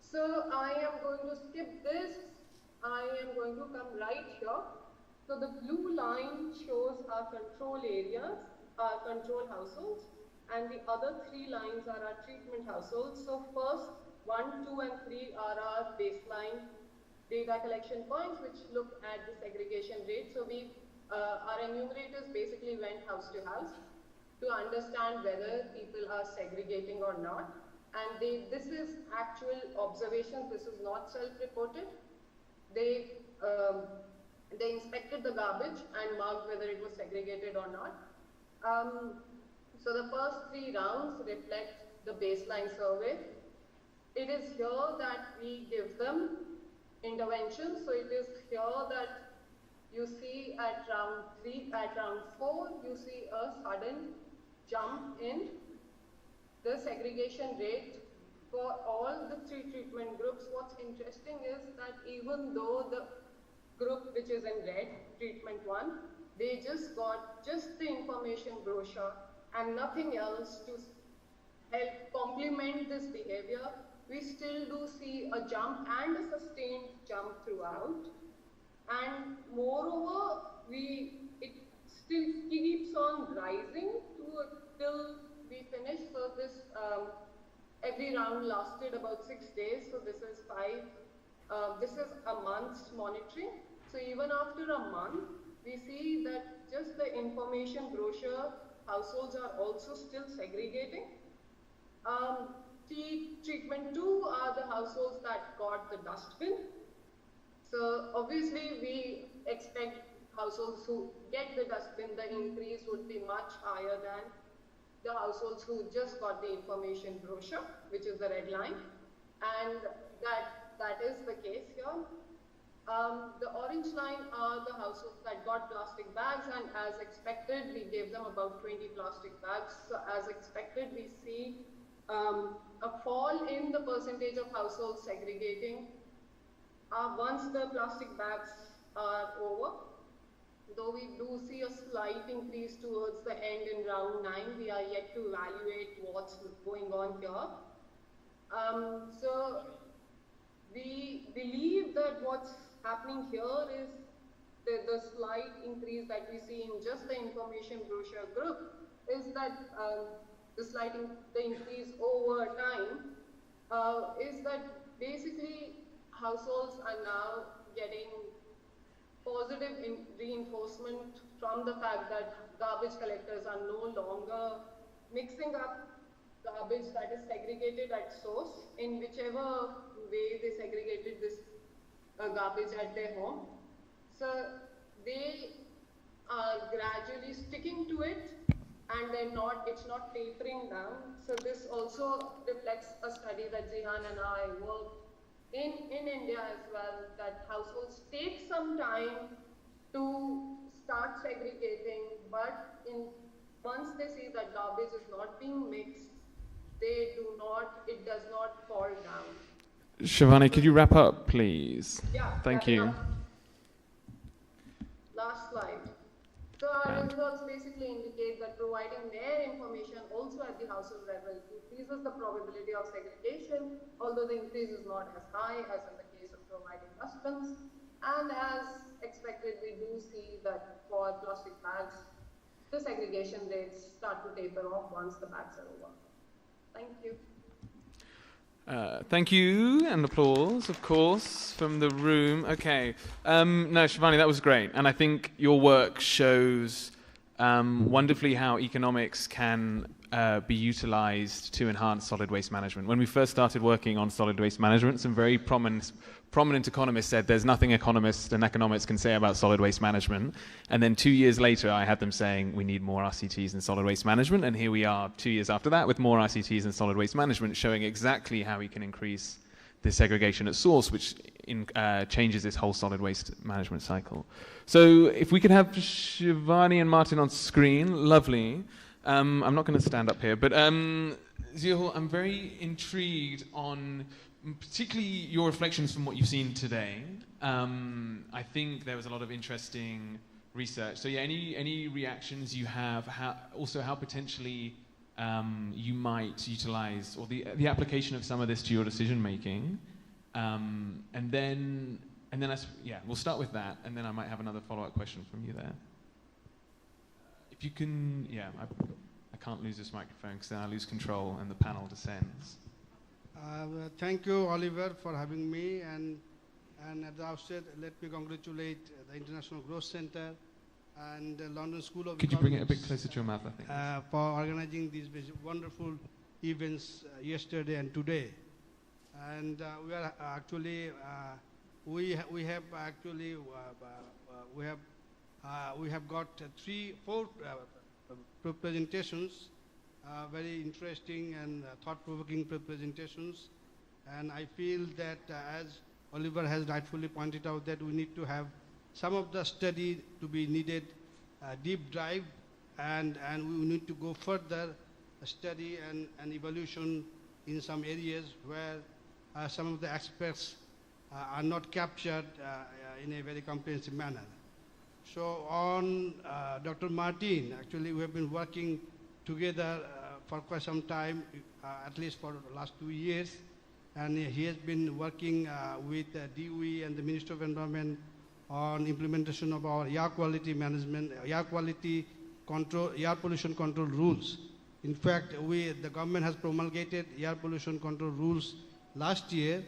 So I am going to skip this. I am going to come right here. So the blue line shows our control areas, our control households, and the other 3 lines are our treatment households. So first, 1, 2, and 3 are our baseline data collection points, which look at the segregation rate. So our enumerators basically went house to house to understand whether people are segregating or not. And this is actual observations. This is not self-reported. They inspected the garbage and marked whether it was segregated or not. So the first 3 rounds reflect the baseline survey. It is here that we give them interventions. So it is here that you see at round 3, at round 4, you see a sudden jump in the segregation rate for all the 3 treatment groups. What's interesting is that even though the group which is in red, treatment 1, they just got just the information brochure and nothing else to help complement this behavior, we still do see a jump and a sustained jump throughout. And moreover, it still keeps on rising till we finish. So this every round lasted about 6 days. So this is 5. This is a month's monitoring. So even after a month, we see that just the information brochure households are also still segregating. Treatment 2 are the households that got the dustbin. So obviously we expect households who get the dustbin, the increase would be much higher than the households who just got the information brochure, which is the red line. And that is the case here. The orange line are the households that got plastic bags, and as expected, we gave them about 20 plastic bags. So as expected, we see a fall in the percentage of households segregating once the plastic bags are over. Though we do see a slight increase towards the end in round 9, we are yet to evaluate what's going on here. So we believe that what's happening here is the slight increase that we see in just the information brochure group is that the increase over time is that basically households are now getting positive reinforcement from the fact that garbage collectors are no longer mixing up garbage that is segregated at source in whichever way they segregated this garbage at their home. So they are gradually sticking to it, and it's not tapering down. So this also reflects a study that Zihan and I worked in India as well, that households take some time to start segregating, but once they see that garbage is not being mixed, it does not fall down. Shivani, could you wrap up, please? Yeah. Thank you. Last slide. So our results basically indicate that providing their information also at the household level increases the probability of segregation, although the increase is not as high as in the case of providing dustbins. And as expected, we do see that for plastic bags, the segregation rates start to taper off once the bags are over. Thank you. Thank you, and applause, of course, from the room. Okay. No, Shivani, that was great. And I think your work shows wonderfully how economics can be utilized to enhance solid waste management. When we first started working on solid waste management, some very prominent prominent economist said there's nothing economists and economics can say about solid waste management. And then 2 years later, I had them saying we need more RCTs in solid waste management. And here we are 2 years after that with more RCTs in solid waste management, showing exactly how we can increase the segregation at source, which changes this whole solid waste management cycle. So if we could have Shivani and Martin on screen, lovely. I'm not going to stand up here, but Ziyul, I'm very intrigued on particularly your reflections from what you've seen today. I think there was a lot of interesting research. So yeah, any reactions you have, how potentially you might utilize, or the application of some of this to your decision making, and then we'll start with that, and then I might have another follow-up question from you there. If you can, I can't lose this microphone because then I lose control and the panel descends. Thank you, Oliver, for having me, and at the outset, let me congratulate the International Growth Center and the London School of Could you bring it a bit closer to your mouth, I think? For organizing these wonderful events yesterday and today. And we are actually, we have got four presentations, very interesting and thought-provoking presentations. And I feel that as Oliver has rightfully pointed out, that we need to have some of the study to be needed, deep dive, and we need to go further study and evolution in some areas where some of the aspects are not captured in a very comprehensive manner. So on Dr. Martin, actually we have been working together for quite some time, at least for the last 2 years, and he has been working with DOE and the Ministry of Environment on implementation of our air quality management, air quality control, air pollution control rules. In fact, the government has promulgated air pollution control rules last year,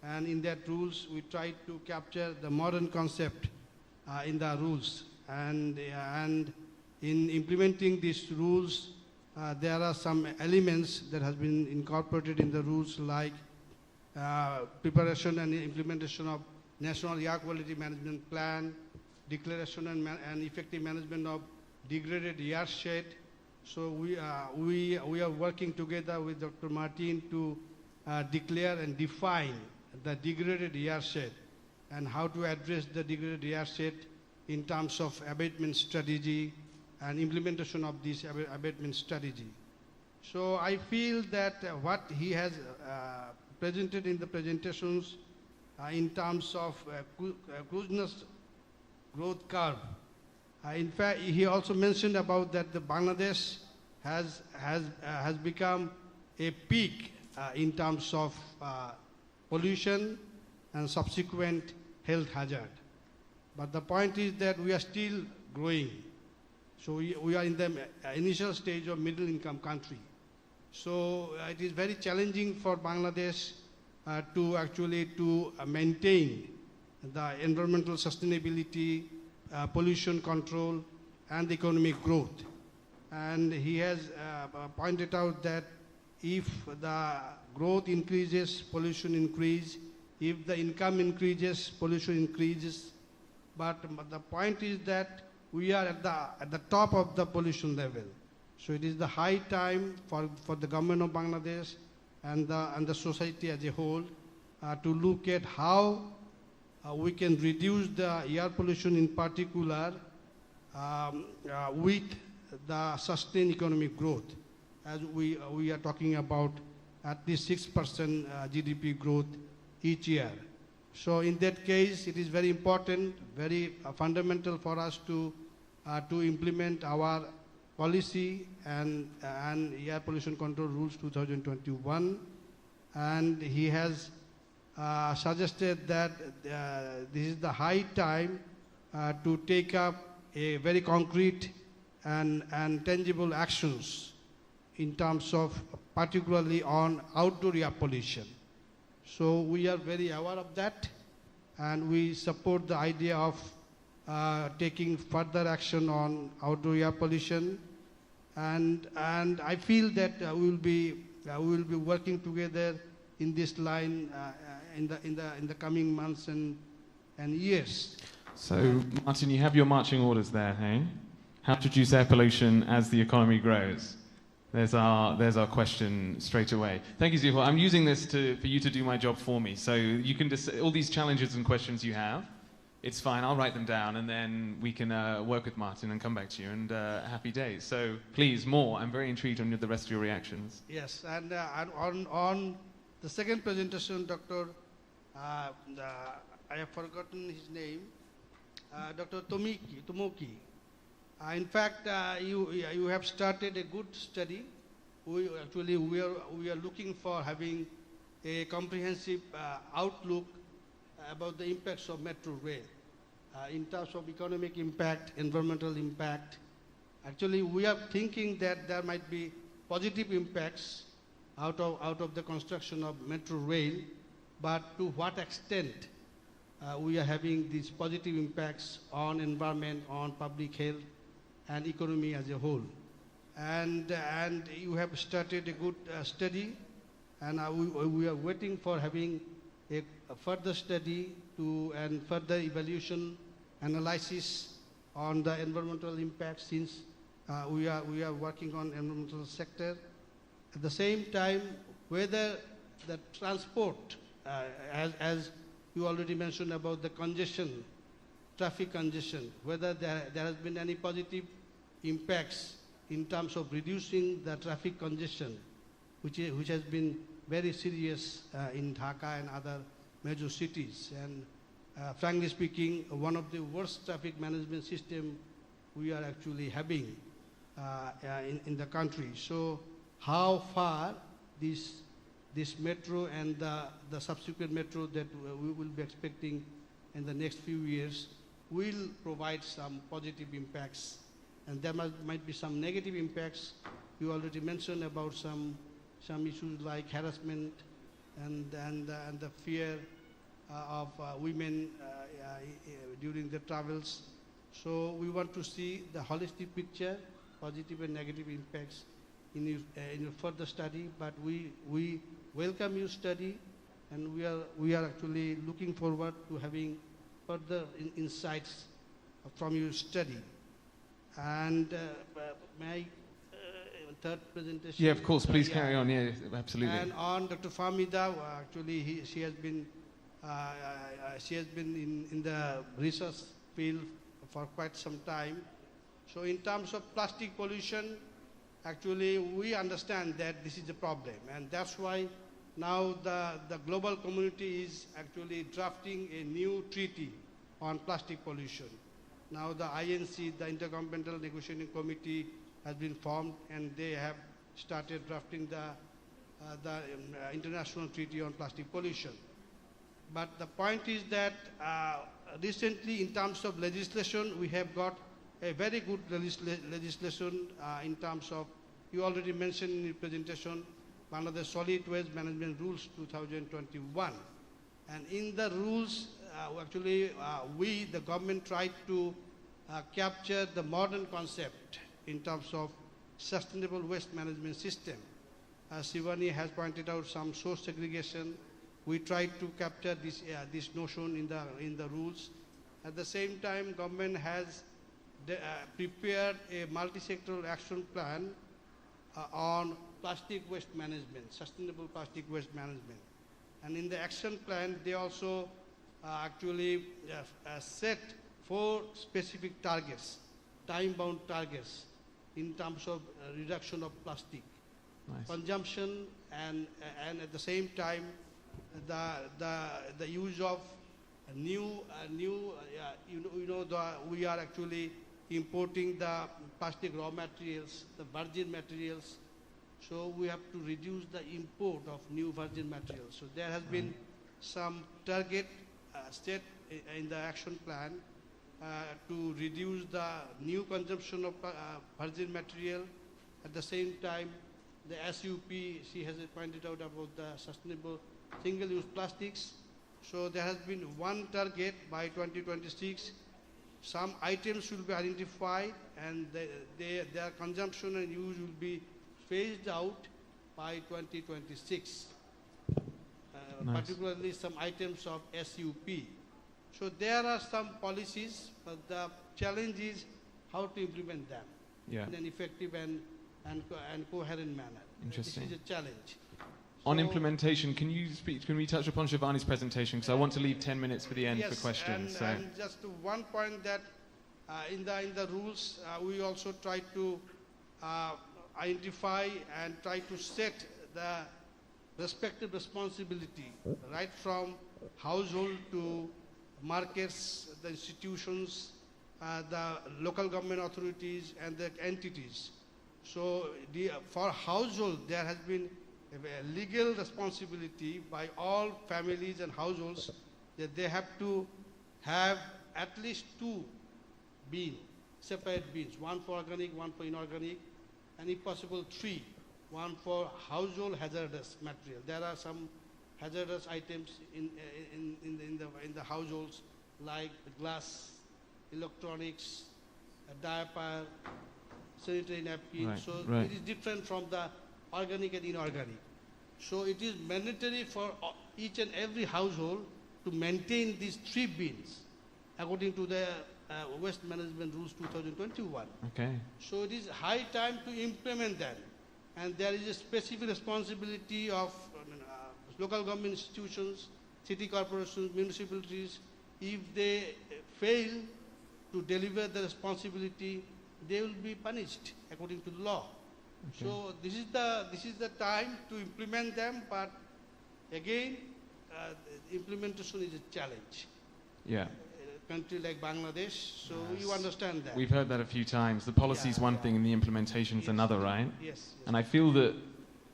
and in that rules we tried to capture the modern concept in the rules. And in implementing these rules, there are some elements that has been incorporated in the rules, like preparation and implementation of National Air Quality Management Plan, declaration and effective management of degraded air shed. So we are working together with Dr. Martin to declare and define the degraded air shed and how to address the degraded air shed in terms of abatement strategy and implementation of this abatement strategy. So I feel that what he has presented in the presentations in terms of closeness growth curve. In fact, he also mentioned about that the Bangladesh has become a peak in terms of pollution and subsequent health hazard. But the point is that we are still growing. So we are in the initial stage of middle income country. So it is very challenging for Bangladesh to actually maintain the environmental sustainability, pollution control, and economic growth. And he has pointed out that if the growth increases, pollution increases. If the income increases, pollution increases. But the point is that we are at the top of the pollution level. So it is the high time for the government of Bangladesh and the society as a whole to look at how we can reduce the air pollution in particular with the sustained economic growth, as we are talking about at least 6% GDP growth each year. So in that case, it is very important, very fundamental for us to implement our policy and air pollution control rules 2021. And he has suggested that this is the high time to take up a very concrete and tangible actions in terms of particularly on outdoor air pollution. So we are very aware of that, and we support the idea of taking further action on outdoor air pollution. And I feel that we will be working together in this line in the coming months and years. So, Martin, you have your marching orders there, hey? How to reduce air pollution as the economy grows? There's our question straight away. Thank you, Zuhal. I'm using this for you to do my job for me. So you can all these challenges and questions you have, it's fine. I'll write them down, and then we can work with Martin and come back to you. And happy days. So please, more. I'm very intrigued on the rest of your reactions. Yes, and on the second presentation, Dr. I have forgotten his name, Dr. Tomoki. In fact, you have started a good study. We are looking for having a comprehensive outlook about the impacts of metro rail in terms of economic impact, environmental impact. Actually, we are thinking that there might be positive impacts out of the construction of metro rail, but to what extent we are having these positive impacts on environment, on public health, and economy as a whole. And you have started a good study, and we are waiting for having a further study and further evaluation analysis on the environmental impact, since we are working on environmental sector. At the same time, whether the transport, as you already mentioned about the congestion, traffic congestion, whether there has been any positive impacts in terms of reducing the traffic congestion, which has been very serious in Dhaka and other major cities. And frankly speaking, one of the worst traffic management system we are actually having in the country. So how far this metro and the subsequent metro that we will be expecting in the next few years will provide some positive impacts, and there might be some negative impacts. You already mentioned about some issues like harassment and the fear of women during the travels. So we want to see the holistic picture, positive and negative impacts in your further study. But we welcome your study, and we are actually looking forward to having further insights from your study. And my third presentation. Yeah, of course. Please carry on. Yeah, absolutely. And on Dr. Fahmida, actually, she has been in the research field for quite some time. So in terms of plastic pollution, actually, we understand that this is a problem, and that's why now the global community is actually drafting a new treaty on plastic pollution. Now the INC, the Intergovernmental Negotiating Committee, has been formed, and they have started drafting the international treaty on plastic pollution. But the point is that recently, in terms of legislation, we have got a very good legislation in terms of, you already mentioned in your presentation, one of the Solid Waste Management Rules 2021. And in the rules, actually, the government tried to capture the modern concept in terms of sustainable waste management system. Shivani has pointed out some source segregation. We tried to capture this notion in the rules. At the same time, government has prepared a multi-sectoral action plan on plastic waste management, sustainable plastic waste management. And in the action plan, they also actually set 4 specific targets, time-bound targets, in terms of reduction of plastic consumption, and at the same time, the use of we are actually importing the plastic raw materials, the virgin materials. So we have to reduce the import of new virgin materials. So there has been some target set in the action plan to reduce the new consumption of virgin material. At the same time, the SUP, she has pointed out about the sustainable single-use plastics. So there has been one target by 2026. Some items will be identified, and their consumption and use will be phased out by 2026. Nice. particularly some items of SUP. So there are some policies, but the challenge is how to implement them Yeah. in an effective and coherent manner. Interesting. This is a challenge. On implementation, can we touch upon Shivani's presentation? Because I want to leave 10 minutes for the end Yes, for questions. and just one point that in the rules, we also try to identify and try to set the respective responsibility, right from household to markets, the institutions, the local government authorities, and the entities. So for household, there has been a legal responsibility by all families and households that they have to have at least 2 bins, separate bins, one for organic, one for inorganic, and if possible 3, one for household hazardous material. There are some hazardous items in the households like glass, electronics, a diaper, sanitary napkin. Right, So right. it is different from the organic and inorganic. So it is mandatory for each and every household to maintain these 3 bins according to the Waste Management Rules 2021. Okay. So it is high time to implement that. And there is a specific responsibility of local government institutions, city corporations, municipalities. If they fail to deliver the responsibility, they will be punished according to the law. Okay. So this is the time to implement them, but again, implementation is a challenge. Yeah. A country like Bangladesh, so you understand that. We've heard that a few times. The policy is one thing and the implementation is another, right? Yes. And I feel that,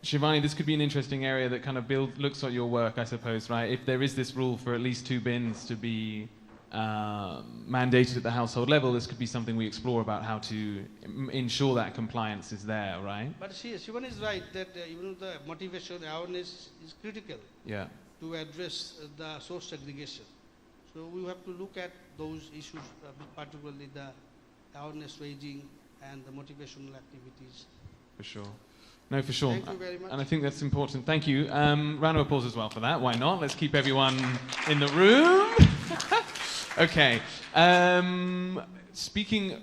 Shivani, this could be an interesting area that kind of looks at your work, I suppose, right? If there is this rule for at least 2 bins to be mandated at the household level, this could be something we explore about how to ensure that compliance is there, right? But Shivani is right that even the motivation, awareness is critical Yeah. to address the source segregation. So we have to look at those issues, particularly the awareness raising and the motivational activities. For sure. No, for sure. Thank you very much. And I think that's important. Thank you. Round of applause as well for that. Why not? Let's keep everyone in the room. Okay.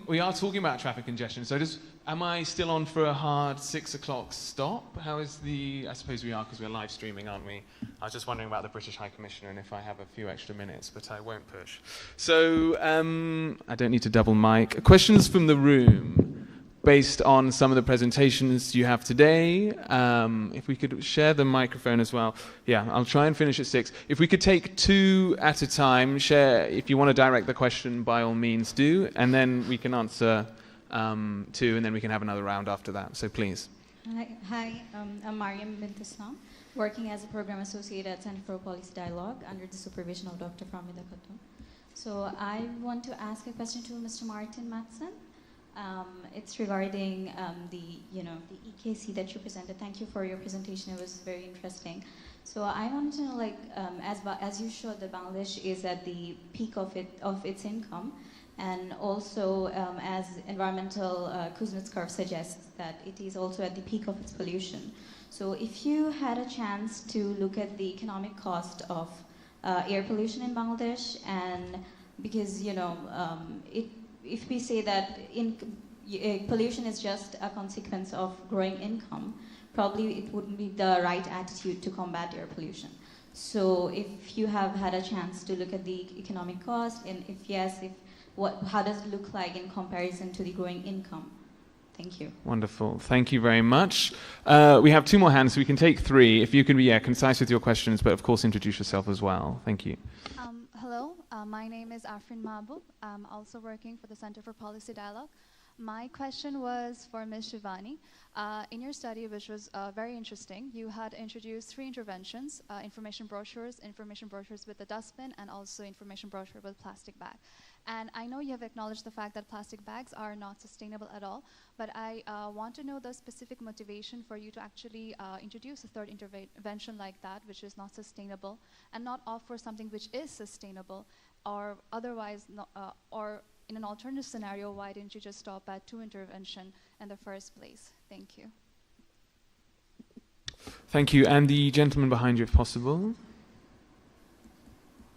We are talking about traffic congestion. So am I still on for a hard 6 o'clock stop? How is I suppose we are because we're live streaming, aren't we? I was just wondering about the British High Commissioner and if I have a few extra minutes, but I won't push. So I don't need to double mic. Questions from the room based on some of the presentations you have today. If we could share the microphone as well. Yeah, I'll try and finish at 6. If we could take 2 at a time, share, if you want to direct the question, by all means do, and then we can answer 2, and then we can have another round after that. So please. Hi, I'm Mariam Bint Islam, working as a program associate at Center for Policy Dialogue under the supervision of Dr. Famida Khatun. So I want to ask a question to Mr. Martin Matson. It's regarding the EKC that you presented. Thank you for your presentation. It was very interesting. So I want to know, like, as you showed, that Bangladesh is at the peak of its income, and also as environmental Kuznets curve suggests that it is also at the peak of its pollution. So if you had a chance to look at the economic cost of air pollution in Bangladesh, and because if we say that pollution is just a consequence of growing income, probably it wouldn't be the right attitude to combat air pollution. So if you have had a chance to look at the economic cost, and if yes, how does it look like in comparison to the growing income? Thank you. Wonderful. Thank you very much. We have 2 more hands, so we can take 3. If you can be concise with your questions, but of course introduce yourself as well. Thank you. Hello, my name is Afrin Mahbub. I'm also working for the Center for Policy Dialogue. My question was for Ms. Shivani. In your study, which was very interesting, you had introduced 3 interventions, information brochures with a dustbin, and also information brochure with plastic bag. And I know you have acknowledged the fact that plastic bags are not sustainable at all, but I want to know the specific motivation for you to actually introduce a 3rd intervention like that, which is not sustainable, and not offer something which is sustainable, or otherwise, or in an alternative scenario, why didn't you just stop at 2 intervention in the first place? Thank you. Thank you. And the gentleman behind you, if possible.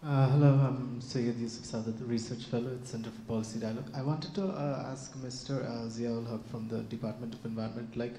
Hello, I'm Syed Yusuf Sadat, Research Fellow at Center for Policy Dialogue. I wanted to ask Mr. Ziaul Haq from the Department of Environment. Like,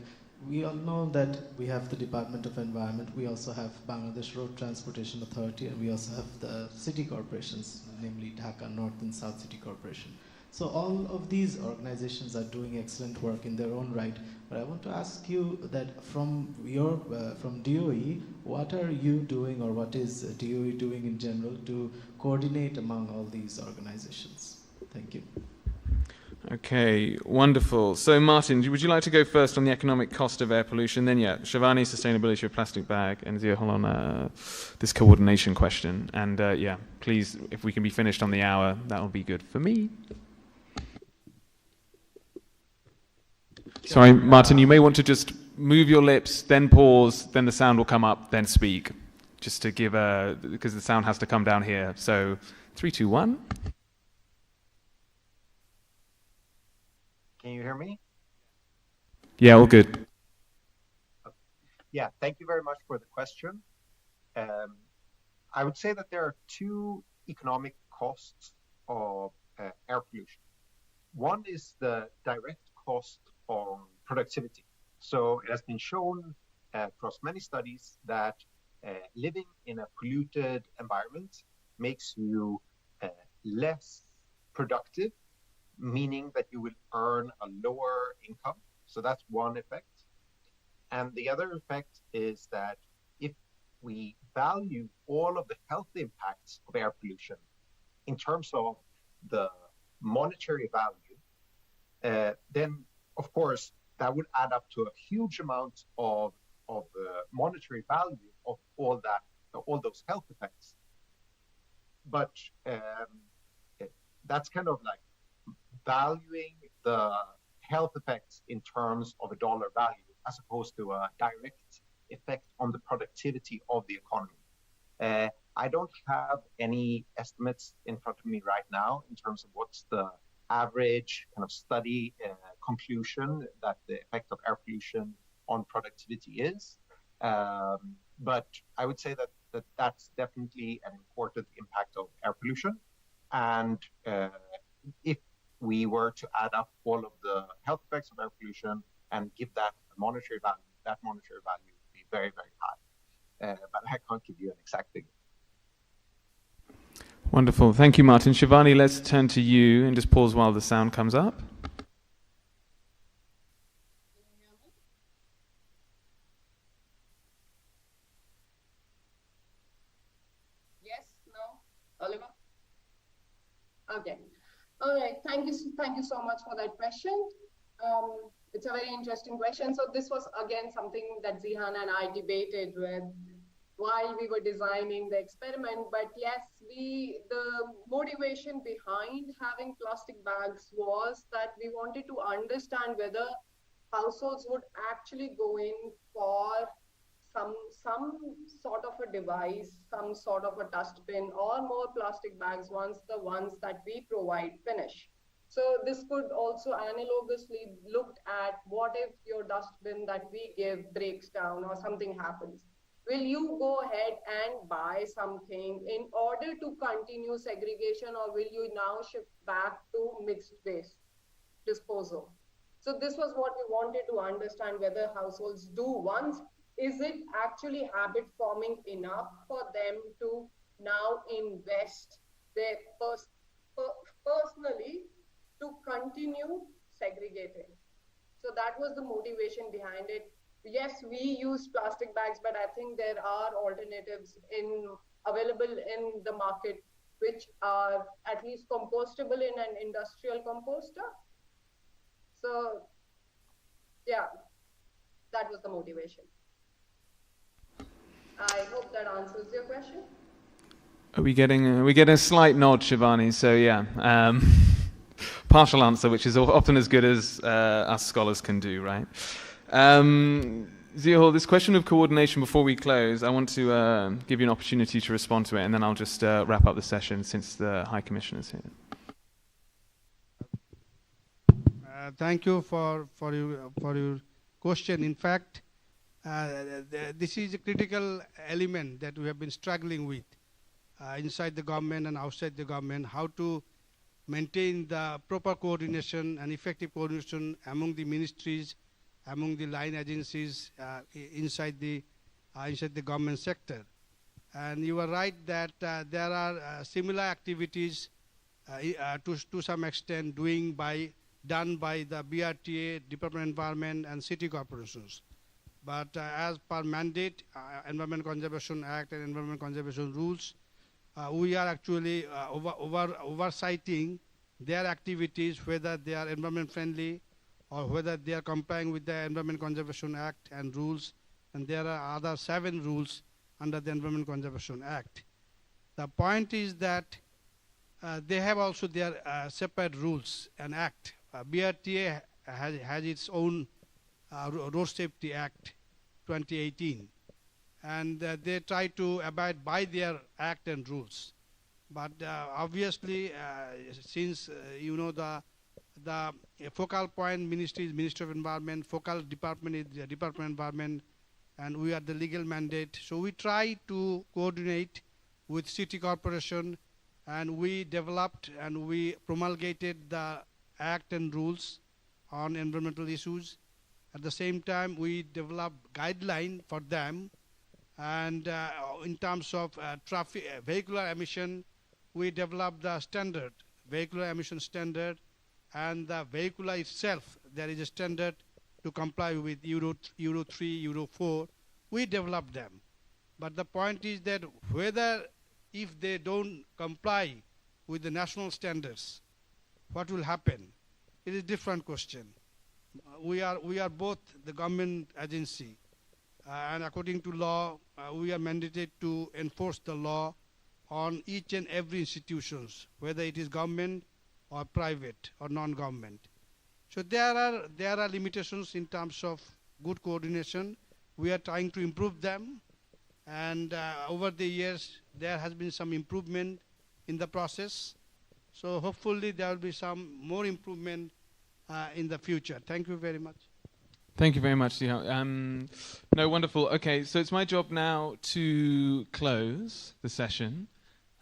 we all know that we have the Department of Environment, we also have Bangladesh Road Transportation Authority, and we also have the city corporations, namely Dhaka North and South City Corporation. So all of these organizations are doing excellent work in their own right. But I want to ask you that from DOE, what are you doing, or what is DOE doing in general to coordinate among all these organizations? Thank you. Okay, wonderful. So Martin, would you like to go first on the economic cost of air pollution? Then Shivani, sustainability of plastic bag, and Ziaul on this coordination question. And please, if we can be finished on the hour, that will be good for me. Sorry, Martin, you may want to just move your lips, then pause, then the sound will come up, then speak. Just to give because the sound has to come down here. So 3, 2, 1. Can you hear me? Yeah, all good. Yeah, thank you very much for the question. I would say that there are two economic costs of air pollution. One is the direct cost on productivity. So it has been shown across many studies that living in a polluted environment makes you less productive, meaning that you will earn a lower income. So that's one effect. And the other effect is that if we value all of the health impacts of air pollution in terms of the monetary value, then of course that would add up to a huge amount of monetary value of all those health effects. But that's kind of like valuing the health effects in terms of a dollar value as opposed to a direct effect on the productivity of the economy. I don't have any estimates in front of me right now in terms of what's the average kind of study conclusion that the effect of air pollution on productivity is. But I would say that that's definitely an important impact of air pollution. And if we were to add up all of the health effects of air pollution and give that a monetary value, that monetary value would be very, very high. But I can't give you an exact figure. Wonderful. Thank you, Martin. Shivani, let's turn to you and just pause while the sound comes up. Yes, no, Oliver? Okay. All right. Thank you so much for that question. It's a very interesting question. So this was again something that Zihan and I debated with while we were designing the experiment. But yes, the motivation behind having plastic bags was that we wanted to understand whether households would actually go in for some sort of a device, some sort of a dustbin, or more plastic bags once the ones that we provide finish. So this could also analogously looked at what if your dustbin that we give breaks down or something happens. Will you go ahead and buy something in order to continue segregation, or will you now shift back to mixed waste disposal? So this was what we wanted to understand, whether households do once. Is it actually habit forming enough for them to now invest their personally to continue segregating? So that was the motivation behind it. Yes, we use plastic bags, but I think there are alternatives available in the market which are at least compostable in an industrial composter. So yeah, that was the motivation. I hope that answers your question. Are we getting a slight nod, Shivani? So yeah, partial answer, which is often as good as us scholars can do, right? Ziaul, this question of coordination before we close, I want to give you an opportunity to respond to it, and then I'll just wrap up the session since the High Commissioner is here. Thank you for your question. In fact, this is a critical element that we have been struggling with. inside the government and outside the government, how to maintain the proper coordination and effective coordination among the ministries, among the line agencies inside the government sector. And you are right that there are similar activities to some extent done by the BRTA, Department of Environment, and city corporations. But as per mandate, Environment Conservation Act and Environment Conservation Rules, we are actually oversighting their activities, whether they are environment friendly or whether they are complying with the Environment Conservation Act and rules. And there are other 7 rules under the Environment Conservation Act. The point is that they have also their separate rules and act. BRTA has its own Road Safety Act 2018, and they try to abide by their act and rules. But obviously, since you know the focal point ministry is Ministry of Environment, focal department is the Department of Environment, and we are the legal mandate. So we try to coordinate with city corporation, and we developed and we promulgated the act and rules on environmental issues. At the same time, we developed guideline for them, and in terms of vehicular emission, we developed the standard, vehicular emission standard, and the vehicular itself, there is a standard to comply with Euro 3, Euro 4. We developed them. But the point is that whether if they don't comply with the national standards, what will happen? It is a different question. We are both the government agency, and according to law, we are mandated to enforce the law on each and every institutions, whether it is government or private or non-government. So there are limitations in terms of good coordination. We are trying to improve them, and over the years there has been some improvement in the process. So hopefully there will be some more improvement in the future. Thank you very much. Thank you very much, Siha. No, wonderful. Okay, so it's my job now to close the session.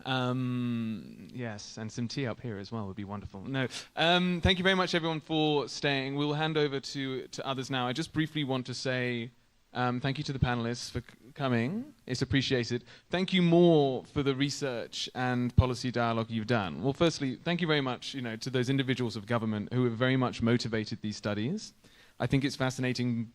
Yes, and some tea up here as well would be wonderful. No, thank you very much, everyone, for staying. We'll hand over to others now. I just briefly want to say thank you to the panelists for coming. It's appreciated. Thank you more for the research and policy dialogue you've done. Well, firstly, thank you very much, to those individuals of government who have very much motivated these studies. I think it's fascinating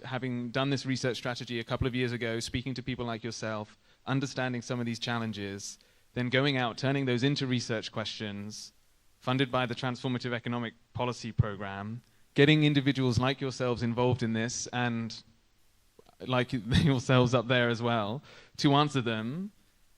having done this research strategy a couple of years ago, speaking to people like yourself, understanding some of these challenges, then going out, turning those into research questions, funded by the Transformative Economic Policy Program, getting individuals like yourselves involved in this, and like yourselves up there as well, to answer them,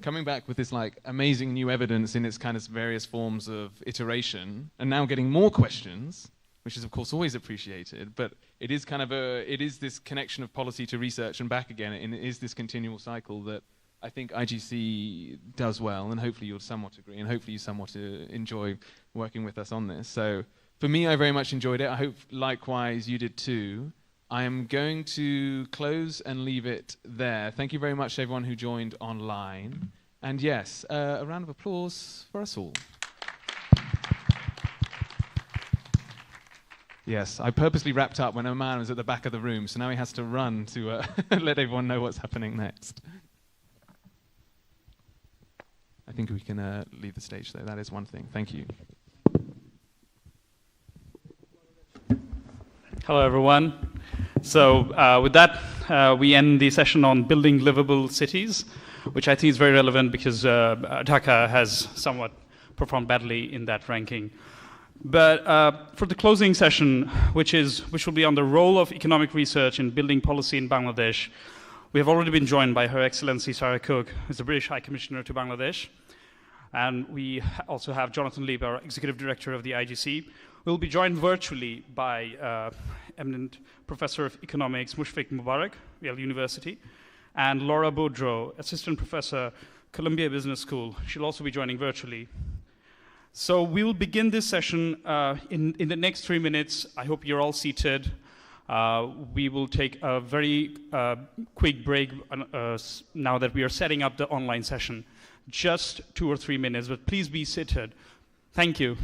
coming back with this amazing new evidence in its kind of various forms of iteration, and now getting more questions, which is of course always appreciated, but it is it is this connection of policy to research and back again, and it is this continual cycle that I think IGC does well, and hopefully you'll somewhat agree, and hopefully you somewhat enjoy working with us on this. So for me, I very much enjoyed it. I hope likewise you did too. I am going to close and leave it there. Thank you very much to everyone who joined online. And yes, a round of applause for us all. Yes, I purposely wrapped up when a man was at the back of the room, so now he has to run to let everyone know what's happening next. I think we can leave the stage though. That is one thing. Thank you. Hello, everyone. So with that, we end the session on building livable cities, which I think is very relevant because Dhaka has somewhat performed badly in that ranking. But for the closing session, which will be on the role of economic research in building policy in Bangladesh, we have already been joined by Her Excellency Sarah Cook, who's the British High Commissioner to Bangladesh. And we also have Jonathan Leap, our Executive Director of the IGC. We'll be joined virtually by eminent Professor of Economics, Mushfiq Mubarak, Yale University, and Laura Boudreau, Assistant Professor, Columbia Business School. She'll also be joining virtually. So we will begin this session in the next 3 minutes. I hope you're all seated. We will take a very quick break now that we are setting up the online session. just 2 or 3 minutes, but please be seated. Thank you.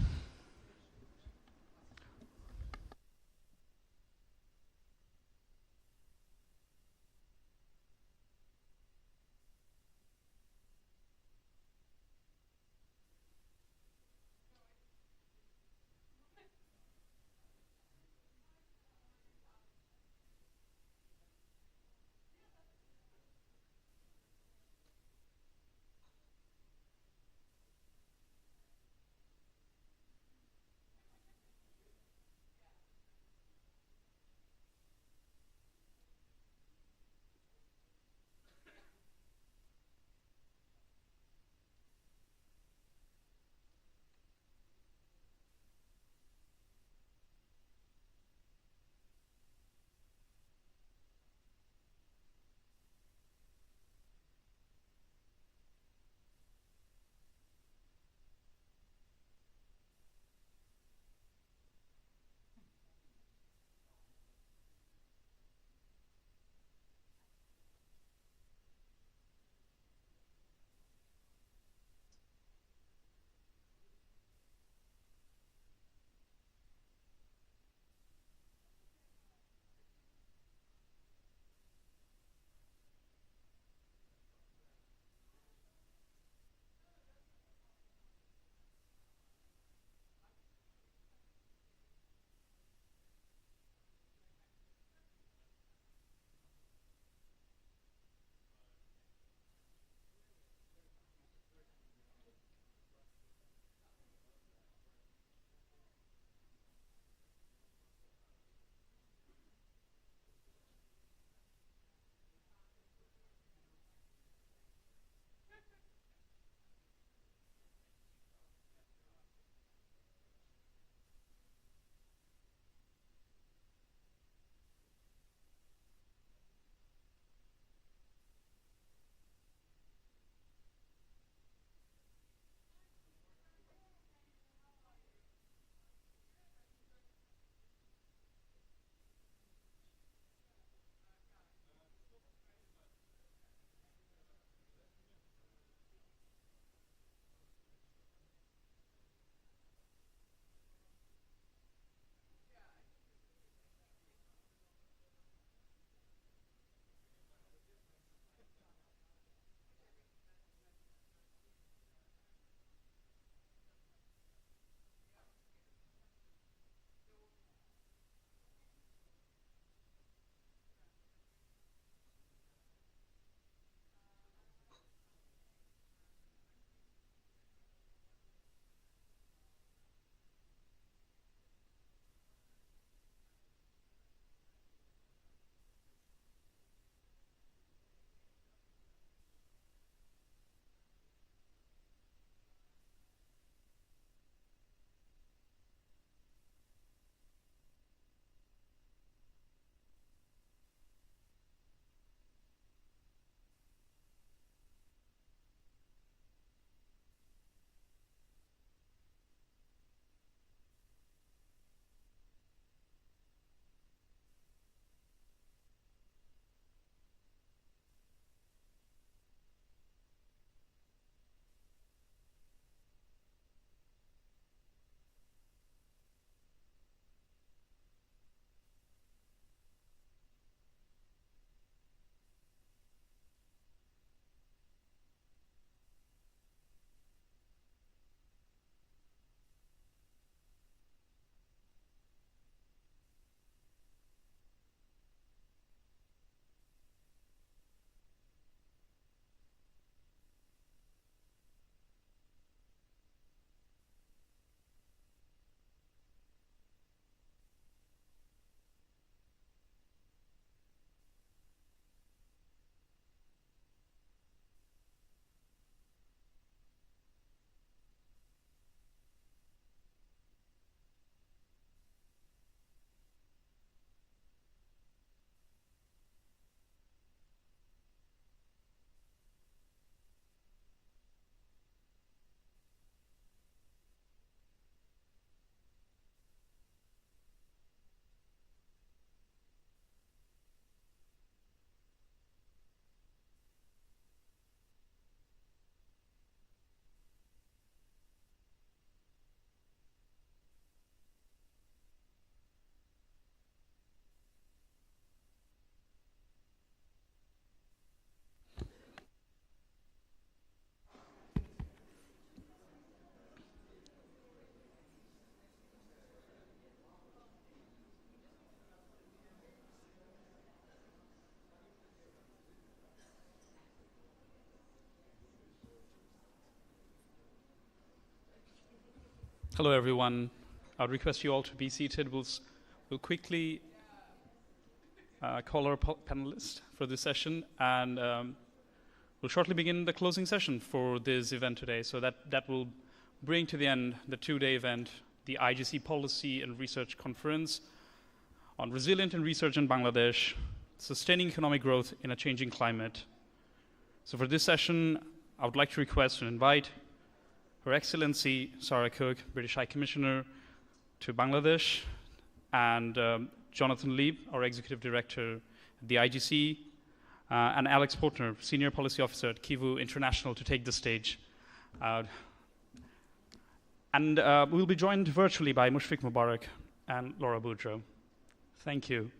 Hello, everyone. I'll request you all to be seated. We'll quickly call our panelists for this session, and we'll shortly begin the closing session for this event today. So that will bring to the end the two-day event, the IGC Policy and Research Conference on Resilient and Resurgent Bangladesh, Sustaining Economic Growth in a Changing Climate. So for this session, I would like to request and invite Her Excellency Sarah Cook, British High Commissioner to Bangladesh, and Jonathan Leib, our Executive Director at the IGC, and Alex Portner, Senior Policy Officer at Kivu International, to take the stage. And we'll be joined virtually by Mushfiq Mubarak and Laura Boudreau. Thank you.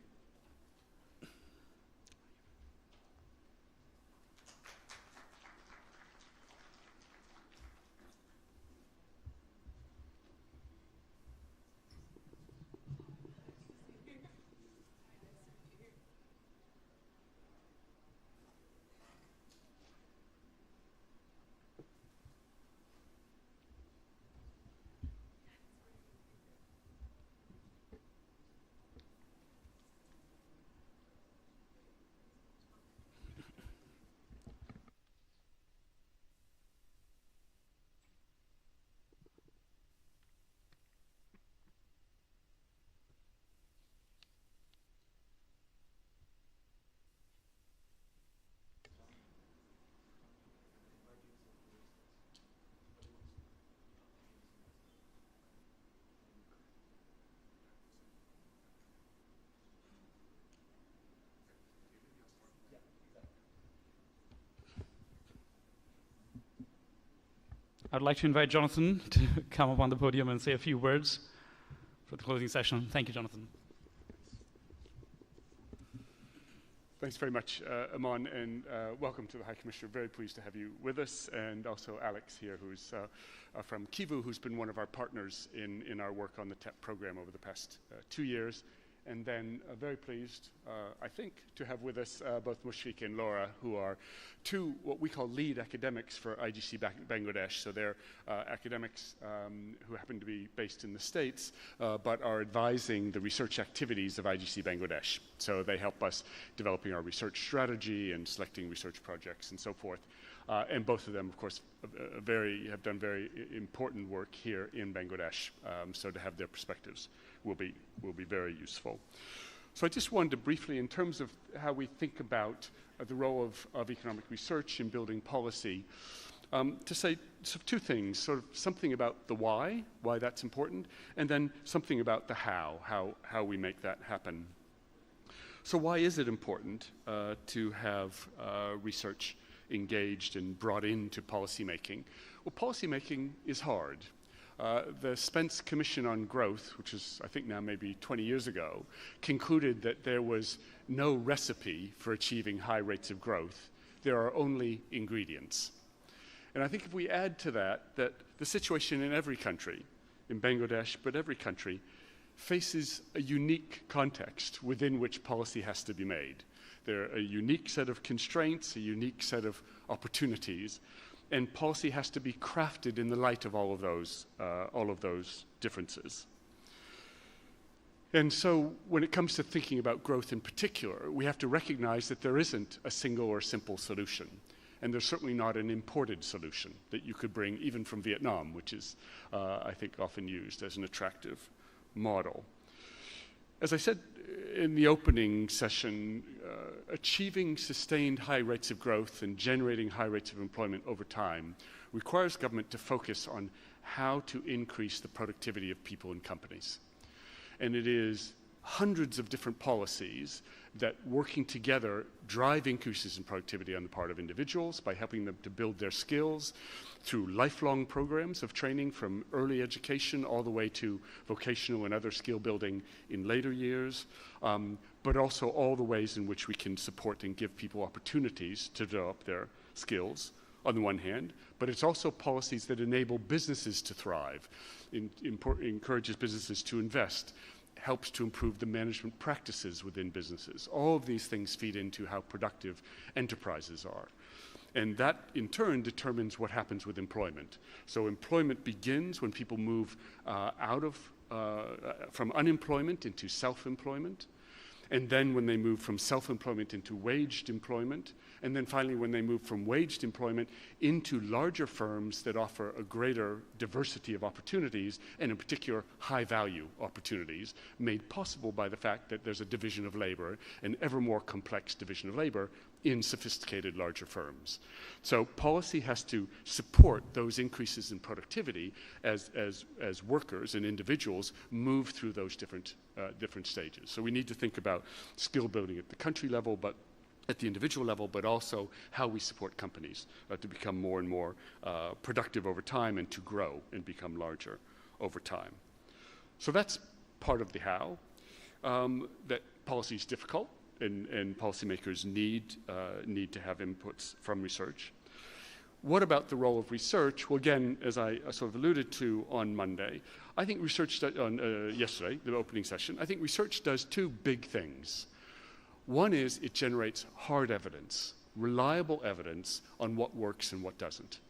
I'd like to invite Jonathan to come up on the podium and say a few words for the closing session. Thank you, Jonathan. Thanks very much, Aman, and welcome to the High Commissioner. Very pleased to have you with us, and also Alex here, who's from Kivu, who's been one of our partners in our work on the TEP program over the past 2 years. And then very pleased, I think, to have with us both Mushfiq and Laura, who are two what we call lead academics for IGC Bangladesh. So they're academics who happen to be based in the States, but are advising the research activities of IGC Bangladesh. So they help us developing our research strategy and selecting research projects and so forth. And both of them, of course, have done very important work here in Bangladesh. So to have their perspectives will be very useful. So I just wanted to briefly, in terms of how we think about the role of economic research in building policy, to say sort of two things, sort of something about the why that's important, and then something about the how we make that happen. So why is it important to have research engaged and brought into policymaking? Well, policymaking is hard. The Spence Commission on Growth, which is, I think now maybe 20 years ago, concluded that there was no recipe for achieving high rates of growth. There are only ingredients. And I think if we add to that the situation in every country, in Bangladesh, but every country, faces a unique context within which policy has to be made. There are a unique set of constraints, a unique set of opportunities, and policy has to be crafted in the light of all of those differences. And so when it comes to thinking about growth in particular, we have to recognize that there isn't a single or simple solution. And there's certainly not an imported solution that you could bring even from Vietnam, which is, I think, often used as an attractive model. As I said in the opening session, achieving sustained high rates of growth and generating high rates of employment over time requires government to focus on how to increase the productivity of people and companies. And it is hundreds of different policies that, working together, drive increases in productivity on the part of individuals by helping them to build their skills through lifelong programs of training from early education all the way to vocational and other skill building in later years, but also all the ways in which we can support and give people opportunities to develop their skills on the one hand, but it's also policies that enable businesses to thrive, encourages businesses to invest, helps to improve the management practices within businesses. All of these things feed into how productive enterprises are. And that, in turn, determines what happens with employment. So employment begins when people move from unemployment into self-employment. And then when they move from self-employment into waged employment, and then finally when they move from waged employment into larger firms that offer a greater diversity of opportunities, and in particular high-value opportunities, made possible by the fact that there's a division of labor, an ever more complex division of labor, in sophisticated larger firms. So policy has to support those increases in productivity as workers and individuals move through those different stages. So we need to think about skill building at the country level, but at the individual level, but also how we support companies to become more and more productive over time and to grow and become larger over time. So that's part of the how. That policy is difficult, and policymakers need to have inputs from research. What about the role of research? Well, again, as I sort of alluded to on Monday, I think research yesterday, the opening session, I think research does two big things. One is it generates hard evidence, reliable evidence on what works and what doesn't.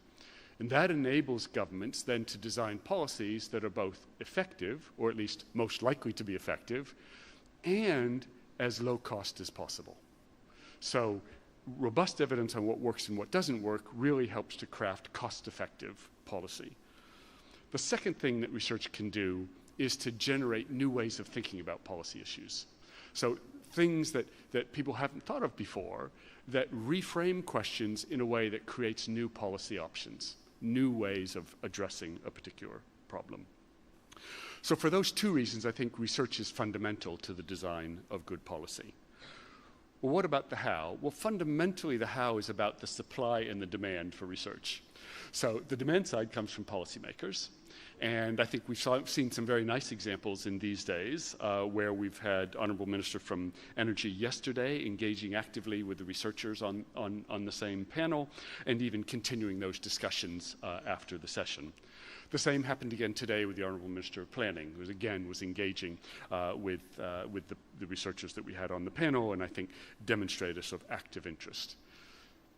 And that enables governments then to design policies that are both effective, or at least most likely to be effective, and as low cost as possible. So robust evidence on what works and what doesn't work really helps to craft cost-effective policy. The second thing that research can do is to generate new ways of thinking about policy issues. So things that people haven't thought of before that reframe questions in a way that creates new policy options, new ways of addressing a particular problem. So for those two reasons, I think research is fundamental to the design of good policy. Well, what about the how? Well, fundamentally, the how is about the supply and the demand for research. So the demand side comes from policymakers. And I think we've seen some very nice examples in these days where we've had Honorable Minister from Energy yesterday engaging actively with the researchers on the same panel and even continuing those discussions after the session. The same happened again today with the Honorable Minister of Planning, who again was engaging with the researchers that we had on the panel, and I think demonstrated a sort of active interest.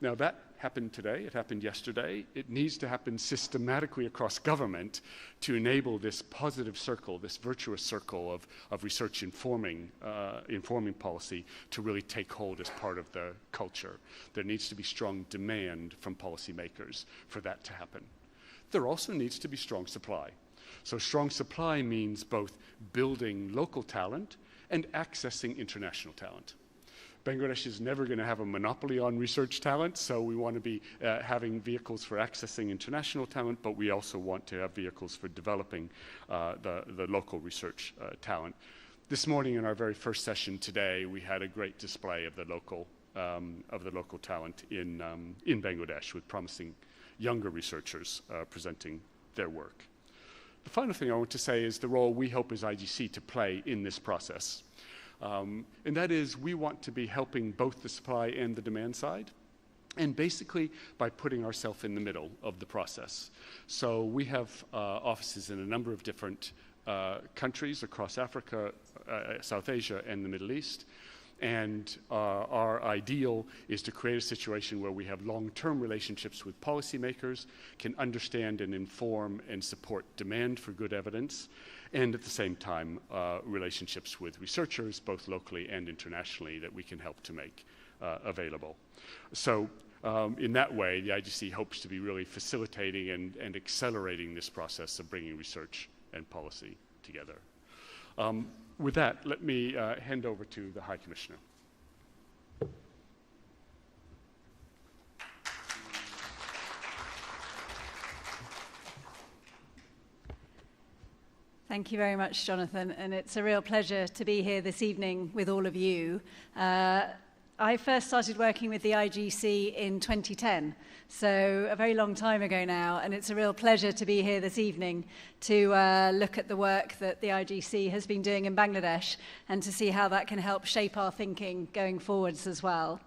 Now that happened today, it happened yesterday. It needs to happen systematically across government to enable this positive circle, this virtuous circle of research informing policy to really take hold as part of the culture. There needs to be strong demand from policymakers for that to happen. There also needs to be strong supply. So strong supply means both building local talent and accessing international talent. Bangladesh is never going to have a monopoly on research talent, so we want to be having vehicles for accessing international talent, but we also want to have vehicles for developing the local research talent. This morning in our very first session today, we had a great display of the local talent in Bangladesh with promising younger researchers presenting their work. The final thing I want to say is the role we hope as IGC to play in this process. And that is we want to be helping both the supply and the demand side, and basically by putting ourselves in the middle of the process. So we have offices in a number of different countries across Africa, South Asia, and the Middle East. And our ideal is to create a situation where we have long-term relationships with policymakers, can understand and inform and support demand for good evidence, and at the same time, relationships with researchers, both locally and internationally, that we can help to make available. So in that way, the IGC hopes to be really facilitating and accelerating this process of bringing research and policy together. With that, let me hand over to the High Commissioner. Thank you very much, Jonathan, and it's a real pleasure to be here this evening with all of you. I first started working with the IGC in 2010, so a very long time ago now, and it's a real pleasure to be here this evening to look at the work that the IGC has been doing in Bangladesh and to see how that can help shape our thinking going forwards as well.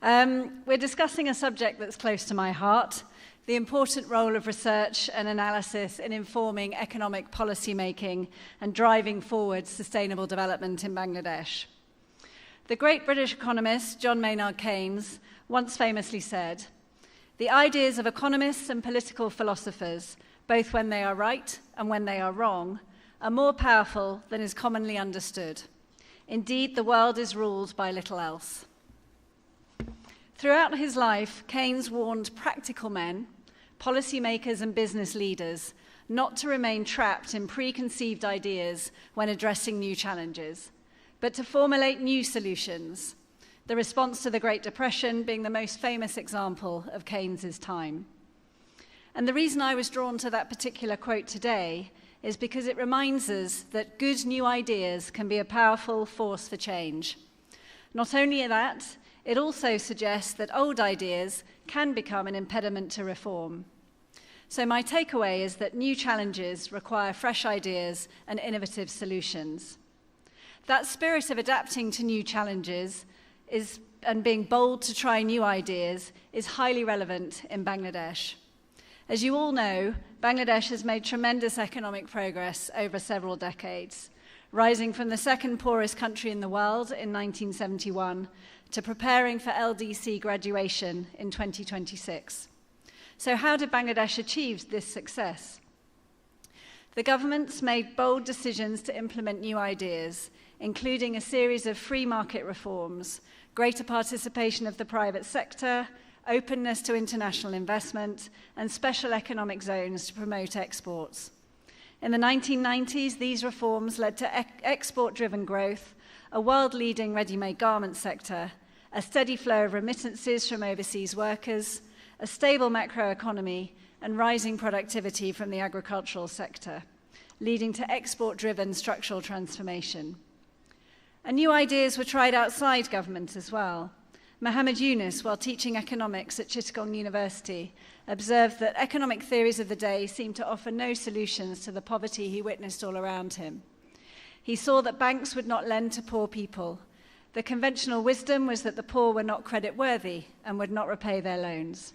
We're discussing a subject that's close to my heart, the important role of research and analysis in informing economic policy making and driving forward sustainable development in Bangladesh. The great British economist John Maynard Keynes once famously said, The ideas of economists and political philosophers, both when they are right and when they are wrong, are more powerful than is commonly understood. Indeed, the world is ruled by little else. Throughout his life, Keynes warned practical men, policymakers and business leaders not to remain trapped in preconceived ideas when addressing new challenges, but to formulate new solutions, the response to the Great Depression being the most famous example of Keynes's time. And the reason I was drawn to that particular quote today is because it reminds us that good new ideas can be a powerful force for change. Not only that, it also suggests that old ideas can become an impediment to reform. So my takeaway is that new challenges require fresh ideas and innovative solutions. That spirit of adapting to new challenges and being bold to try new ideas is highly relevant in Bangladesh. As you all know, Bangladesh has made tremendous economic progress over several decades, rising from the second poorest country in the world in 1971 to preparing for LDC graduation in 2026. So how did Bangladesh achieve this success? The government's made bold decisions to implement new ideas, including a series of free market reforms, greater participation of the private sector, openness to international investment, and special economic zones to promote exports. In the 1990s, these reforms led to export-driven growth, a world-leading ready-made garment sector, a steady flow of remittances from overseas workers, a stable macroeconomy, and rising productivity from the agricultural sector, leading to export-driven structural transformation. And new ideas were tried outside government as well. Muhammad Yunus, while teaching economics at Chittagong University, observed that economic theories of the day seemed to offer no solutions to the poverty he witnessed all around him. He saw that banks would not lend to poor people. The conventional wisdom was that the poor were not credit-worthy and would not repay their loans.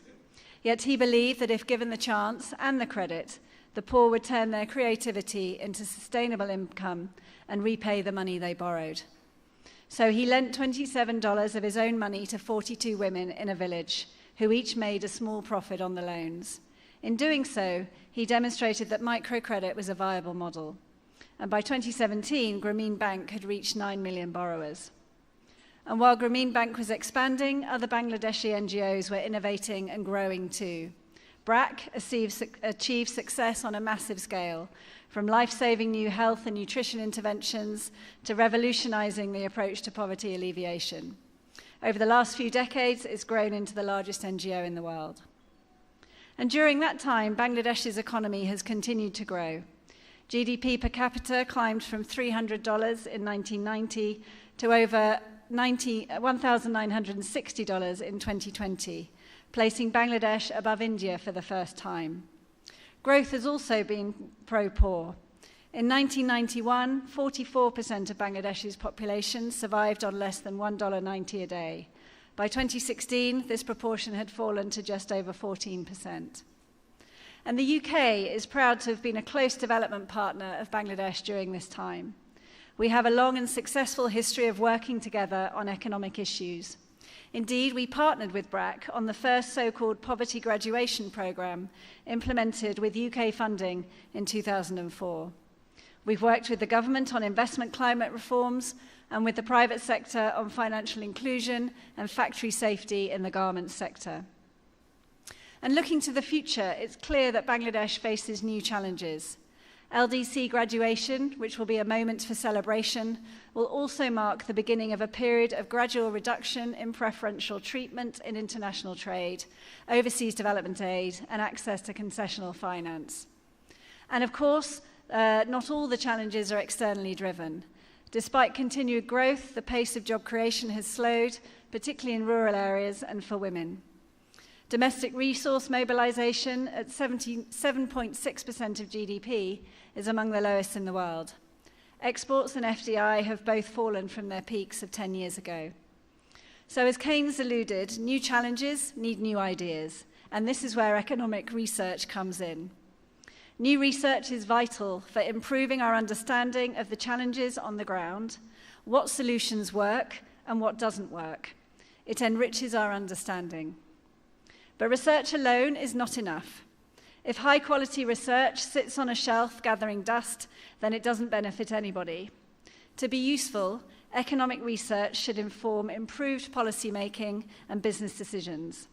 Yet he believed that if given the chance and the credit, the poor would turn their creativity into sustainable income and repay the money they borrowed. So he lent $27 of his own money to 42 women in a village, who each made a small profit on the loans. In doing so, he demonstrated that microcredit was a viable model. And by 2017, Grameen Bank had reached 9 million borrowers. And while Grameen Bank was expanding, other Bangladeshi NGOs were innovating and growing too. BRAC achieved success on a massive scale, from life-saving new health and nutrition interventions to revolutionizing the approach to poverty alleviation. Over the last few decades, it's grown into the largest NGO in the world. And during that time, Bangladesh's economy has continued to grow. GDP per capita climbed from $300 in 1990 to over $1,960 in 2020, placing Bangladesh above India for the first time. Growth has also been pro-poor. In 1991, 44% of Bangladesh's population survived on less than $1.90 a day. By 2016, this proportion had fallen to just over 14%. And the UK is proud to have been a close development partner of Bangladesh during this time. We have a long and successful history of working together on economic issues. Indeed, we partnered with BRAC on the first so-called poverty graduation programme implemented with UK funding in 2004. We've worked with the government on investment climate reforms and with the private sector on financial inclusion and factory safety in the garment sector. And looking to the future, it's clear that Bangladesh faces new challenges. LDC graduation, which will be a moment for celebration, will also mark the beginning of a period of gradual reduction in preferential treatment in international trade, overseas development aid, and access to concessional finance. And of course, not all the challenges are externally driven. Despite continued growth, the pace of job creation has slowed, particularly in rural areas and for women. Domestic resource mobilization at 77.6% of GDP is among the lowest in the world. Exports and FDI have both fallen from their peaks of 10 years ago. So as Keynes alluded, new challenges need new ideas, and this is where economic research comes in. New research is vital for improving our understanding of the challenges on the ground, what solutions work and what doesn't work. It enriches our understanding. But research alone is not enough. If high-quality research sits on a shelf gathering dust, then it doesn't benefit anybody. To be useful, economic research should inform improved policy making and business decisions.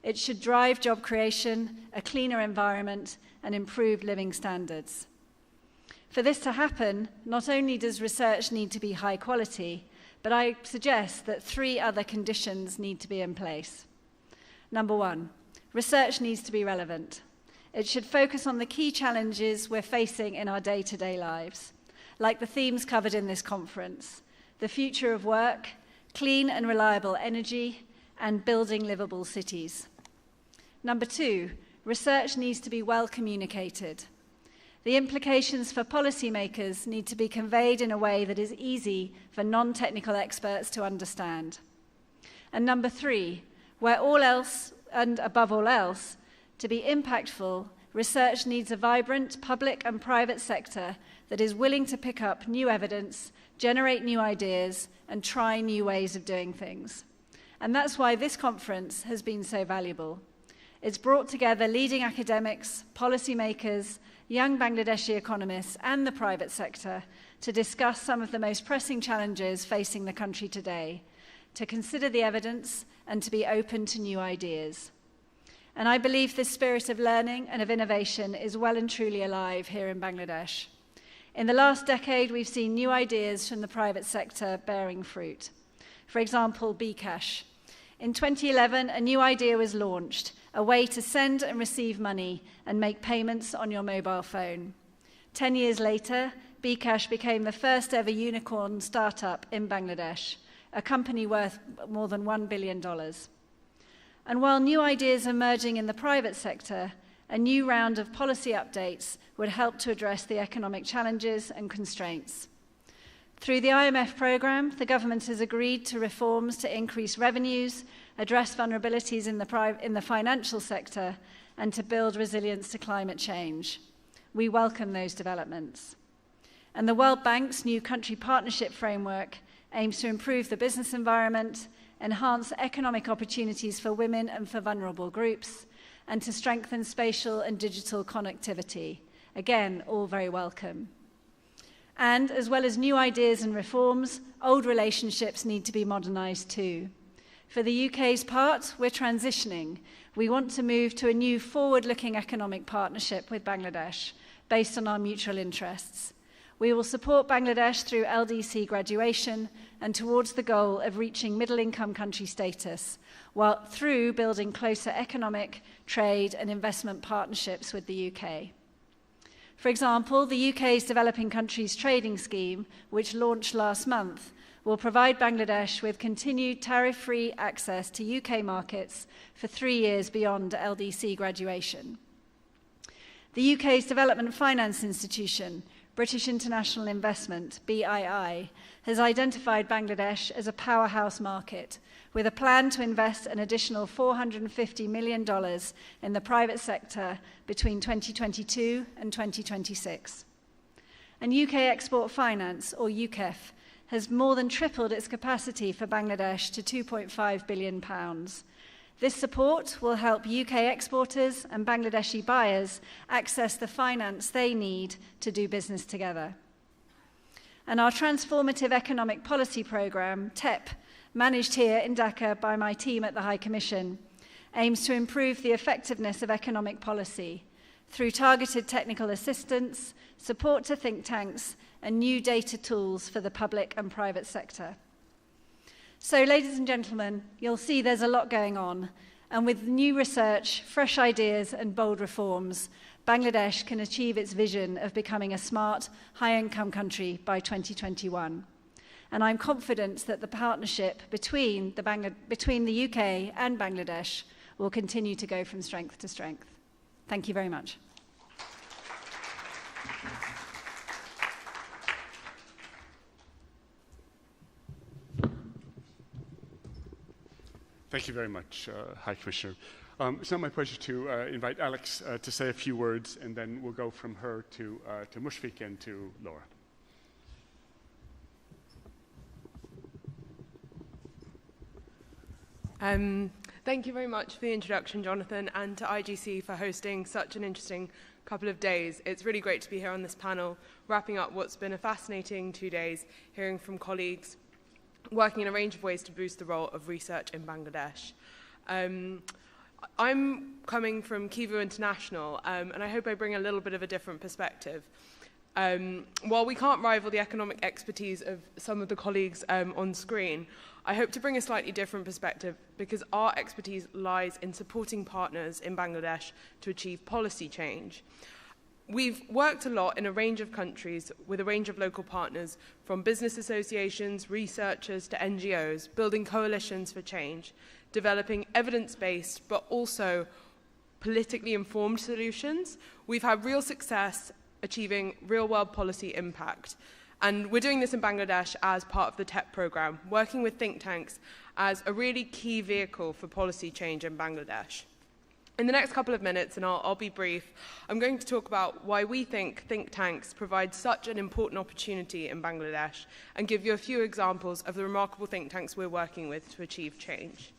It should drive job creation, a cleaner environment, and improved living standards. For this to happen, not only does research need to be high quality, but I suggest that 3 other conditions need to be in place. Number 1, research needs to be relevant. It should focus on the key challenges we're facing in our day-to-day lives, like the themes covered in this conference: the future of work, clean and reliable energy, and building livable cities. Number 2, research needs to be well communicated. The implications for policymakers need to be conveyed in a way that is easy for non-technical experts to understand. And number 3, where all else, and above all else, to be impactful, research needs a vibrant public and private sector that is willing to pick up new evidence, generate new ideas, and try new ways of doing things. And that's why this conference has been so valuable. It's brought together leading academics, policymakers, young Bangladeshi economists, and the private sector to discuss some of the most pressing challenges facing the country today, to consider the evidence, and to be open to new ideas. And I believe this spirit of learning and of innovation is well and truly alive here in Bangladesh. In the last decade, we've seen new ideas from the private sector bearing fruit. For example, Bcash. In 2011, a new idea was launched, a way to send and receive money and make payments on your mobile phone. 10 years later, Bcash became the first ever unicorn startup in Bangladesh, a company worth more than $1 billion. And while new ideas are emerging in the private sector, a new round of policy updates would help to address the economic challenges and constraints. Through the IMF program, the government has agreed to reforms to increase revenues, address vulnerabilities in the financial sector, and to build resilience to climate change. We welcome those developments. And the World Bank's new country partnership framework aims to improve the business environment, enhance economic opportunities for women and for vulnerable groups, and to strengthen spatial and digital connectivity. Again, all very welcome. And as well as new ideas and reforms, old relationships need to be modernised too. For the UK's part, we're transitioning. We want to move to a new forward-looking economic partnership with Bangladesh based on our mutual interests. We will support Bangladesh through LDC graduation and towards the goal of reaching middle-income country status, while through building closer economic, trade and investment partnerships with the UK. For example, the UK's Developing Countries Trading Scheme, which launched last month, will provide Bangladesh with continued tariff-free access to UK markets for 3 years beyond LDC graduation. The UK's Development Finance Institution, British International Investment, BII, has identified Bangladesh as a powerhouse market, with a plan to invest an additional $450 million in the private sector between 2022 and 2026. And UK Export Finance, or UKEF, has more than tripled its capacity for Bangladesh to £2.5 billion. This support will help UK exporters and Bangladeshi buyers access the finance they need to do business together. And our Transformative Economic Policy Programme, TEP, managed here in Dhaka by my team at the High Commission, aims to improve the effectiveness of economic policy through targeted technical assistance, support to think tanks, and new data tools for the public and private sector. So, ladies and gentlemen, you'll see there's a lot going on, and with new research, fresh ideas, and bold reforms, Bangladesh can achieve its vision of becoming a smart, high-income country by 2021. And I'm confident that the partnership between the UK and Bangladesh will continue to go from strength to strength. Thank you very much. Thank you very much, High Commissioner. It's now my pleasure to invite Alex to say a few words, and then we'll go from her to Mushfiq and to Laura. Thank you very much for the introduction, Jonathan, and to IGC for hosting such an interesting couple of days. It's really great to be here on this panel, wrapping up what's been a fascinating 2 days, hearing from colleagues working in a range of ways to boost the role of research in Bangladesh. I'm coming from Kivu International, and I hope I bring a little bit of a different perspective. While we can't rival the economic expertise of some of the colleagues on screen, I hope to bring a slightly different perspective because our expertise lies in supporting partners in Bangladesh to achieve policy change. We've worked a lot in a range of countries with a range of local partners, from business associations, researchers to NGOs, building coalitions for change, developing evidence-based but also politically informed solutions. We've had real success achieving real-world policy impact. And we're doing this in Bangladesh as part of the TEP program, working with think tanks as a really key vehicle for policy change in Bangladesh. In the next couple of minutes, and I'll be brief, I'm going to talk about why we think tanks provide such an important opportunity in Bangladesh and give you a few examples of the remarkable think tanks we're working with to achieve change.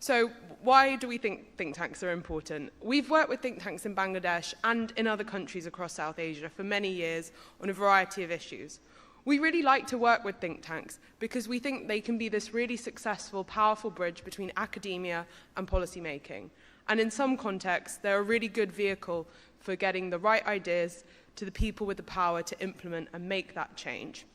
So why do we think tanks are important? We've worked with think tanks in Bangladesh and in other countries across South Asia for many years on a variety of issues. We really like to work with think tanks because we think they can be this really successful, powerful bridge between academia and policymaking. And in some contexts, they're a really good vehicle for getting the right ideas to the people with the power to implement and make that change.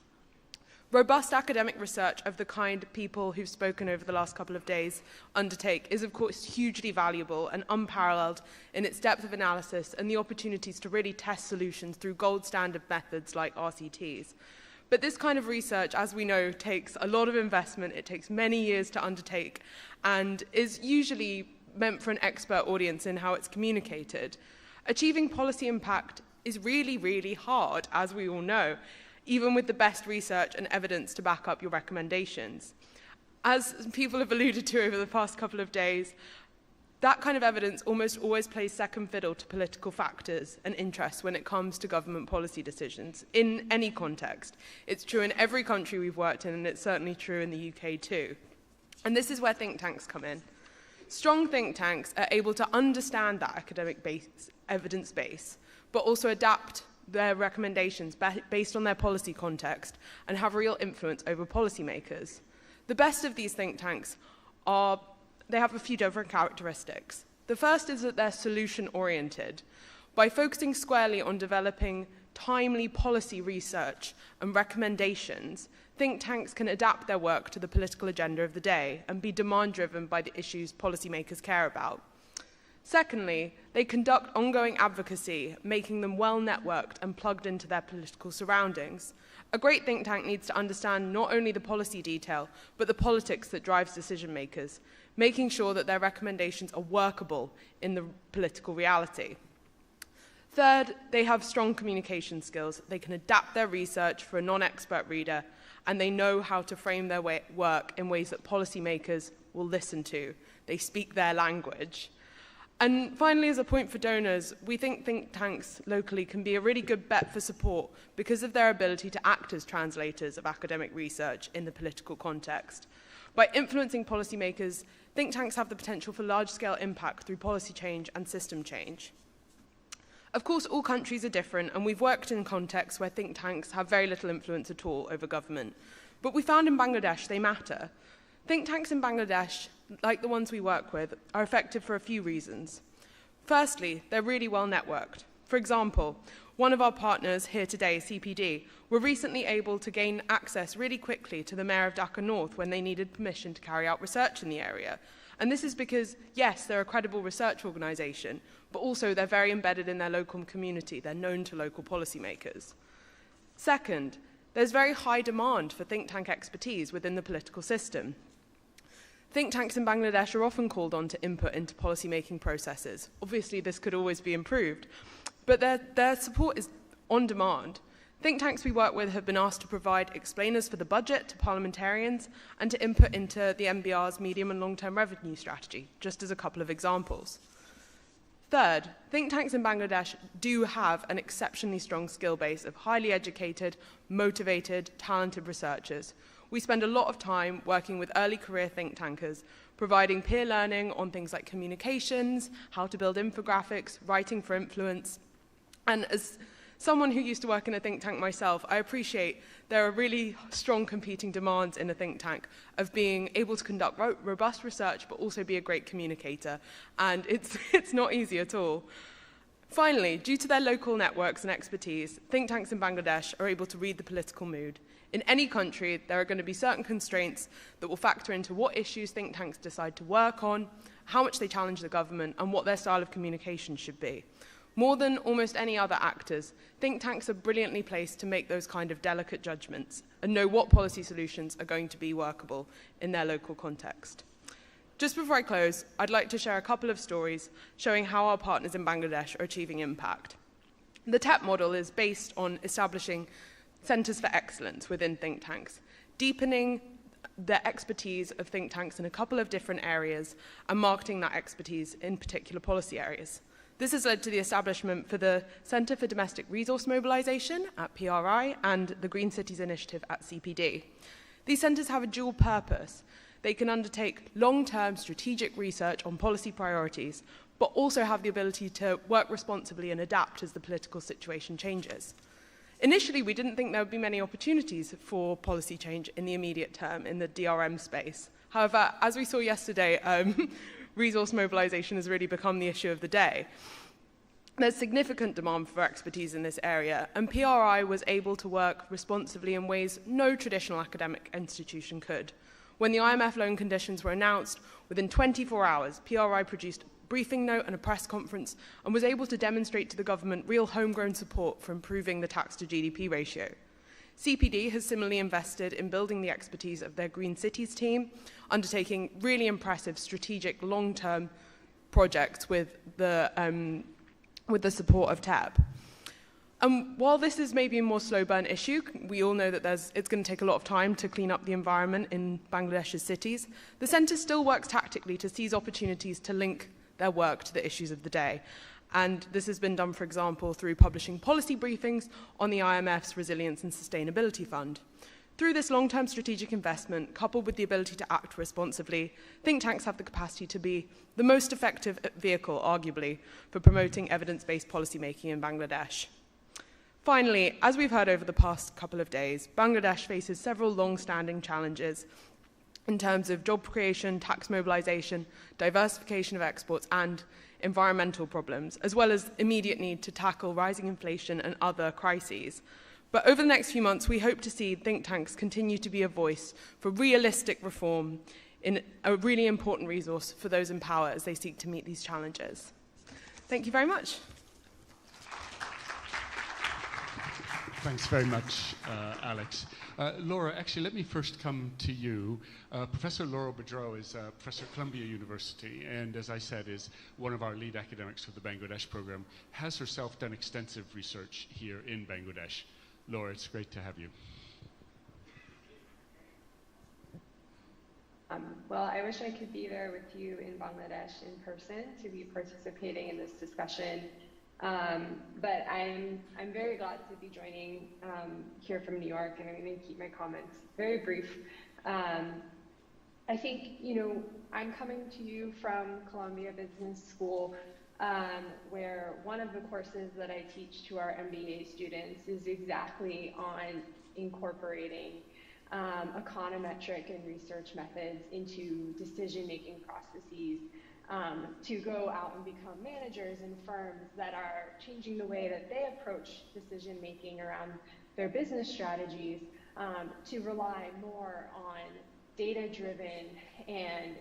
Robust academic research of the kind people who've spoken over the last couple of days undertake is, of course, hugely valuable and unparalleled in its depth of analysis and the opportunities to really test solutions through gold standard methods like RCTs. But this kind of research, as we know, takes a lot of investment, it takes many years to undertake, and is usually meant for an expert audience in how it's communicated. Achieving policy impact is really, really hard, as we all know, even with the best research and evidence to back up your recommendations. As people have alluded to over the past couple of days, that kind of evidence almost always plays second fiddle to political factors and interests when it comes to government policy decisions, in any context. It's true in every country we've worked in, and it's certainly true in the UK too. And this is where think tanks come in. Strong think tanks are able to understand that academic evidence base, but also adapt their recommendations based on their policy context and have real influence over policymakers. The best of these think tanks they have a few different characteristics. The first is that they're solution-oriented. By focusing squarely on developing timely policy research and recommendations, think tanks can adapt their work to the political agenda of the day and be demand-driven by the issues policymakers care about. Secondly, they conduct ongoing advocacy, making them well-networked and plugged into their political surroundings. A great think tank needs to understand not only the policy detail, but the politics that drives decision-makers, making sure that their recommendations are workable in the political reality. Third, they have strong communication skills. They can adapt their research for a non-expert reader, and they know how to frame their work in ways that policymakers will listen to. They speak their language. And finally, as a point for donors, we think tanks locally can be a really good bet for support because of their ability to act as translators of academic research in the political context. By influencing policymakers, think tanks have the potential for large-scale impact through policy change and system change. Of course, all countries are different, and we've worked in contexts where think tanks have very little influence at all over government. But we found in Bangladesh they matter. Think tanks in Bangladesh, like the ones we work with, are effective for a few reasons. Firstly, they're really well networked. For example, one of our partners here today, CPD, were recently able to gain access really quickly to the Mayor of Dhaka North when they needed permission to carry out research in the area. And this is because, yes, they're a credible research organisation, but also they're very embedded in their local community. They're known to local policymakers. Second, there's very high demand for think tank expertise within the political system. Think tanks in Bangladesh are often called on to input into policy-making processes. Obviously, this could always be improved, but their support is on demand. Think tanks we work with have been asked to provide explainers for the budget to parliamentarians and to input into the MBR's medium and long-term revenue strategy, just as a couple of examples. Third, think tanks in Bangladesh do have an exceptionally strong skill base of highly educated, motivated, talented researchers. we spend a lot of time working with early career think tankers, providing peer learning on things like communications, how to build infographics, writing for influence. And as someone who used to work in a think tank myself, I appreciate there are really strong competing demands in a think tank of being able to conduct robust research, but also be a great communicator. And it's not easy at all. Finally, due to their local networks and expertise, think tanks in Bangladesh are able to read the political mood. In any country, there are going to be certain constraints that will factor into what issues think tanks decide to work on, how much they challenge the government, and what their style of communication should be. More than almost any other actors, think tanks are brilliantly placed to make those kind of delicate judgments and know what policy solutions are going to be workable in their local context. Just before I close, I'd like to share a couple of stories showing how our partners in Bangladesh are achieving impact. The TEP model is based on establishing centres for excellence within think tanks, deepening the expertise of think tanks in a couple of different areas and marketing that expertise in particular policy areas. This has led to the establishment for the Centre for Domestic Resource Mobilisation at PRI and the Green Cities Initiative at CPD. These centres have a dual purpose. They can undertake long-term strategic research on policy priorities, but also have the ability to work responsibly and adapt as the political situation changes. Initially, we didn't think there would be many opportunities for policy change in the immediate term in the DRM space. However, as we saw yesterday, resource mobilisation has really become the issue of the day. There's significant demand for expertise in this area, and PRI was able to work responsibly in ways no traditional academic institution could. When the IMF loan conditions were announced, within 24 hours, PRI produced a briefing note and a press conference and was able to demonstrate to the government real homegrown support for improving the tax to GDP ratio. CPD has similarly invested in building the expertise of their Green Cities team, undertaking really impressive strategic long-term projects with the support of TEP. While this is maybe a more slow burn issue, we all know that it's going to take a lot of time to clean up the environment in Bangladesh's cities. The centre still works tactically to seize opportunities to link their work to the issues of the day. And this has been done, for example, through publishing policy briefings on the IMF's Resilience and Sustainability Fund. Through this long-term strategic investment, coupled with the ability to act responsibly, think tanks have the capacity to be the most effective vehicle, arguably, for promoting evidence-based policymaking in Bangladesh. Finally, as we've heard over the past couple of days, Bangladesh faces several long-standing challenges in terms of job creation, tax mobilisation, diversification of exports, and environmental problems, as well as immediate need to tackle rising inflation and other crises. But over the next few months, we hope to see think tanks continue to be a voice for realistic reform in a really important resource for those in power as they seek to meet these challenges. Thank you very much. Thanks very much, Alex. Laura, actually, let me first come to you. Professor Laura Bedreau is a professor at Columbia University, and as I said, is one of our lead academics for the Bangladesh program, has herself done extensive research here in Bangladesh. Laura, it's great to have you. Well, I wish I could be there with you in Bangladesh in person to be participating in this discussion. But I'm very glad to be joining here from New York, and I'm going to keep my comments very brief. I think, I'm coming to you from Columbia Business School, where one of the courses that I teach to our MBA students is exactly on incorporating econometric and research methods into decision-making processes to go out and become managers in firms that are changing the way that they approach decision-making around their business strategies to rely more on data-driven and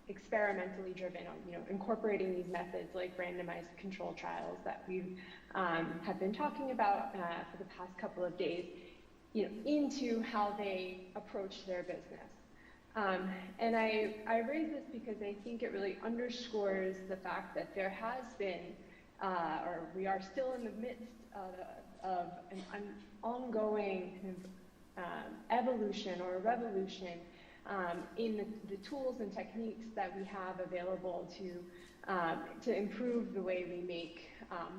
experimentally driven on incorporating these methods like randomized control trials that we have been talking about for the past couple of days, into how they approach their business. And I raise this because I think it really underscores the fact that there has been, or we are still in the midst of an ongoing evolution or revolution in the tools and techniques that we have available to improve the way we make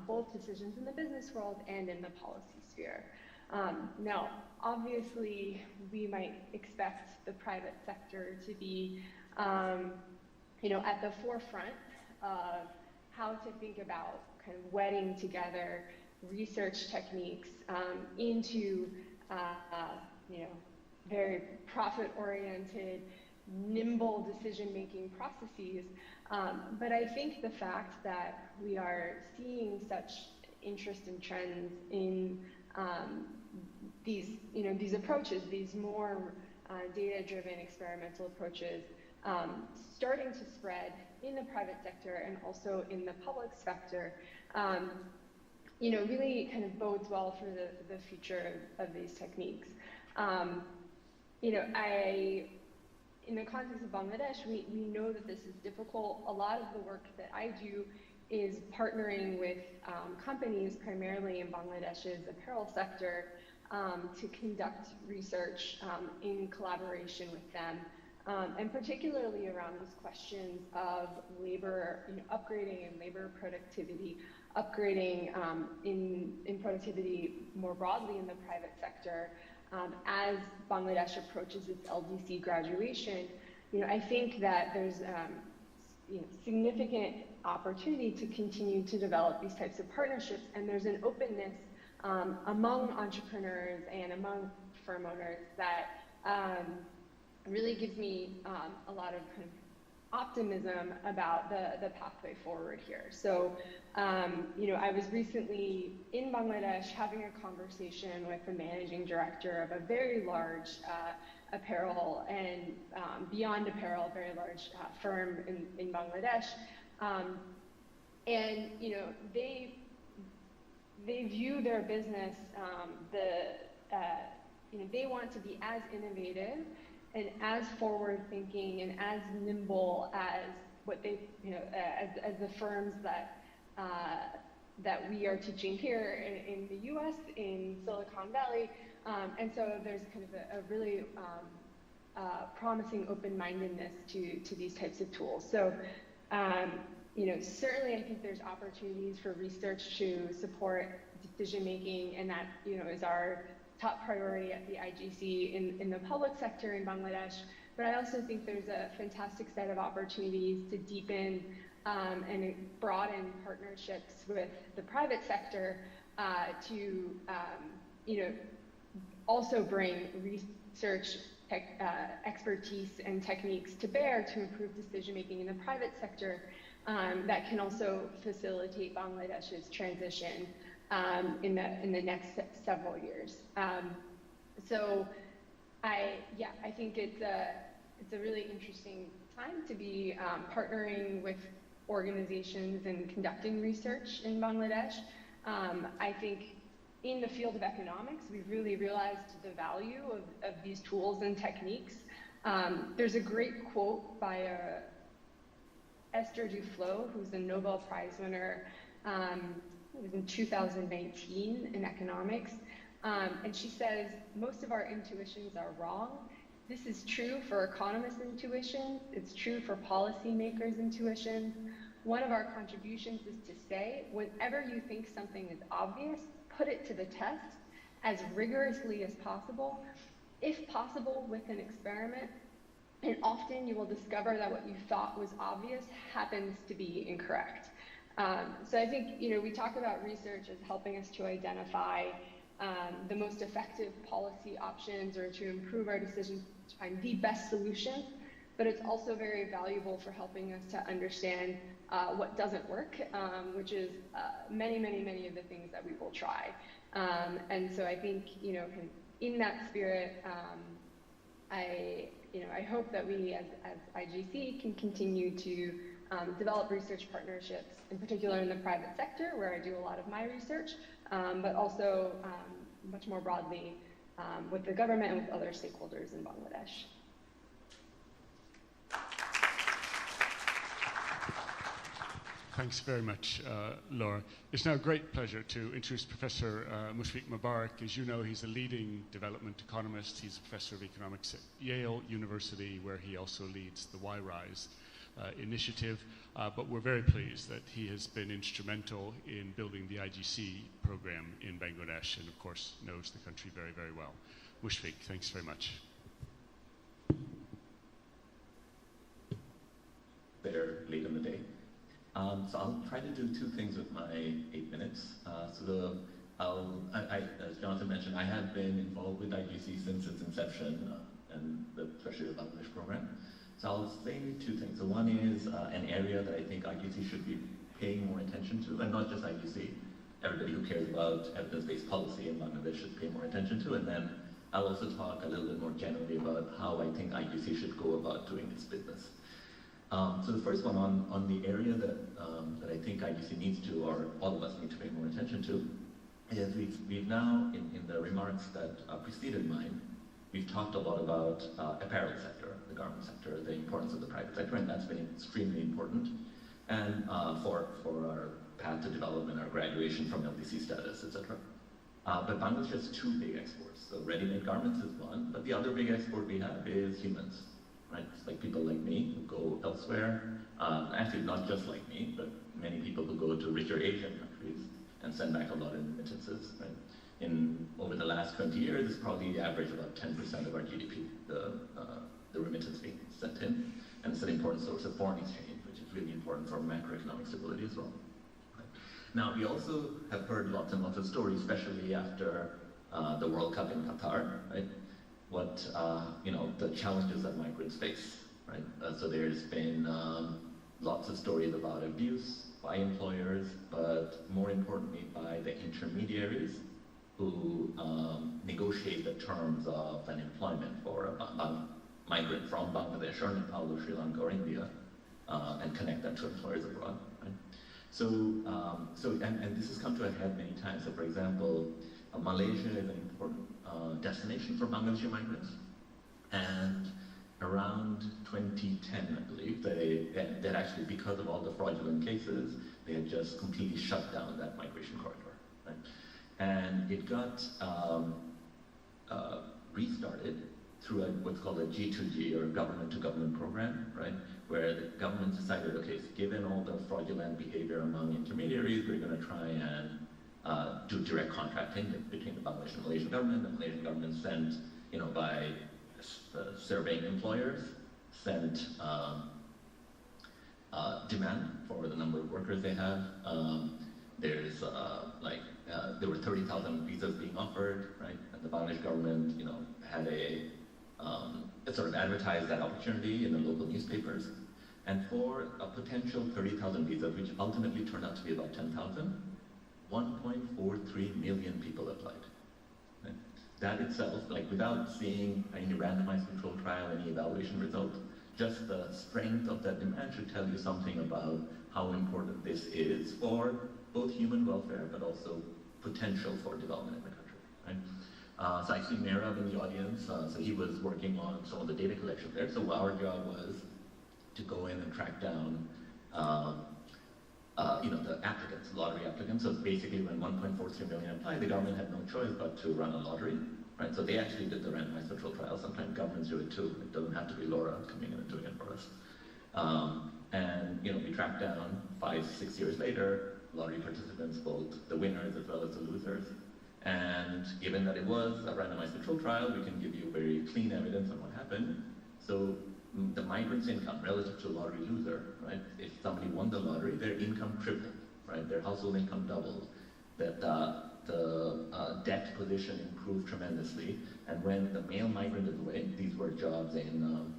both decisions in the business world and in the policy sphere. Now, obviously, we might expect the private sector to be, at the forefront of how to think about kind of wedding together research techniques into, very profit-oriented, nimble decision-making processes. But I think the fact that we are seeing such interest and trends in these approaches, these more data-driven experimental approaches, starting to spread in the private sector and also in the public sector, really kind of bodes well for the future of these techniques. In the context of Bangladesh, we know that this is difficult. A lot of the work that I do is partnering with companies, primarily in Bangladesh's apparel sector, to conduct research in collaboration with them, and particularly around these questions of labor, upgrading in labor productivity, upgrading in productivity more broadly in the private sector. As Bangladesh approaches its LDC graduation, I think that there's significant opportunity to continue to develop these types of partnerships, and there's an openness among entrepreneurs and among firm owners that really gives me a lot of kind of optimism about the pathway forward here. So, I was recently in Bangladesh having a conversation with the managing director of a very large apparel and beyond apparel, very large firm in Bangladesh. And, they view their business, they want to be as innovative and as forward-thinking and as nimble as what they, as the firms that we are teaching here in the U.S., in Silicon Valley. And so there's kind of a really promising open-mindedness to these types of tools. So, certainly I think there's opportunities for research to support decision-making, and that, is our top priority at the IGC in the public sector in Bangladesh. But I also think there's a fantastic set of opportunities to deepen and broaden partnerships with the private sector to, also bring research expertise and techniques to bear to improve decision-making in the private sector that can also facilitate Bangladesh's transition in the next several years. So I think it's a really interesting time to be partnering with organizations and conducting research in Bangladesh. I think in the field of economics, we've really realized the value of these tools and techniques. There's a great quote by Esther Duflo, who's a Nobel Prize winner, it was in 2019 in economics. And she says, most of our intuitions are wrong. This is true for economists' intuitions. It's true for policymakers' intuitions. One of our contributions is to say, whenever you think something is obvious, put it to the test as rigorously as possible, if possible with an experiment. And often you will discover that what you thought was obvious happens to be incorrect. So I think, we talk about research as helping us to identify the most effective policy options or to improve our decisions to find the best solution, but it's also very valuable for helping us to understand what doesn't work, which is many of the things that we will try. And so I think, in that spirit, I hope that we as IGC can continue to develop research partnerships, in particular in the private sector, where I do a lot of my research, but also much more broadly with the government and with other stakeholders in Bangladesh. Thanks very much, Laura. It's now a great pleasure to introduce Professor Mushfiq Mubarak. As you know, he's a leading development economist. He's a professor of economics at Yale University, where he also leads the Y-Rise initiative, but we're very pleased that he has been instrumental in building the IGC program in Bangladesh and, of course, knows the country very, very well. Mushfiq, thanks very much. Better late in the day. So I'll try to do two things with my 8 minutes. As Jonathan mentioned, I have been involved with IGC since its inception, and especially the Bangladesh program. So I'll say two things. So one is an area that I think IGC should be paying more attention to, and not just IGC. Everybody who cares about evidence-based policy in Bangladesh should pay more attention to. And then I'll also talk a little bit more generally about how I think IGC should go about doing its business. So the first one on the area that I think IGC needs to, or all of us need to pay more attention to, is we've now, in the remarks that preceded mine, we've talked a lot about apparel sector, the garment sector, the importance of the private sector, and that's been extremely important, and for our path to development, our graduation from LDC status, etc. But Bangladesh has two big exports. So ready-made garments is one, but the other big export we have is humans. Right? It's like people like me who go elsewhere, actually not just like me, but many people who go to richer Asian countries and send back a lot in remittances. Right? Over the last 20 years, it's probably average about 10% of our GDP, the remittance being sent in, and it's an important source of foreign exchange, which is really important for macroeconomic stability as well. Right? Now, we also have heard lots and lots of stories, especially after the World Cup in Qatar, right? What the challenges that migrants face, right? So there's been lots of stories about abuse by employers, but more importantly by the intermediaries who negotiate the terms of an employment for a migrant from Bangladesh or Nepal or Sri Lanka or India, and connect that to employers abroad. Right? So and this has come to a head many times. So for example, Malaysia is an important destination for Bangladeshi migrants, and around 2010, I believe, that actually, because of all the fraudulent cases, they had just completely shut down that migration corridor, right? And it got restarted through what's called a G2G, or a government-to-government program, right? Where the government decided, okay, so given all the fraudulent behavior among intermediaries, we're going to try and do direct contracting between the Bangladesh and Malaysian government. The Malaysian government sent, by surveying employers, sent demand for the number of workers they have. There were 30,000 visas being offered, right? And the Bangladesh government, had sort of advertised that opportunity in the local newspapers. And for a potential 30,000 visas, which ultimately turned out to be about 10,000, 1.43 million people applied. Right? That itself, without seeing any randomized control trial, any evaluation result, just the strength of that demand should tell you something about how important this is for both human welfare, but also potential for development in the country. Right? So I see Merab in the audience, so he was working on some of the data collection there. So our job was to go in and track down the applicants, lottery applicants. So basically when 1.43 million applied, the government had no choice but to run a lottery, right? So they actually did the randomized control trial. Sometimes governments do it too. It doesn't have to be Laura coming in and doing it for us. And we tracked down 5-6 years later, lottery participants, both the winners as well as the losers. And given that it was a randomized control trial, we can give you very clean evidence on what happened. So the migrant's income relative to a lottery loser, right? If somebody won the lottery, their income tripled, right? Their household income doubled. That the debt position improved tremendously. And when the male migrant is away, these were jobs in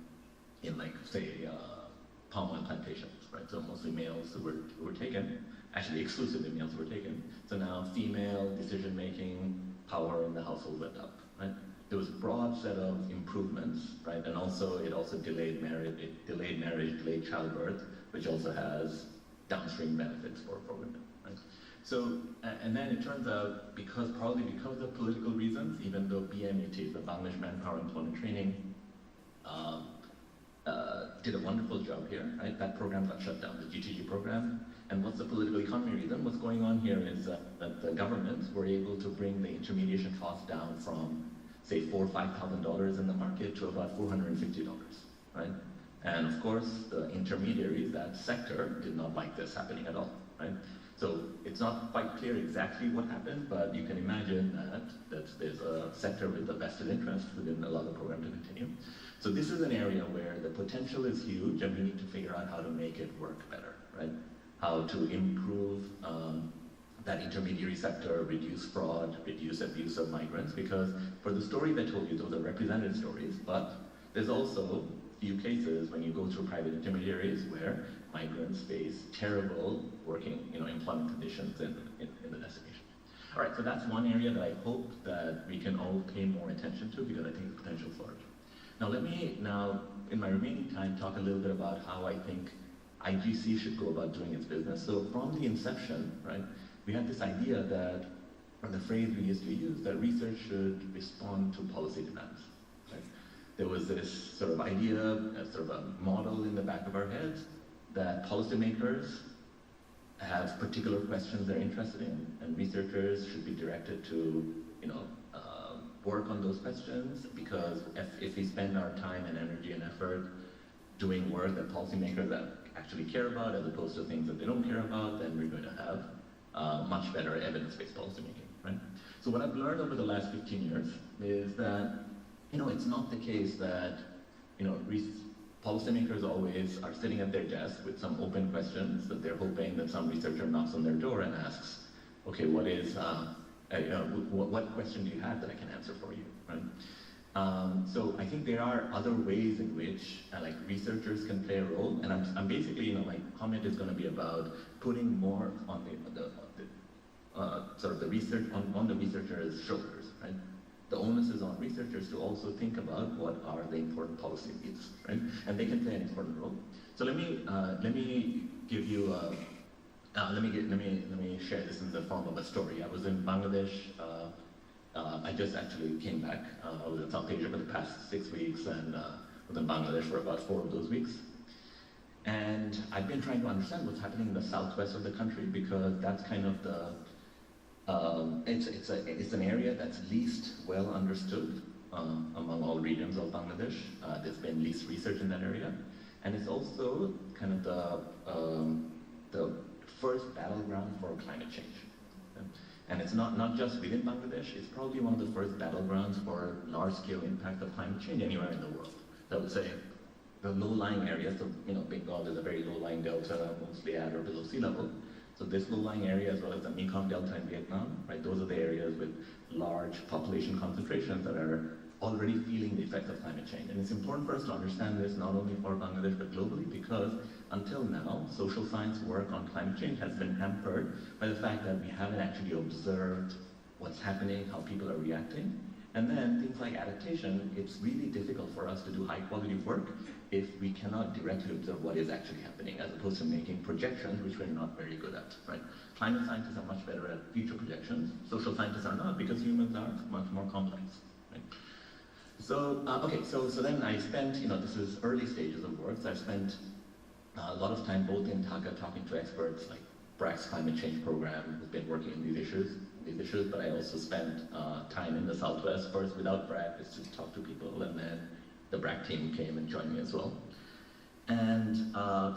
palm oil plantations, right? So mostly males who were taken, actually exclusively males who were taken. So now female decision-making power in the household went up, right? There was a broad set of improvements, right? And also, it also delayed marriage, delayed childbirth, which also has downstream benefits for women, right? So, and then it turns out, probably because of political reasons, even though BMET, the Bangladesh Manpower Employment Training, did a wonderful job here, right? That program got shut down, the GTG program. And what's the political economy reason? What's going on here is that the governments were able to bring the intermediation cost down from, say, $4,000 or $5,000 in the market to about $450, right? And of course, the intermediaries, that sector, did not like this happening at all, right? So it's not quite clear exactly what happened, but you can imagine that there's a sector with a vested interest who didn't allow the program to continue. So this is an area where the potential is huge, and we need to figure out how to make it work better, right? How to improve that intermediary sector, reduce fraud, reduce abuse of migrants, because for the stories I told you, those are represented stories, but there's also few cases when you go through private intermediaries where migrants face terrible working, employment conditions in the destination. All right, so that's one area that I hope that we can all pay more attention to, because I think the potential is large. Now let me in my remaining time, talk a little bit about how I think IGC should go about doing its business. So from the inception, right, we had this idea that, or the phrase we used to use, that research should respond to policy demands. Right? There was this sort of idea, sort of a model in the back of our heads, that policymakers have particular questions they're interested in, and researchers should be directed to, work on those questions, because if we spend our time and energy and effort doing work that policymakers actually care about, as opposed to things that they don't care about, then we're going to have much better evidence-based policymaking, right? So what I've learned over the last 15 years is that, it's not the case that, policymakers always are sitting at their desk with some open questions that they're hoping that some researcher knocks on their door and asks, okay, what question do you have that I can answer for you, right? So I think there are other ways in which researchers can play a role, and I'm basically, my comment is going to be about putting more on sort of the research on the researchers' shoulders, right? The onus is on researchers to also think about what are the important policy needs, right? And they can play an important role. So let me give you let me share this in the form of a story. I was in Bangladesh. I just actually came back. I was in South Asia for the past 6 weeks, and was in Bangladesh for about 4 of those weeks. And I've been trying to understand what's happening in the southwest of the country, because that's kind of the it's an area that's least well understood among all regions of Bangladesh. There's been least research in that area, and it's also kind of the first battleground for climate change. And it's not just within Bangladesh, it's probably one of the first battlegrounds for large-scale impact of climate change anywhere in the world. I would say the low-lying areas, so Bengal is a very low-lying delta, mostly at or below sea level. So this low-lying area, as well as the Mekong Delta in Vietnam, right? Those are the areas with large population concentrations that are already feeling the effects of climate change. And it's important for us to understand this not only for Bangladesh but globally, because until now, social science work on climate change has been hampered by the fact that we haven't actually observed what's happening, how people are reacting. And then things like adaptation, it's really difficult for us to do high-quality work if we cannot directly observe what is actually happening, as opposed to making projections, which we're not very good at, right? Climate scientists are much better at future projections. Social scientists are not, because humans are much more complex, right? So, so then I spent, this is early stages of work, so I've spent a lot of time both in Dhaka talking to experts like BRAC's climate change program, who's been working on these issues, but I also spent time in the Southwest, first without BRAC, just to talk to people, and then the BRAC team came and joined me as well. And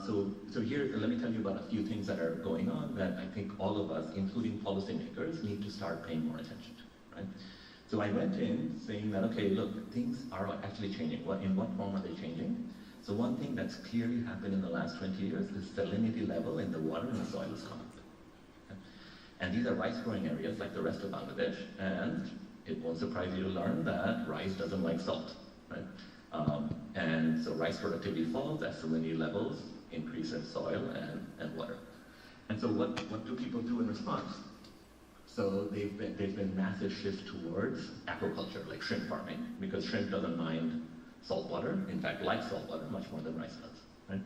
so here, let me tell you about a few things that are going on that I think all of us, including policymakers, need to start paying more attention to, right? So I went in saying that, okay, look, things are actually changing. In what form are they changing? So one thing that's clearly happened in the last 20 years is salinity level in the water and the soil has gone up. Okay? And these are rice-growing areas like the rest of Bangladesh, and it won't surprise you to learn that rice doesn't like salt, right? And so rice productivity falls as salinity levels increase in soil and water. And so what do people do in response? So there's been massive shift towards aquaculture, like shrimp farming, because shrimp doesn't mind salt water, in fact likes salt water much more than rice does, right?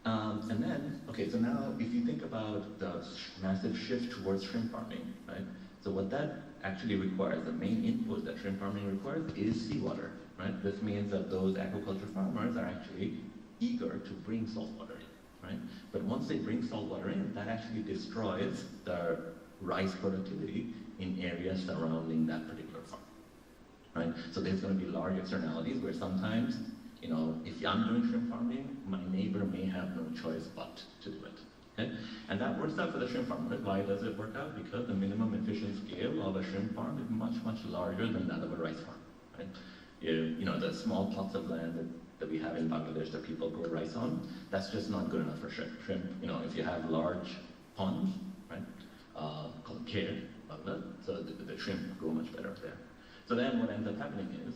And then, okay, so now if you think about the massive shift towards shrimp farming, right? So what that actually requires, the main input that shrimp farming requires is seawater, right? This means that those aquaculture farmers are actually eager to bring salt water in, right? But once they bring salt water in, that actually destroys the rice productivity in areas surrounding that particular farm, right? So there's going to be large externalities where sometimes, you know, if I'm doing shrimp farming, my neighbor may have no choice but to do it. Okay? And that works out for the shrimp farmer. Why does it work out? Because the minimum efficient scale of a shrimp farm is much, much larger than that of a rice farm. Right? You know, the small plots of land that we have in Bangladesh that people grow rice on, that's just not good enough for shrimp. Shrimp, you know, if you have large ponds, right, called kher, so the shrimp grow much better there. So then what ends up happening is,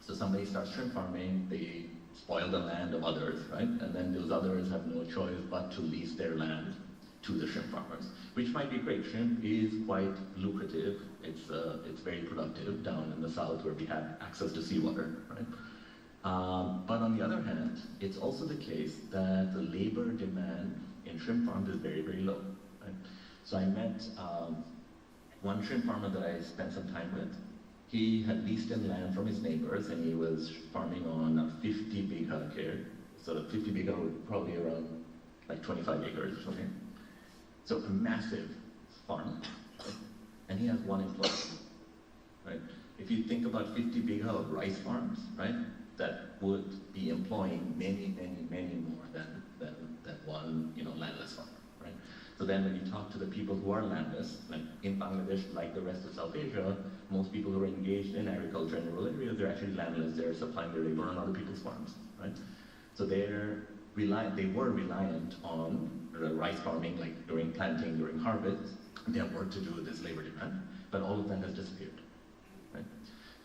so somebody starts shrimp farming, they spoil the land of others, right? And then those others have no choice but to lease their land to the shrimp farmers, which might be great. Shrimp is quite lucrative. It's very productive down in the south where we have access to seawater, right? But on the other hand, it's also the case that the labor demand in shrimp farms is very, very low, right? So I met one shrimp farmer that I spent some time with. He had leased in land from his neighbors, and he was farming on a 50 bigha kher. So 50 bigha would probably around like 25 acres or something. So a massive farm, right? And he has one employee, right? If you think about 50 bigha of rice farms, right, that would be employing many, many, many more than one, you know, landless farmer, right? So then when you talk to the people who are landless, like in Bangladesh, like the rest of South Asia, most people who are engaged in agriculture in rural areas, they're actually landless. They're supplying their labor on other people's farms, right? So they were reliant on rice farming, like during planting, during harvest. They have work to do with this labor demand, but all of that has disappeared, right?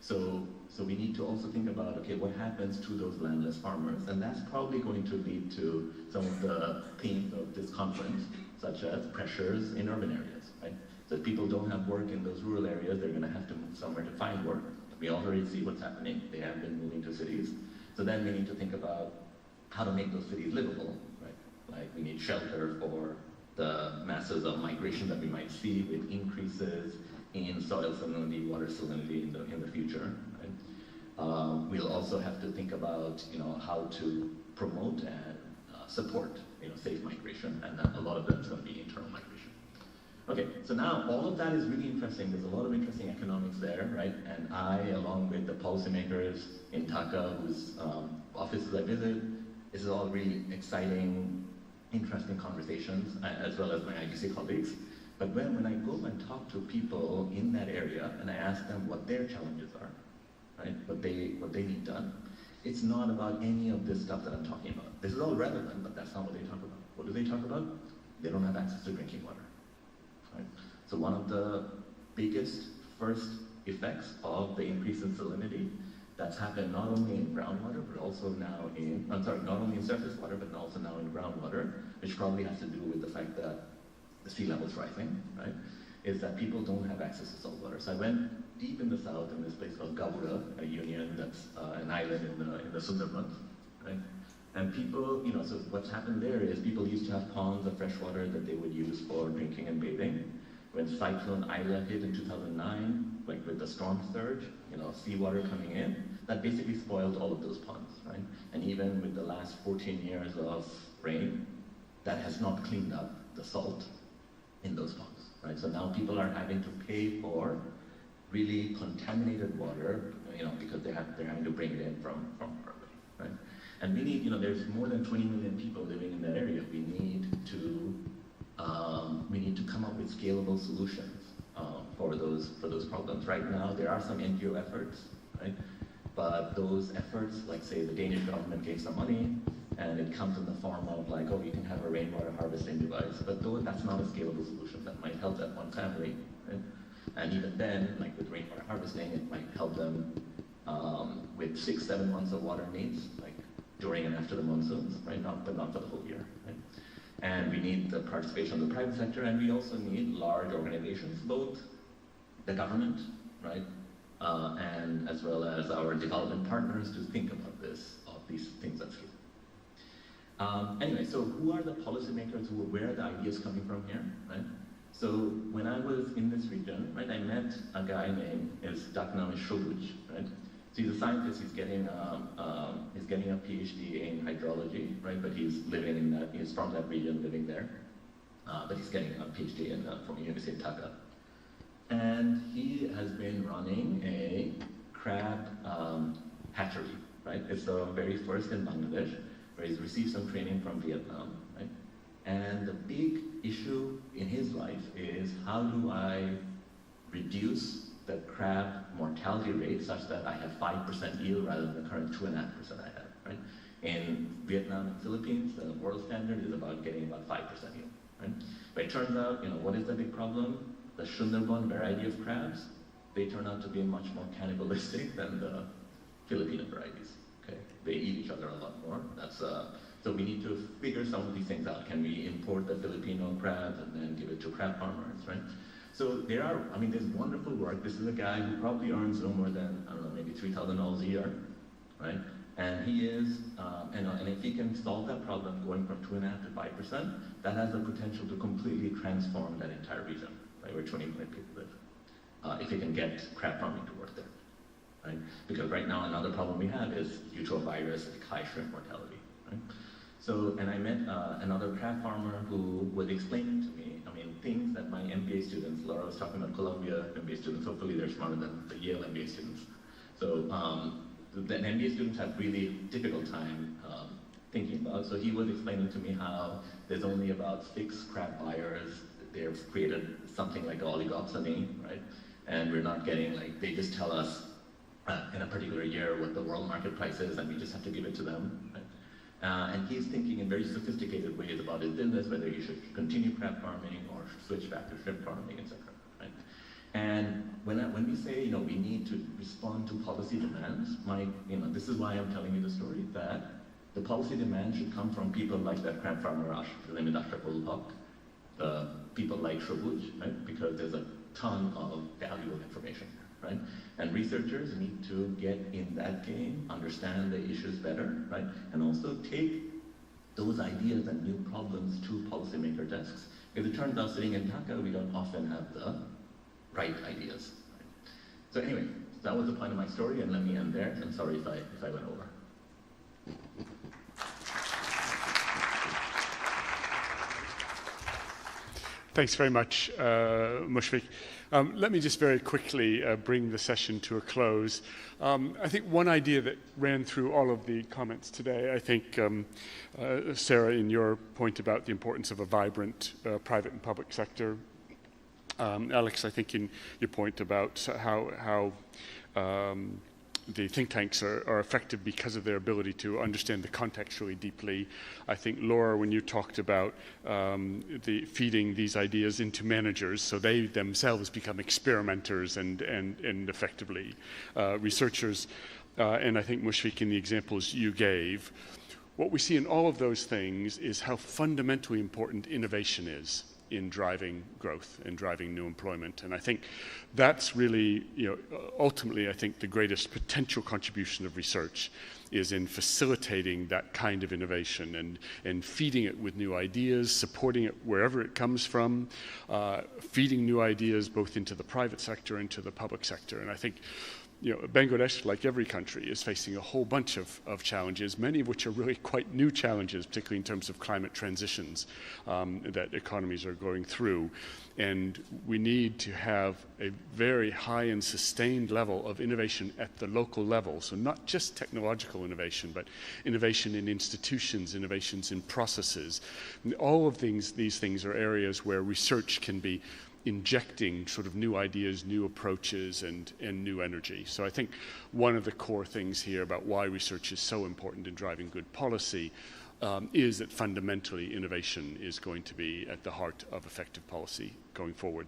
So we need to also think about, okay, what happens to those landless farmers? And that's probably going to lead to some of the themes of this conference, such as pressures in urban areas, right? So if people don't have work in those rural areas, they're going to have to move somewhere to find work. We already see what's happening. They have been moving to cities. So then we need to think about how to make those cities livable, right? Like we need shelter for the masses of migration that we might see with increases in soil salinity, water salinity in the future, right? We'll also have to think about, you know, how to promote and support, you know, safe migration, and a lot of that's going to be internal migration. Okay, so now all of that is really interesting. There's a lot of interesting economics there, right? And I, along with the policymakers in Dhaka, whose offices I visit, this is all really exciting, interesting conversations, as well as my IGC colleagues. But when I go and talk to people in that area and I ask them what their challenges are, right? What they need done, it's not about any of this stuff that I'm talking about. This is all relevant, but that's not what they talk about. What do they talk about? They don't have access to drinking water. Right? So one of the biggest first effects of the increase in salinity that's happened not only in groundwater, but also now not only in surface water, but also now in groundwater, which probably has to do with the fact that the sea level is rising, right? Is that people don't have access to salt water. So I went deep in the south in this place called Gabura, a union that's an island in the Sundarbans, right? And people, you know, so what's happened there is people used to have ponds of fresh water that they would use for drinking and bathing. When Cyclone Isla hit in 2009, like with the storm surge, you know, seawater coming in, that basically spoiled all of those ponds, right? And even with the last 14 years of rain, that has not cleaned up the salt in those ponds, right? So now people are having to pay for really contaminated water, you know, because they're having to bring it in from further, right? And we need, you know, there's more than 20 million people living in that area. We need to come up with scalable solutions for those problems. Right now, there are some NGO efforts, right? But those efforts, like say the Danish government gave some money, and it comes in the form of like, oh, you can have a rainwater harvesting device. But though that's not a scalable solution that might help that one family, right? And even then, like with rainwater harvesting, it might help them with 6-7 months of water needs, like during and after the monsoons, right? But not for the whole year, right? And we need the participation of the private sector, and we also need large organizations, both the government, right? And as well as our development partners to think about these things at scale. Anyway, so who are the policymakers where are the ideas coming from here, right? So when I was in this region, right, I met a guy named Daknamish Shobuj, right? So he's a scientist. He's getting a PhD in hydrology, right? But he's from that region, living there. But he's getting a PhD from the University of Dhaka. And he has been running a crab hatchery, right? It's the very first in Bangladesh, where he's received some training from Vietnam, right? And the big issue in his life is, how do I reduce the crab mortality rate such that I have 5% yield rather than the current 2.5% I have, right? In Vietnam and Philippines, the world standard is about getting about 5% yield, right? But it turns out, what is the big problem? The Sundarban variety of crabs, they turn out to be much more cannibalistic than the Filipino varieties, okay? They eat each other a lot more. So we need to figure some of these things out. Can we import the Filipino crabs and then give it to crab farmers, right? So there's wonderful work. This is a guy who probably earns no more than, I don't know, maybe $3,000 a year, right? And he is, and if he can solve that problem going from 2.5% to 5%, that has the potential to completely transform that entire region, right, where 20 million people live. If he can get crab farming to work there, right? Because right now another problem we have is due to a virus, like high shrimp mortality, right? So, and I met another crab farmer who was explaining to me, things that my MBA students, Laura was talking about Columbia MBA students, hopefully they're smarter than the Yale MBA students. So the MBA students have really difficult time thinking about. So he was explaining to me how there's only about 6 crab buyers. They've created something like oligopsony, right? And we're not getting, they just tell us in a particular year what the world market price is, and we just have to give it to them, right? And he's thinking in very sophisticated ways about his business, whether he should continue crab farming or switch back to shrimp farming, etc. Right? And when we say we need to respond to policy demands, this is why I'm telling you the story, that the policy demand should come from people like that crab farmer Limit Ashraful Haq, the people like Shobuj, right? Because there's a ton of valuable information, right? And researchers need to get in that game, understand the issues better, right? And also take those ideas and new problems to policymaker desks. Because it turns out sitting in Dhaka, we don't often have the right ideas. Right? So anyway, that was the point of my story, and let me end there. I'm sorry if I went over. Thanks very much, Mushfiq. Let me just very quickly bring the session to a close. I think one idea that ran through all of the comments today, I think, Sarah, in your point about the importance of a vibrant private and public sector, Alex, I think in your point about how the think tanks are effective because of their ability to understand the context really deeply. I think, Laura, when you talked about feeding these ideas into managers so they themselves become experimenters and effectively researchers, and I think, Mushfiq, in the examples you gave, what we see in all of those things is how fundamentally important innovation is in driving growth and driving new employment. And I think that's really, ultimately, I think the greatest potential contribution of research is in facilitating that kind of innovation and feeding it with new ideas, supporting it wherever it comes from, feeding new ideas both into the private sector and to the public sector. And I think Bangladesh, like every country, is facing a whole bunch of challenges, many of which are really quite new challenges, particularly in terms of climate transitions that economies are going through. And we need to have a very high and sustained level of innovation at the local level. So not just technological innovation, but innovation in institutions, innovations in processes. And all of these things are areas where research can be injecting sort of new ideas, new approaches, and new energy. So I think one of the core things here about why research is so important in driving good policy is that fundamentally innovation is going to be at the heart of effective policy going forward.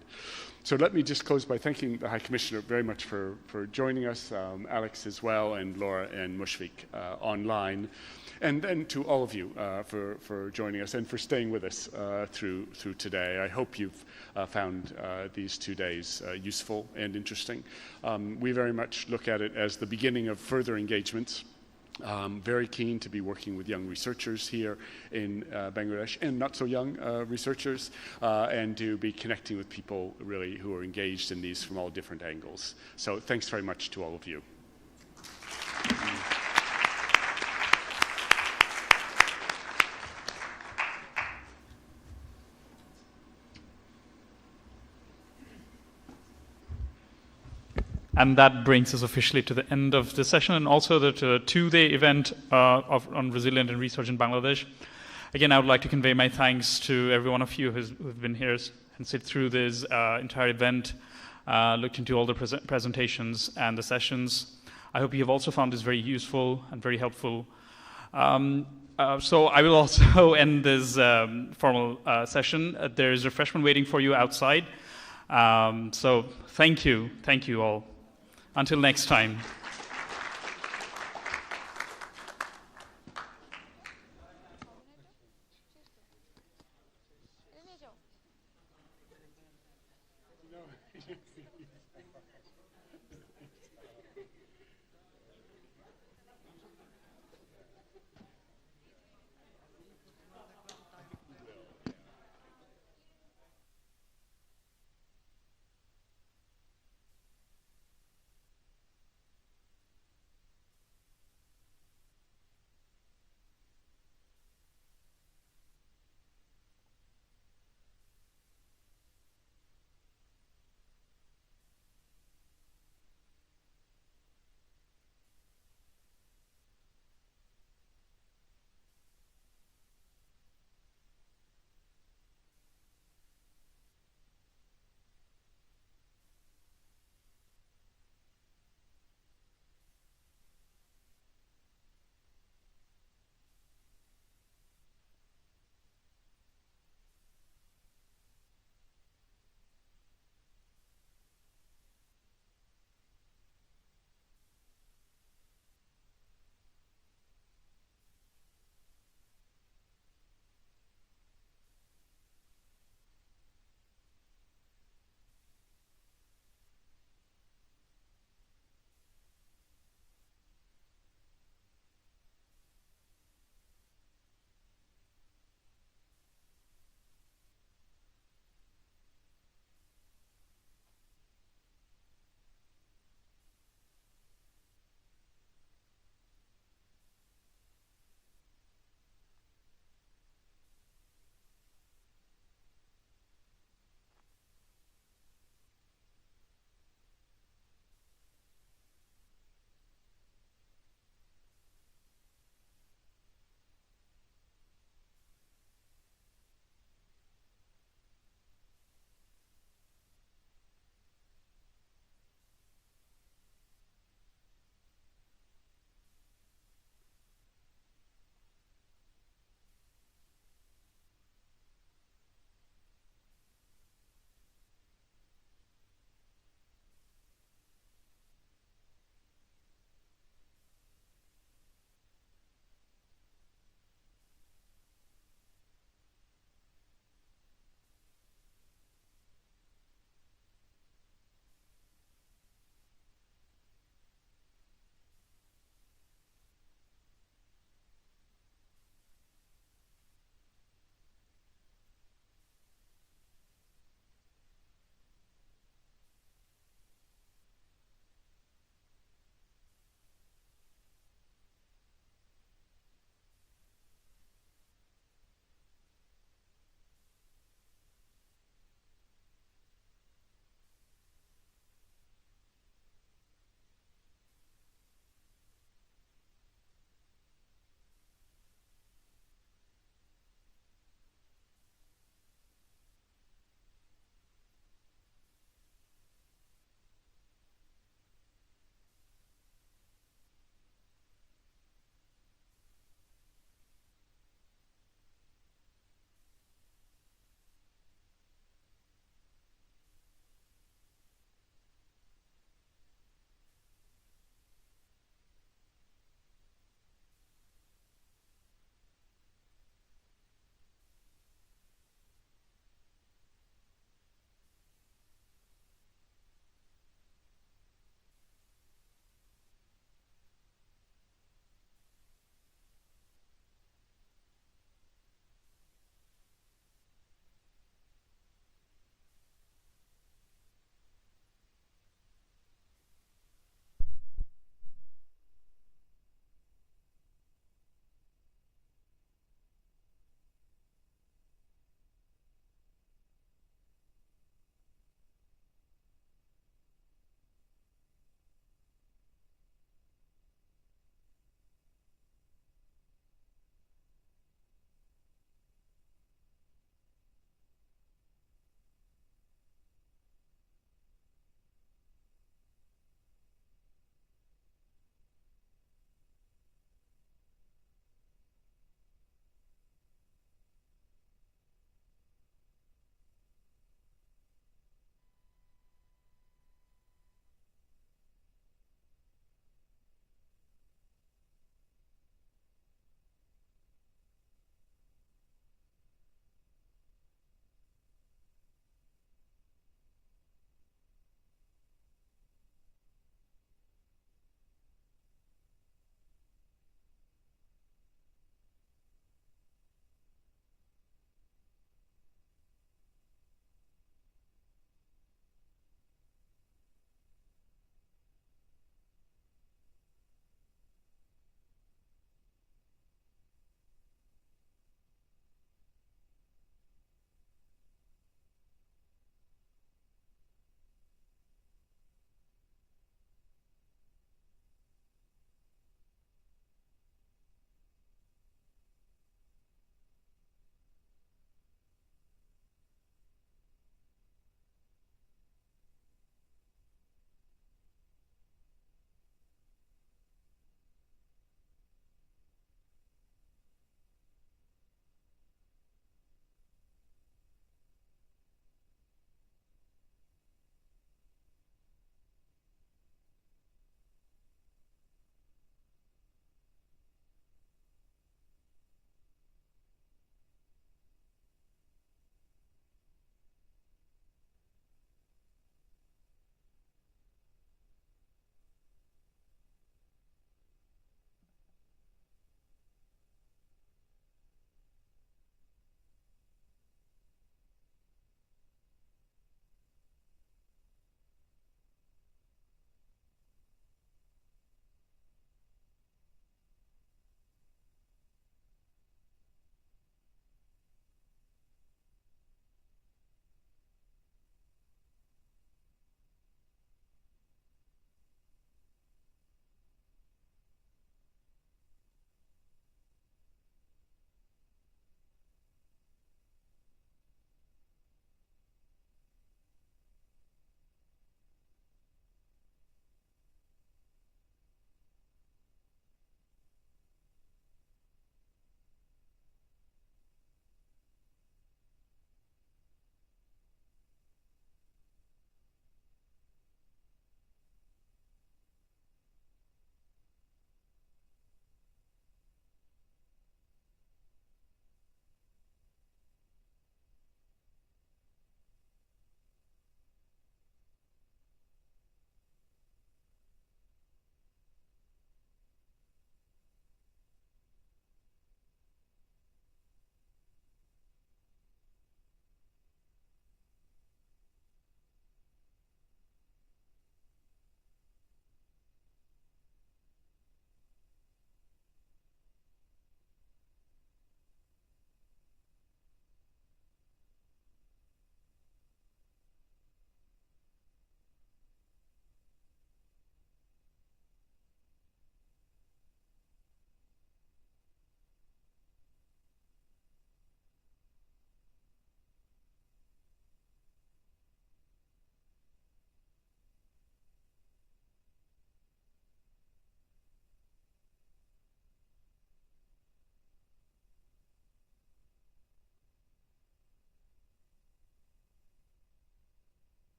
So let me just close by thanking the High Commissioner very much for joining us, Alex as well, and Laura and Mushfiq online. And then to all of you for joining us and for staying with us through today. I hope you've found these 2 days useful and interesting. We very much look at it as the beginning of further engagements. Very keen to be working with young researchers here in Bangladesh and not so young researchers, and to be connecting with people really who are engaged in these from all different angles. So thanks very much to all of you. And that brings us officially to the end of the session and also the two-day event on resilient and resurgent Bangladesh. Again, I would like to convey my thanks to every one of you who've been here and sit through this entire event, looked into all the presentations and the sessions. I hope you have also found this very useful and very helpful. So I will also end this formal session. There is refreshment waiting for you outside. So thank you all. Until next time. No.